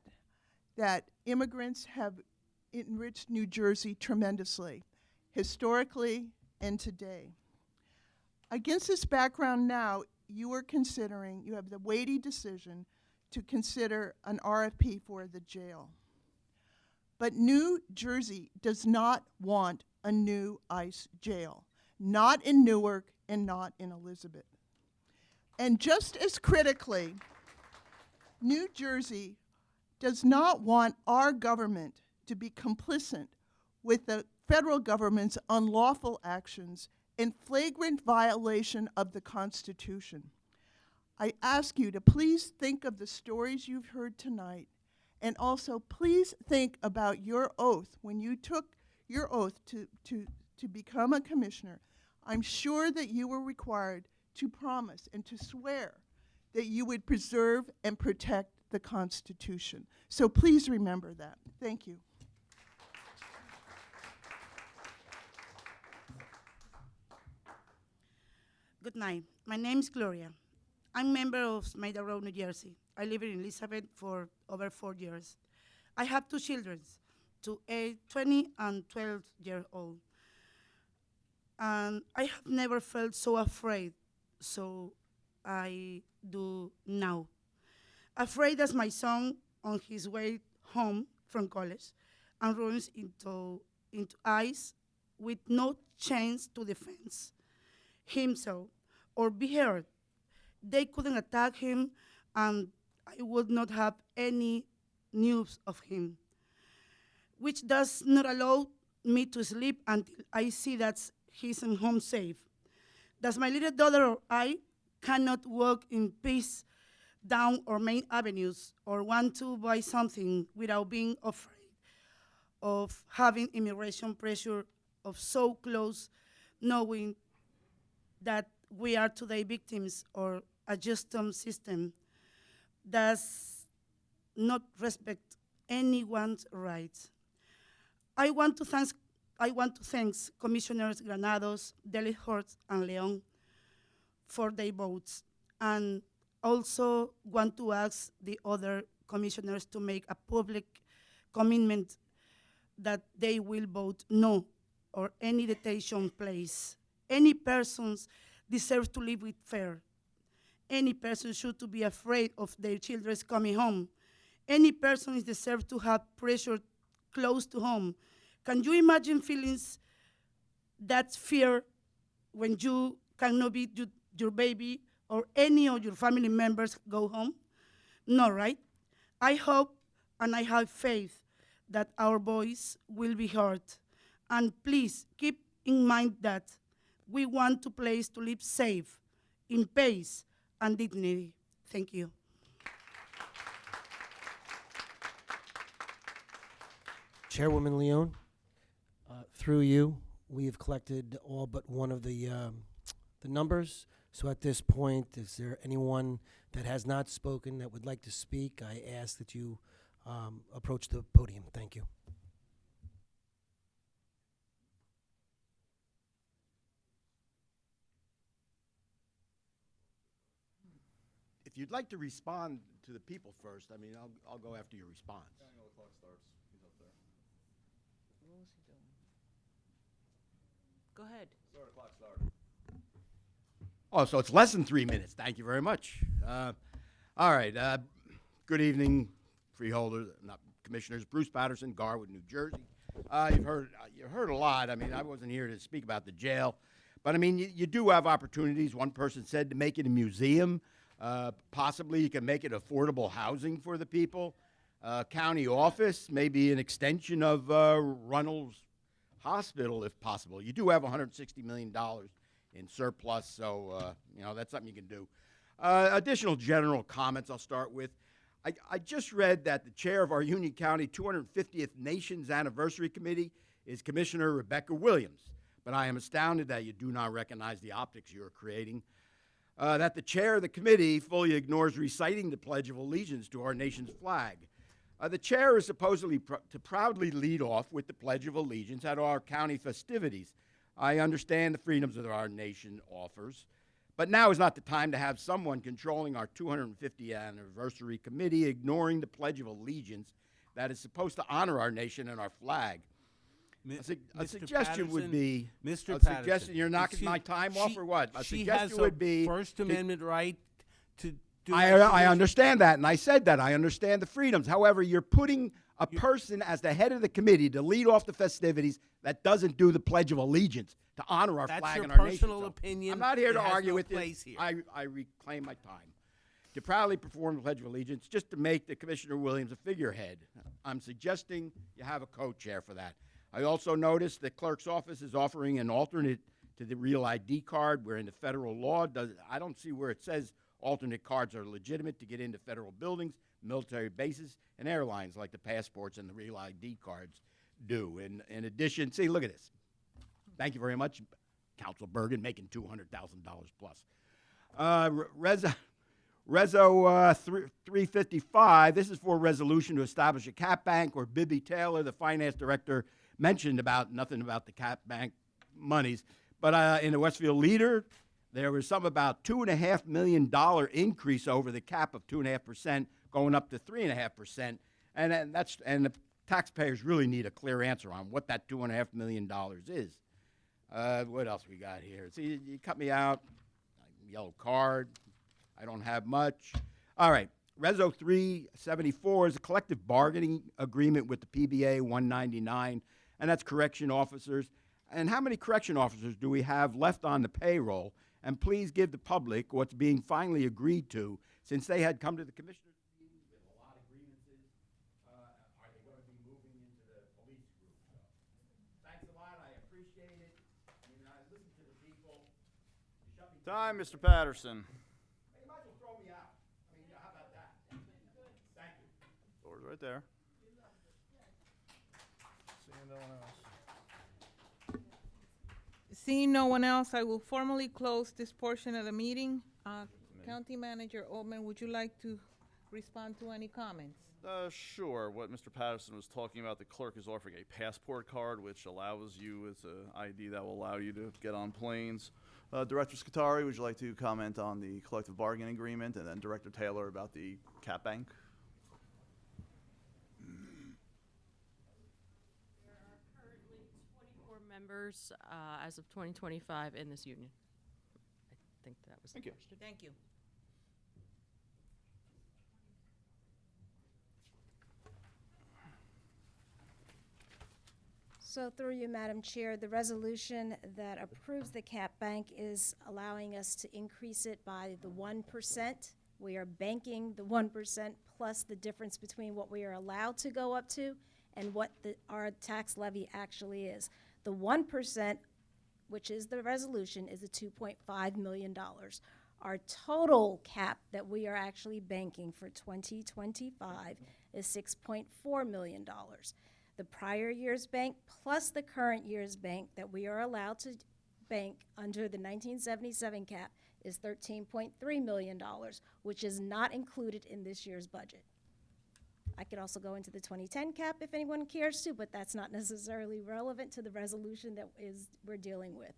immigrants have enriched New Jersey tremendously, historically and today. Against this background now, you have the weighty decision to consider an RFP for the jail. But New Jersey does not want a new ICE jail, not in Newark and not in Elizabeth. And just as critically, New Jersey does not want our government to be complicit with the federal government's unlawful actions in flagrant violation of the Constitution. I ask you to please think of the stories you've heard tonight, and also please think about your oath. When you took your oath to become a commissioner, I'm sure that you were required to promise and to swear that you would preserve and protect the Constitution. So please remember that. Thank you. Good night. My name is Gloria. I'm a member of Maida Road, New Jersey. I live in Elizabeth for over 4 years. I have 2 children, 20 and 12 years old. And I have never felt so afraid, so I do now. Afraid as my son on his way home from college and runs into ICE with no chance to defend himself or be heard. They couldn't attack him, and I would not have any news of him, which does not allow me to sleep until I see that he's home safe. That my little daughter or I cannot walk in peace down our main avenues or want to buy something without being afraid of having immigration pressure of so close, knowing that we are today victims of a justice system does not respect anyone's rights. I want to thank Commissioners Granados, Delahuerts, and Leon for their votes, and also want to ask the other commissioners to make a public commitment that they will vote no or any detention place. Any persons deserve to live with fear. Any person should to be afraid of their children coming home. Any person is deserved to have pressure close to home. Can you imagine feelings that fear when you cannot be your baby or any of your family members go home? No, right? I hope and I have faith that our voice will be heard. And please keep in mind that we want a place to live safe, in peace, and dignity. Thank you. Chairwoman Leone, through you, we have collected all but one of the numbers. So at this point, is there anyone that has not spoken that would like to speak? I ask that you approach the podium. Thank you. If you'd like to respond to the people first, I mean, I'll go after your response. Go ahead. Oh, so it's less than 3 minutes. Thank you very much. All right. Good evening, freeholders, not commissioners. Bruce Patterson, Garwood, New Jersey. You've heard a lot. I mean, I wasn't here to speak about the jail, but I mean, you do have opportunities. One person said to make it a museum. Possibly you can make it affordable housing for the people. County office, maybe an extension of Runnels Hospital if possible. You do have $160 million in surplus, so you know, that's something you can do. Additional general comments I'll start with. I just read that the chair of our Union County 250th Nations Anniversary Committee is Commissioner Rebecca Williams, but I am astounded that you do not recognize the optics you are creating. That the chair of the committee fully ignores reciting the Pledge of Allegiance to our nation's flag. The chair is supposedly to proudly lead off with the Pledge of Allegiance at our county festivities. I understand the freedoms that our nation offers, but now is not the time to have someone controlling our 250th anniversary committee ignoring the Pledge of Allegiance that is supposed to honor our nation and our flag. A suggestion would be, Mr. a Patterson, suggestion, you're knocking my time off or what? A She suggestion has would be. a First Amendment right to do. I understand that, and I said that. I understand the freedoms. However, you're putting a person as the head of the committee to lead off the festivities that doesn't do the Pledge of Allegiance to honor our That's flag your and our nation. personal So opinion. I'm not here It to has argue no with you. place here. I reclaim my time. To proudly perform the Pledge of Allegiance, just to make the Commissioner Williams a figurehead. I'm suggesting you have a co-chair for that. I also noticed the clerk's office is offering an alternate to the real ID card, where in the federal law, I don't see where it says alternate cards are legitimate to get into federal buildings, military bases, and airlines like the passports and the real ID cards do. In addition, see, look at this. Thank you very much, Council Bergen, making $200,000 plus. Reso 355, this is for a resolution to establish a cap bank, where Bibby Taylor, the finance director, mentioned nothing about the cap bank monies. But in the Westfield Leader, there was some about $2.5 million increase over the cap of 2.5%, going up to 3.5%, and the taxpayers really need a clear answer on what that $2.5 million is. What else we got here? See, you cut me out. Yellow card. I don't have much. All right. Reso 374 is a collective bargaining agreement with the PBA 199, and that's correction officers. And how many correction officers do we have left on the payroll? And please give the public what's being finally agreed to, since they had come to the commissioners' meeting with a lot of grievances. Are they going to be moving into the police group? So, thanks a lot. I appreciate it. I mean, I listen to the people. You shut me Time, Mr. Patterson. You might as well throw me out. I mean, how about that? Thank you. Door's right there. Seeing no one else, I will formally close this portion of the meeting. County Manager Altman, would you like to respond to any comments? Sure. What Mr. Patterson was talking about, the clerk is offering a passport card, which allows you, as an ID that will allow you to get on planes. Director Scutari, would you like to comment on the collective bargaining agreement, and then Director Taylor about the cap bank? members as of 2025 in this union. I think that was the Thank you. question. Thank you. So through you, Madam Chair, the resolution that approves the cap bank is allowing us to increase it by the 1%. We are banking the 1% plus the difference between what we are allowed to go up to and what our tax levy actually is. The 1%, which is the resolution, is a $2.5 million. Our total cap that we are actually banking for 2025 is $6.4 million. The prior year's bank plus the current year's bank that we are allowed to bank under the 1977 cap is $13.3 million, which is not included in this year's budget. I could also go into the 2010 cap if anyone cares to, but that's not necessarily relevant to the resolution that we're dealing with.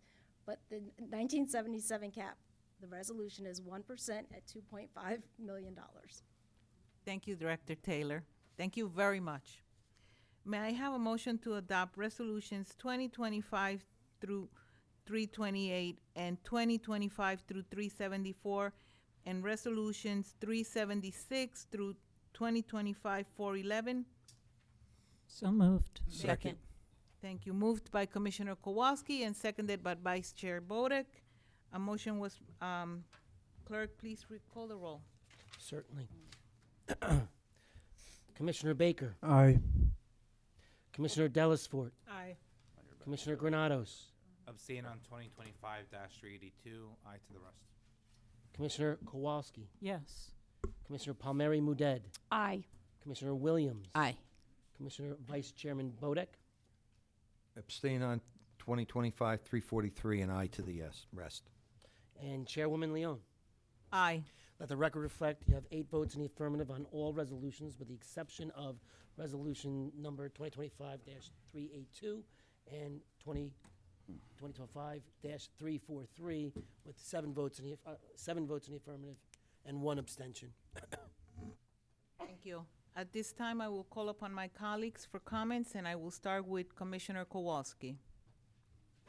But the 1977 cap, the resolution is 1% at $2.5 million. Thank you, Director Taylor. Thank you very much. May I have a motion to adopt resolutions 2025 through 328 and 2025 through 374 and resolutions 376 through 2025 411? So moved. Second. Thank you. Moved by Commissioner Kowalski and seconded by Vice Chair Bodek. A motion was, clerk, please recall the roll. Certainly. Commissioner Baker. Aye. Commissioner Dellisfort. Aye. Commissioner Granados. Abstain on 2025-382. Aye to the rest. Commissioner Kowalski. Yes. Commissioner Palmieri Muedad. Aye. Commissioner Williams. Aye. Commissioner Vice Chairman Bodek. Abstain on 2025-343 and aye to the rest. And Chairwoman Leon. Aye. Let the record reflect you have 8 votes in the affirmative on all resolutions with the exception of resolution number 2025-382 and 2025-343 with 7 votes in the affirmative and 1 abstention. Thank you. At this time, I will call upon my colleagues for comments, and I will start with Commissioner Kowalski.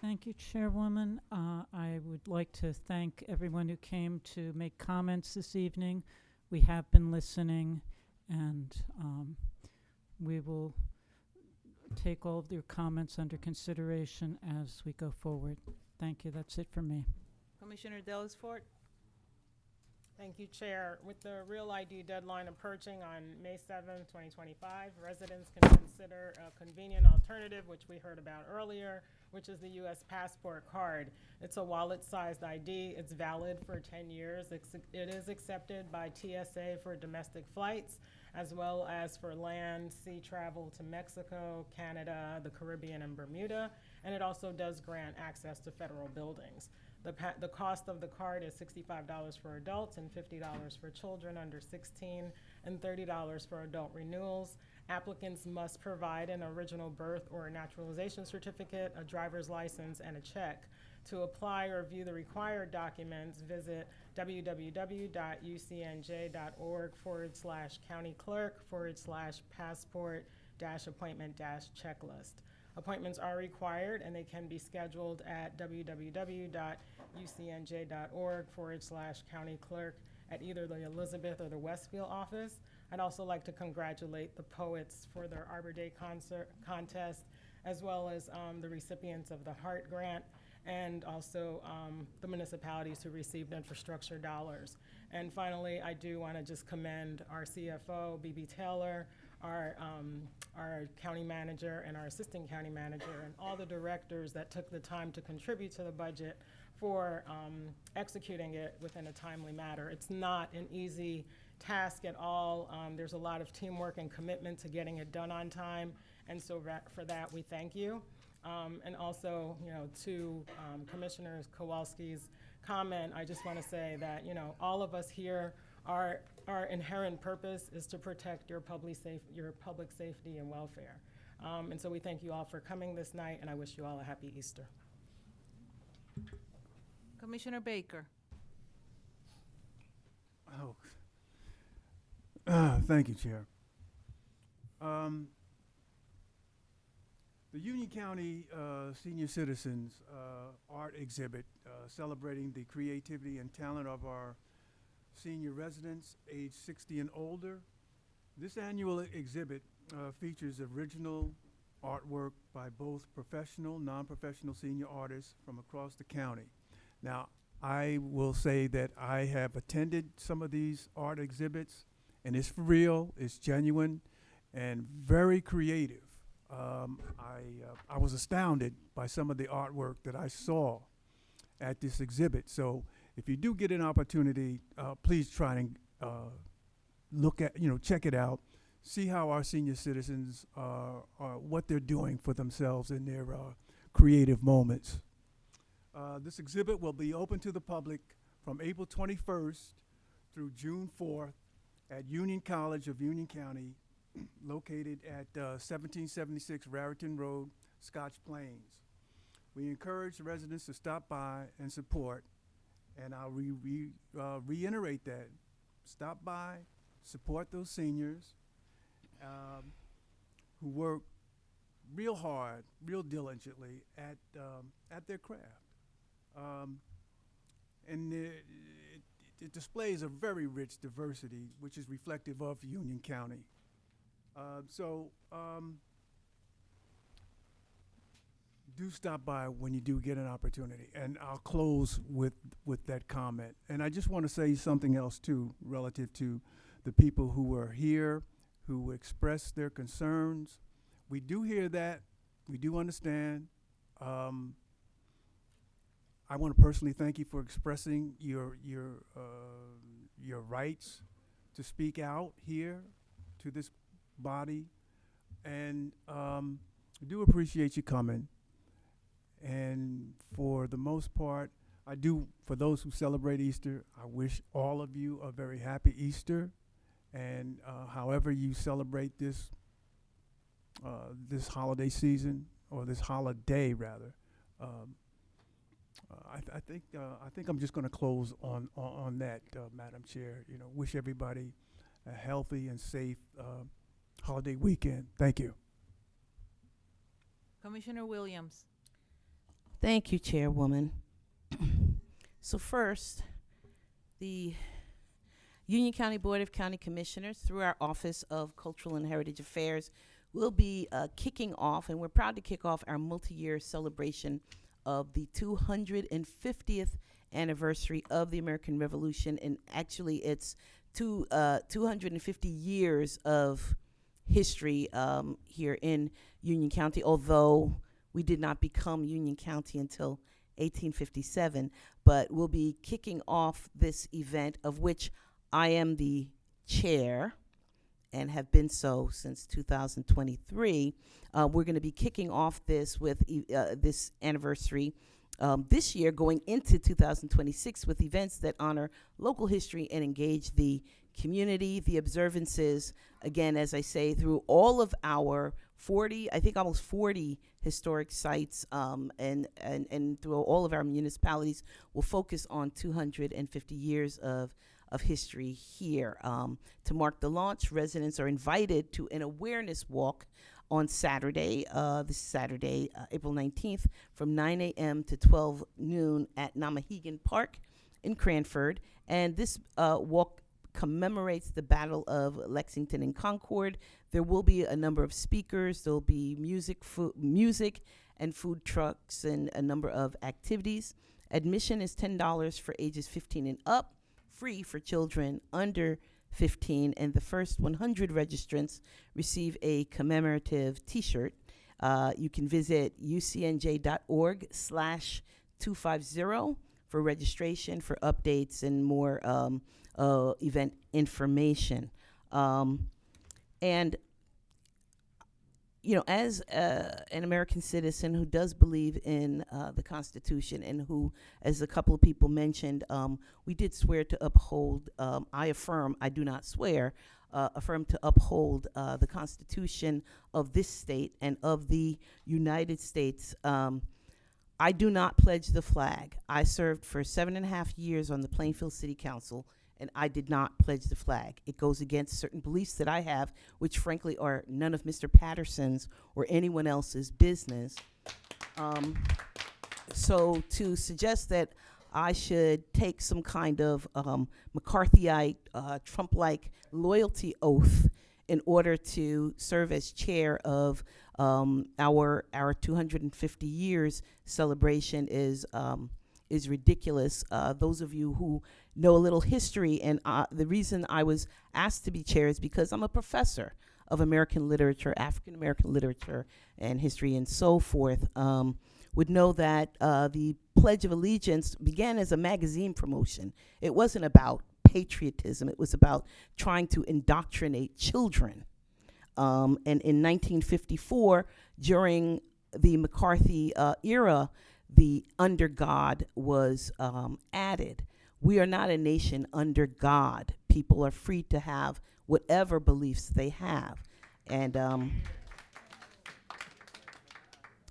Thank you, Chairwoman. I would like to thank everyone who came to make comments this evening. We have been listening, and we will take all of your comments under consideration as we go forward. Thank you. That's it for me. Commissioner Dellisfort. Thank you, Chair. With the Real ID deadline approaching on May 7th, 2025, residents can consider a convenient alternative, which we heard about earlier, which is the U.S. passport card. It's a wallet-sized ID. It's valid for 10 years. It is accepted by TSA for domestic flights, as well as for land, sea travel to Mexico, Canada, the Caribbean, and Bermuda. And it also does grant access to federal buildings. The cost of the card is $65 for adults and $50 for children under 16 and $30 for adult renewals. Applicants must provide an original birth or naturalization certificate, a driver's license, and a check. To apply or view the required documents, visit www.ucnj.org/county-clerk/passport-appointment-checklist. Appointments are required and they can be scheduled at www.ucnj.org/county-clerk at either the Elizabeth or the Westfield office. I'd also like to congratulate the poets for their Arbor Day contest, as well as the recipients of the Hart Grant, and also the municipalities who received infrastructure dollars. And finally, I do want to just commend our CFO, BB Taylor, our county manager and our assistant county manager, and all the directors that took the time to contribute to the budget for executing it within a timely manner. It's not an easy task at all. There's a lot of teamwork and commitment to getting it done on time, and so for that, we thank you. And also, to Commissioner Kowalski's comment, I just want to say that, all of us here, our inherent purpose is to protect your public safety and welfare. And so we thank you all for coming this night, and I wish you all a happy Easter. Commissioner Baker. Thank you, Chair. The Union County Senior Citizens Art Exhibit celebrating the creativity and talent of our senior residents aged 60 and older. This annual exhibit features original artwork by both professional, non-professional senior artists from across the county. Now, I will say that I have attended some of these art exhibits, and it's for real, it's genuine, and very creative. I was astounded by some of the artwork that I saw at this exhibit. So if you do get an opportunity, please try and look at, check it out, see how our senior citizens what they're doing for themselves in their creative moments. This exhibit will be open to the public from April 21st through June 4th at Union College of Union County, located at 1776 Raritan Road, Scotch Plains. We encourage residents to stop by and support, and I'll reiterate that. Stop by, support those seniors who work real hard, real diligently at their craft. And it displays a very rich diversity, which is reflective of Union County. Do stop by when you do get an opportunity. And I'll close with that comment. And I just want to say something else, too, relative to the people who were here, who expressed their concerns. We do hear that. We do understand. I want to personally thank you for expressing your rights to speak out here to this body, and I do appreciate you coming. And for the most part, for those who celebrate Easter, I wish all of you a very happy Easter. And however you celebrate this holiday season, or this holiday rather, I think I'm just going to close on that, Madam Chair. Wish everybody a healthy and safe holiday weekend. Thank you. Commissioner Williams. Thank you, Chairwoman. So first, the Union County Board of County Commissioners, through our Office of Cultural and Heritage Affairs, will be kicking off, and we're proud to kick off our multi-year celebration of the 250th anniversary of the American Revolution. And actually, it's 250 years of history here in Union County, although we did not become Union County until 1857. But we'll be kicking off this event, of which I am the chair and have been so since 2023. We're going to be kicking off this with this anniversary this year, going into 2026, with events that honor local history and engage the community. The observances, again, as I say, through all of our 40, I think almost 40 historic sites, and through all of our municipalities, will focus on 250 years of history here. To mark the launch, residents are invited to an awareness walk on Saturday, this Saturday, April 19th, from 9 a.m. to 12 noon at Namahegan Park in Cranford. And this walk commemorates the Battle of Lexington and Concord. There will be a number of speakers. There will be music and food trucks, and a number of activities. Admission is $10 for ages 15 and up, free for children under 15, and the first 100 registrants receive a commemorative T-shirt. You can visit ucnj.org/250 for registration, for updates, and more event information. And as an American citizen who does believe in the Constitution, and who, as a couple of people mentioned, we did swear to uphold, I affirm, I do not swear, affirm to uphold the Constitution of this state and of the United States. I do not pledge the flag. I served for 7.5 years on the Plainfield City Council, and I did not pledge the flag. It goes against certain beliefs that I have, which frankly are none of Mr. Patterson's or anyone else's business. So to suggest that I should take some kind of McCarthyite, Trump-like loyalty oath in order to serve as chair of our 250 years celebration is ridiculous. Those of you who know a little history, and the reason I was asked to be chair is because I'm a professor of American literature, African American literature and history and so forth, would know that the Pledge of Allegiance began as a magazine promotion. It wasn't about patriotism. It was about trying to indoctrinate children. And in 1954, during the McCarthy era, the under God was added. We are not a nation under God. People are free to have whatever beliefs they have. And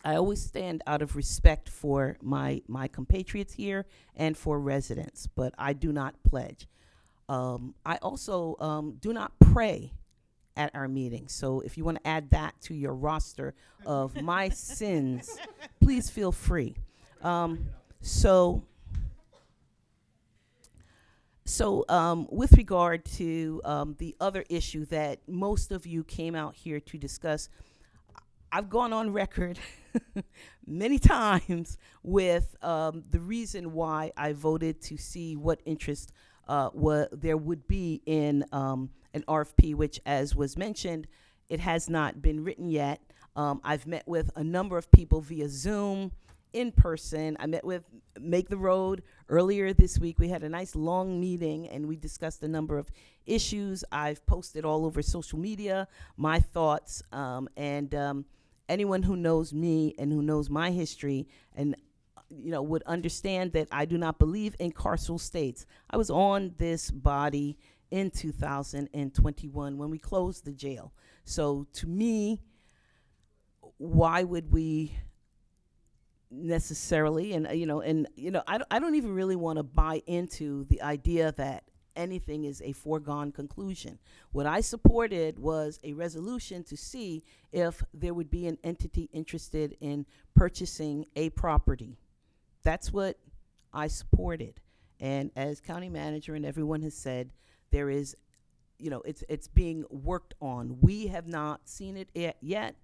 I always stand out of respect for my compatriots here and for residents, but I do not pledge. I also do not pray at our meetings. So if you want to add that to your roster of my sins, please feel free. So with regard to the other issue that most of you came out here to discuss, I've gone on record many times with the reason why I voted to see what interest there would be in an RFP, which, as was mentioned, it has not been written yet. I've met with a number of people via Zoom, in person. I met with Make the Road earlier this week. We had a nice long meeting and we discussed a number of issues. I've posted all over social media my thoughts, and anyone who knows me and who knows my history and would understand that I do not believe in carceral states. I was on this body in 2021 when we closed the jail. So to me, why would we necessarily, I don't even really want to buy into the idea that anything is a foregone conclusion. What I supported was a resolution to see if there would be an entity interested in purchasing a property. That's what I supported. And as county manager and everyone has said, there is, it's being worked on. We have not seen it yet.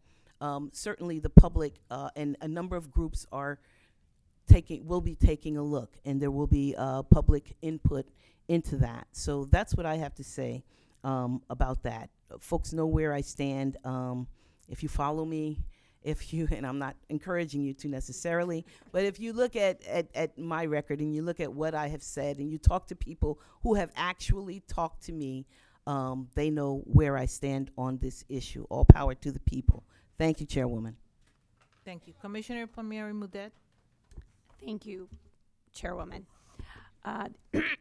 Certainly the public and a number of groups will be taking a look, and there will be public input into that. So that's what I have to say about that. Folks know where I stand. If you follow me, and I'm not encouraging you to necessarily, but if you look at my record and you look at what I have said and you talk to people who have actually talked to me, they know where I stand on this issue. All power to the people. Thank you, Chairwoman. Thank you. Commissioner Palmieri Mudet. Thank you, Chairwoman.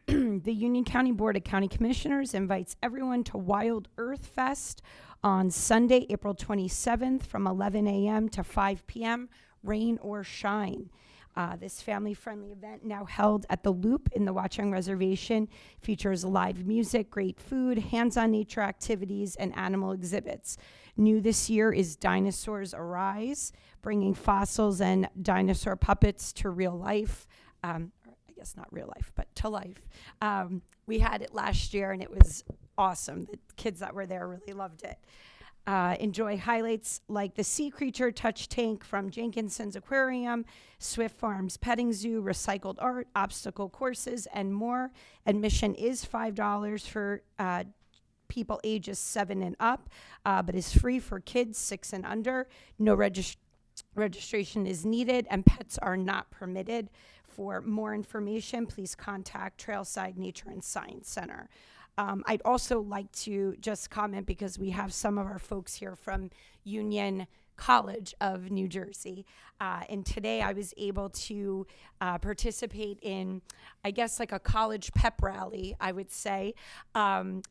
The Union County Board of County Commissioners invites everyone to Wild Earth Fest on Sunday, April 27th from 11 a.m. to 5 p.m., rain or shine. This family-friendly event, now held at the Loop in the Watchung Reservation, features live music, great food, hands-on nature activities, and animal exhibits. New this year is Dinosaurs Arise, bringing fossils and dinosaur puppets to real life. I guess not real life, but to life. We had it last year, and it was awesome. The kids that were there really loved it. Enjoy highlights like the Sea Creature Touch Tank from Jenkinson's Aquarium, Swift Farms Petting Zoo, recycled art, obstacle courses, and more. Admission is $5 for people ages 7 and up, but is free for kids 6 and under. No registration is needed, and pets are not permitted. For more information, please contact Trailside Nature and Science Center. I'd also like to just comment, because we have some of our folks here from Union College of New Jersey. And today I was able to participate in, I guess, like a college pep rally, I would say,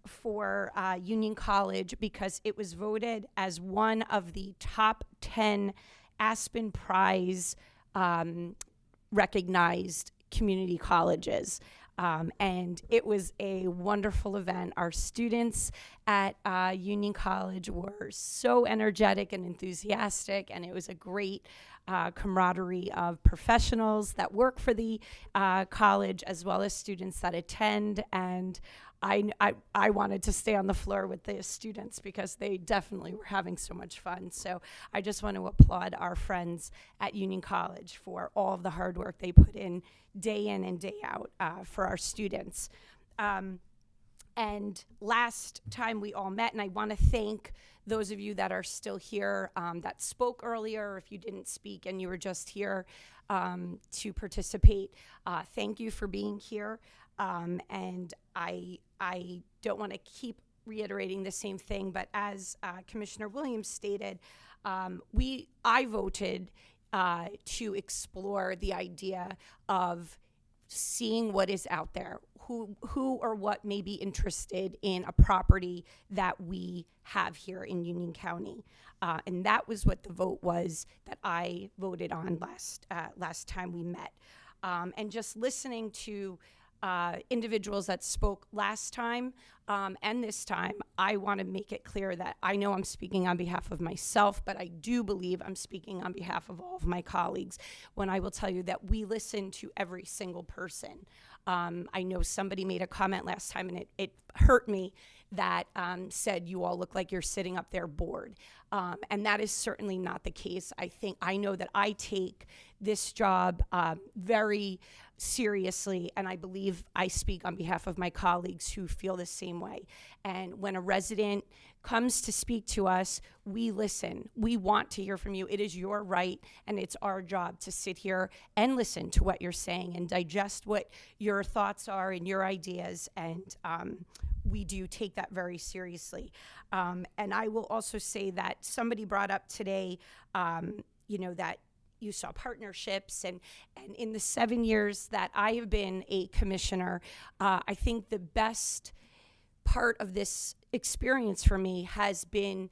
for Union College, because it was voted as one of the top 10 Aspen Prize recognized community colleges. And it was a wonderful event. Our students at Union College were so energetic and enthusiastic, and it was a great camaraderie of professionals that work for the college as well as students that attend. And I wanted to stay on the floor with the students because they definitely were having so much fun. So I just want to applaud our friends at Union College for all of the hard work they put in and day out for our students. And last time we all met, and I want to thank those of you that are still here that spoke earlier, if you didn't speak and you were just here to participate, thank you for being here. And I don't want to keep reiterating the same thing, but as Commissioner Williams stated, I voted to explore the idea of seeing what is out there, who or what may be interested in a property that we have here in Union County. And that was what the vote was that I voted on last time we met. And just listening to individuals that spoke last time and this time, I want to make it clear that I know I'm speaking on behalf of myself, but I do believe I'm speaking on behalf of all of my colleagues when I will tell you that we listen to every single person. I know somebody made a comment last time, and it hurt me that said you all look like you're sitting up there bored. And that is certainly not the case. I know that I take this job very seriously, and I believe I speak on behalf of my colleagues who feel the same way. And when a resident comes to speak to us, we listen. We want to hear from you. It is your right, and it's our job to sit here and listen to what you're saying and digest what your thoughts are and your ideas, and we do take that very seriously. And I will also say that somebody brought up today, that you saw partnerships, and in the 7 years that I have been a commissioner, I think the best part of this experience for me has been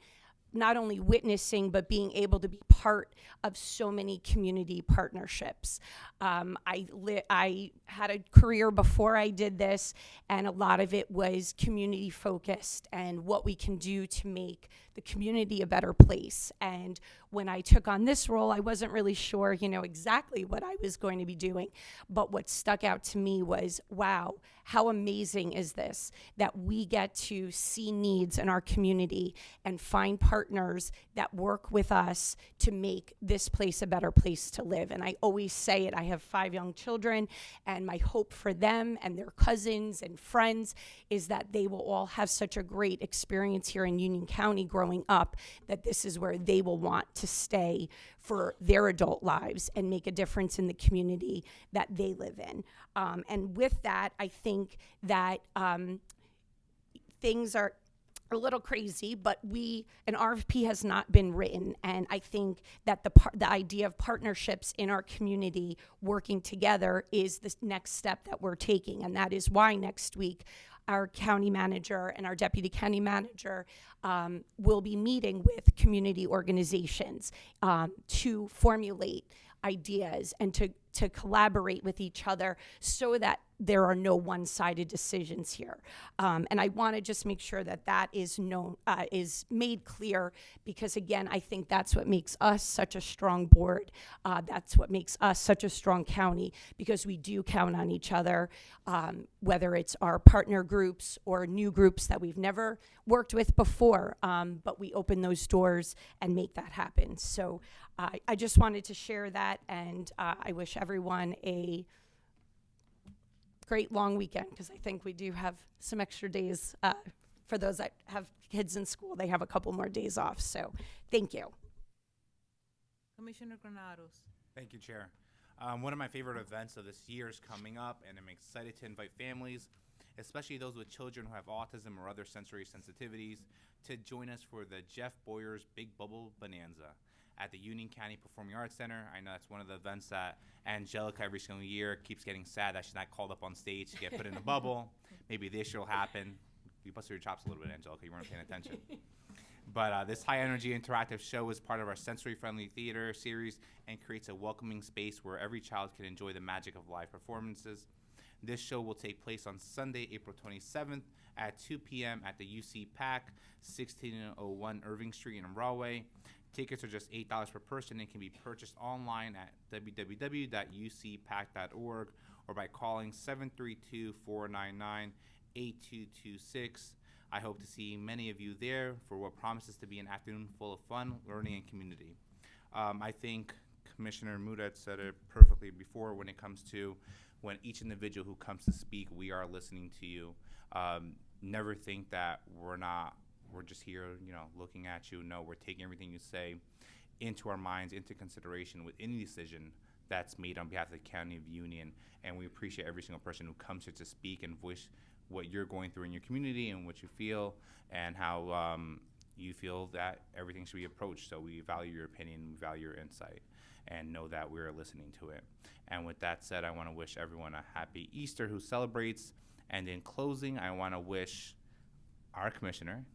not only witnessing, but being able to be part of so many community partnerships. I had a career before I did this, and a lot of it was community focused and what we can do to make the community a better place. And when I took on this role, I wasn't really sure, exactly what I was going to be doing. But what stuck out to me was, wow, how amazing is this, that we get to see needs in our community and find partners that work with us to make this place a better place to live. And I always say it, I have 5 young children, and my hope for them and their cousins and friends is that they will all have such a great experience here in Union County growing up, that this is where they will want to stay for their adult lives and make a difference in the community that they live in. And with that, I think that things are a little crazy, but an RFP has not been written, and I think that the idea of partnerships in our community working together is the next step that we're taking, and that is why next week our county manager and our deputy county manager will be meeting with community organizations to formulate ideas and to collaborate with each other so that there are no one-sided decisions here. And I want to just make sure that that is known, is made clear, because again, I think that's what makes us such a strong board. That's what makes us such a strong county, because we do count on each other, whether it's our partner groups or new groups that we've never worked with before, but we open those doors and make that happen. So I just wanted to share that, and I wish everyone a great long weekend, because I think we do have some extra days for those that have kids in school. They have a couple more days off, so thank you. Commissioner Granados. Thank you, Chair. One of my favorite events of this year is coming up, and I'm excited to invite families, especially those with children who have autism or other sensory sensitivities, to join us for the Jeff Boyer's Big Bubble Bonanza at the Union County Performing Arts Center. I know that's one of the events that Angelica every single year keeps getting sad that she's not called up on stage to get put in a bubble. Maybe this year will happen. You busted your chops a little bit, Angelica. You weren't paying attention. But this high-energy interactive show is part of our sensory-friendly theater series and creates a welcoming space where every child can enjoy the magic of live performances. This show will take place on Sunday, April 27th at 2 p.m. at the UC PAC, 1601 Irving Street in Rahway. Tickets are just $8 per person and can be purchased online at www.ucpac.org or by calling 732-499-8226. I hope to see many of you there for what promises to be an afternoon full of fun, learning, and community. I think Commissioner Mudet said it perfectly before when it comes to when each individual who comes to speak, we are listening to you. Never think that we're just here, looking at you. No, we're taking everything you say into our minds, into consideration with any decision that's made on behalf of the County of Union. And we appreciate every single person who comes here to speak and voice what you're going through in your community and what you feel and how you feel that everything should be approached. So we value your opinion, we value your insight, and know that we're listening to it. And with that said, I want to wish everyone a happy Easter who celebrates. And in closing, I want to wish our Commissioner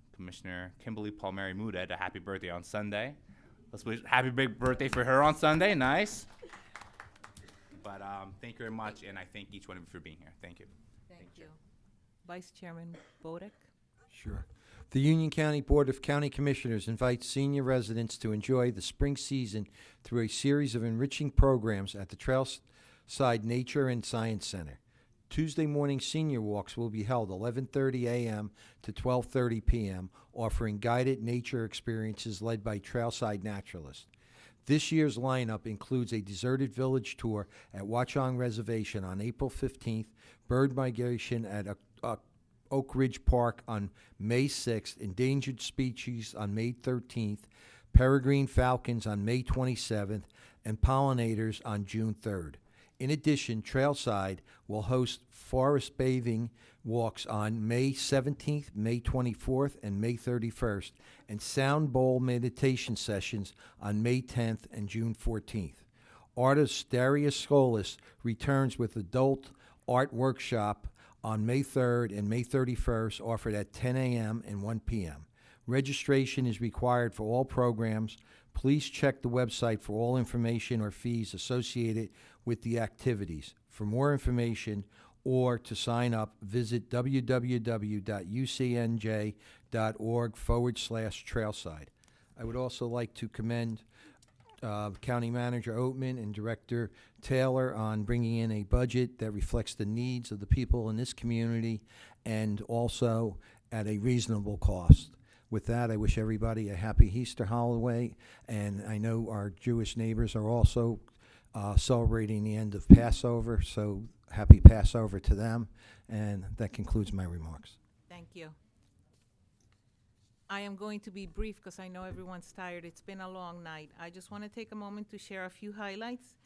Kimberly Palmieri Mudet, a happy birthday on Sunday. Let's wish happy big birthday for her on Sunday. Nice. But thank you very much, and I thank each one of you for being here. Thank you. Thank you. Vice Chairman Bodek. Sure. The Union County Board of County Commissioners invites senior residents to enjoy the spring season through a series of enriching programs at the Trailside Nature and Science Center. Tuesday morning senior walks will be held 11:30 a.m. to 12:30 p.m., offering guided nature experiences led by Trailside naturalists. This year's lineup includes a deserted village tour at Watchung Reservation on April 15th, bird migration at Oak Ridge Park on May 6th, endangered species on May 13th, peregrine falcons on May 27th, and pollinators on June 3rd. In addition, Trailside will host forest bathing walks on May 17th, May 24th, and May 31st, and sound bowl meditation sessions on May 10th and June 14th. Artist Darius Scholas returns with adult art workshop on May 3rd and May 31st, offered at 10 a.m. and 1 p.m. Registration is required for all programs. Please check the website for all information or fees associated with the activities. For more information or to sign up, visit www.ucnj.org/trailside. I would also like to commend County Manager Oatman and Director Taylor on bringing in a budget that reflects the needs of the people in this community and also at a reasonable cost. With that, I wish everybody a happy Easter holiday, and I know our Jewish neighbors are also celebrating the end of Passover, so happy Passover to them, and that concludes my remarks. Thank you. I am going to be brief because I know everyone's tired. It's been a long night. I just want to take a moment to share a few highlights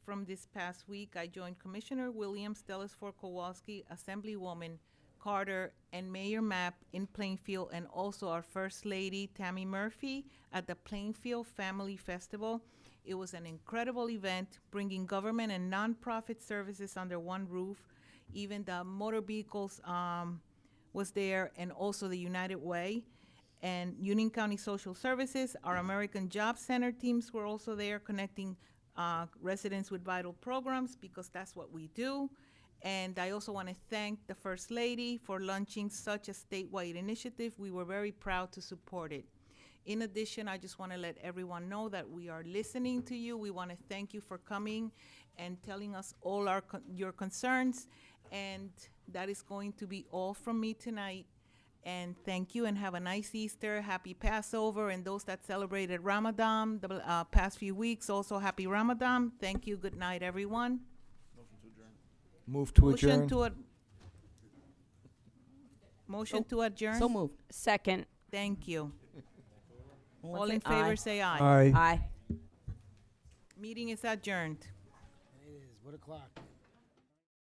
from this past week. I joined Commissioner Williams, Telesford Kowalski, Assemblywoman Carter, and Mayor Mapp in Plainfield, and also our First Lady, Tammy Murphy, at the Plainfield Family Festival. It was an incredible event, bringing government and nonprofit services under one roof. Even the motor vehicles was there, and also the United Way. And Union County Social Services, our American Job Center teams were also there, connecting residents with vital programs, because that's what we do. And I also want to thank the First Lady for launching such a statewide initiative. We were very proud to support it. In addition, I just want to let everyone know that we are listening to you. We want to thank you for coming and telling us all your concerns. And that is going to be all from me tonight. And thank you, and have a nice Easter, happy Passover, and those that celebrated Ramadan the past few weeks, also happy Ramadan. Thank you. Good night, everyone. Move to adjourn. Motion to adjourn. So moved. Second. Thank you. All All in in favor, aye. say aye. Aye. Aye. Meeting is adjourned. It is, what o'clock?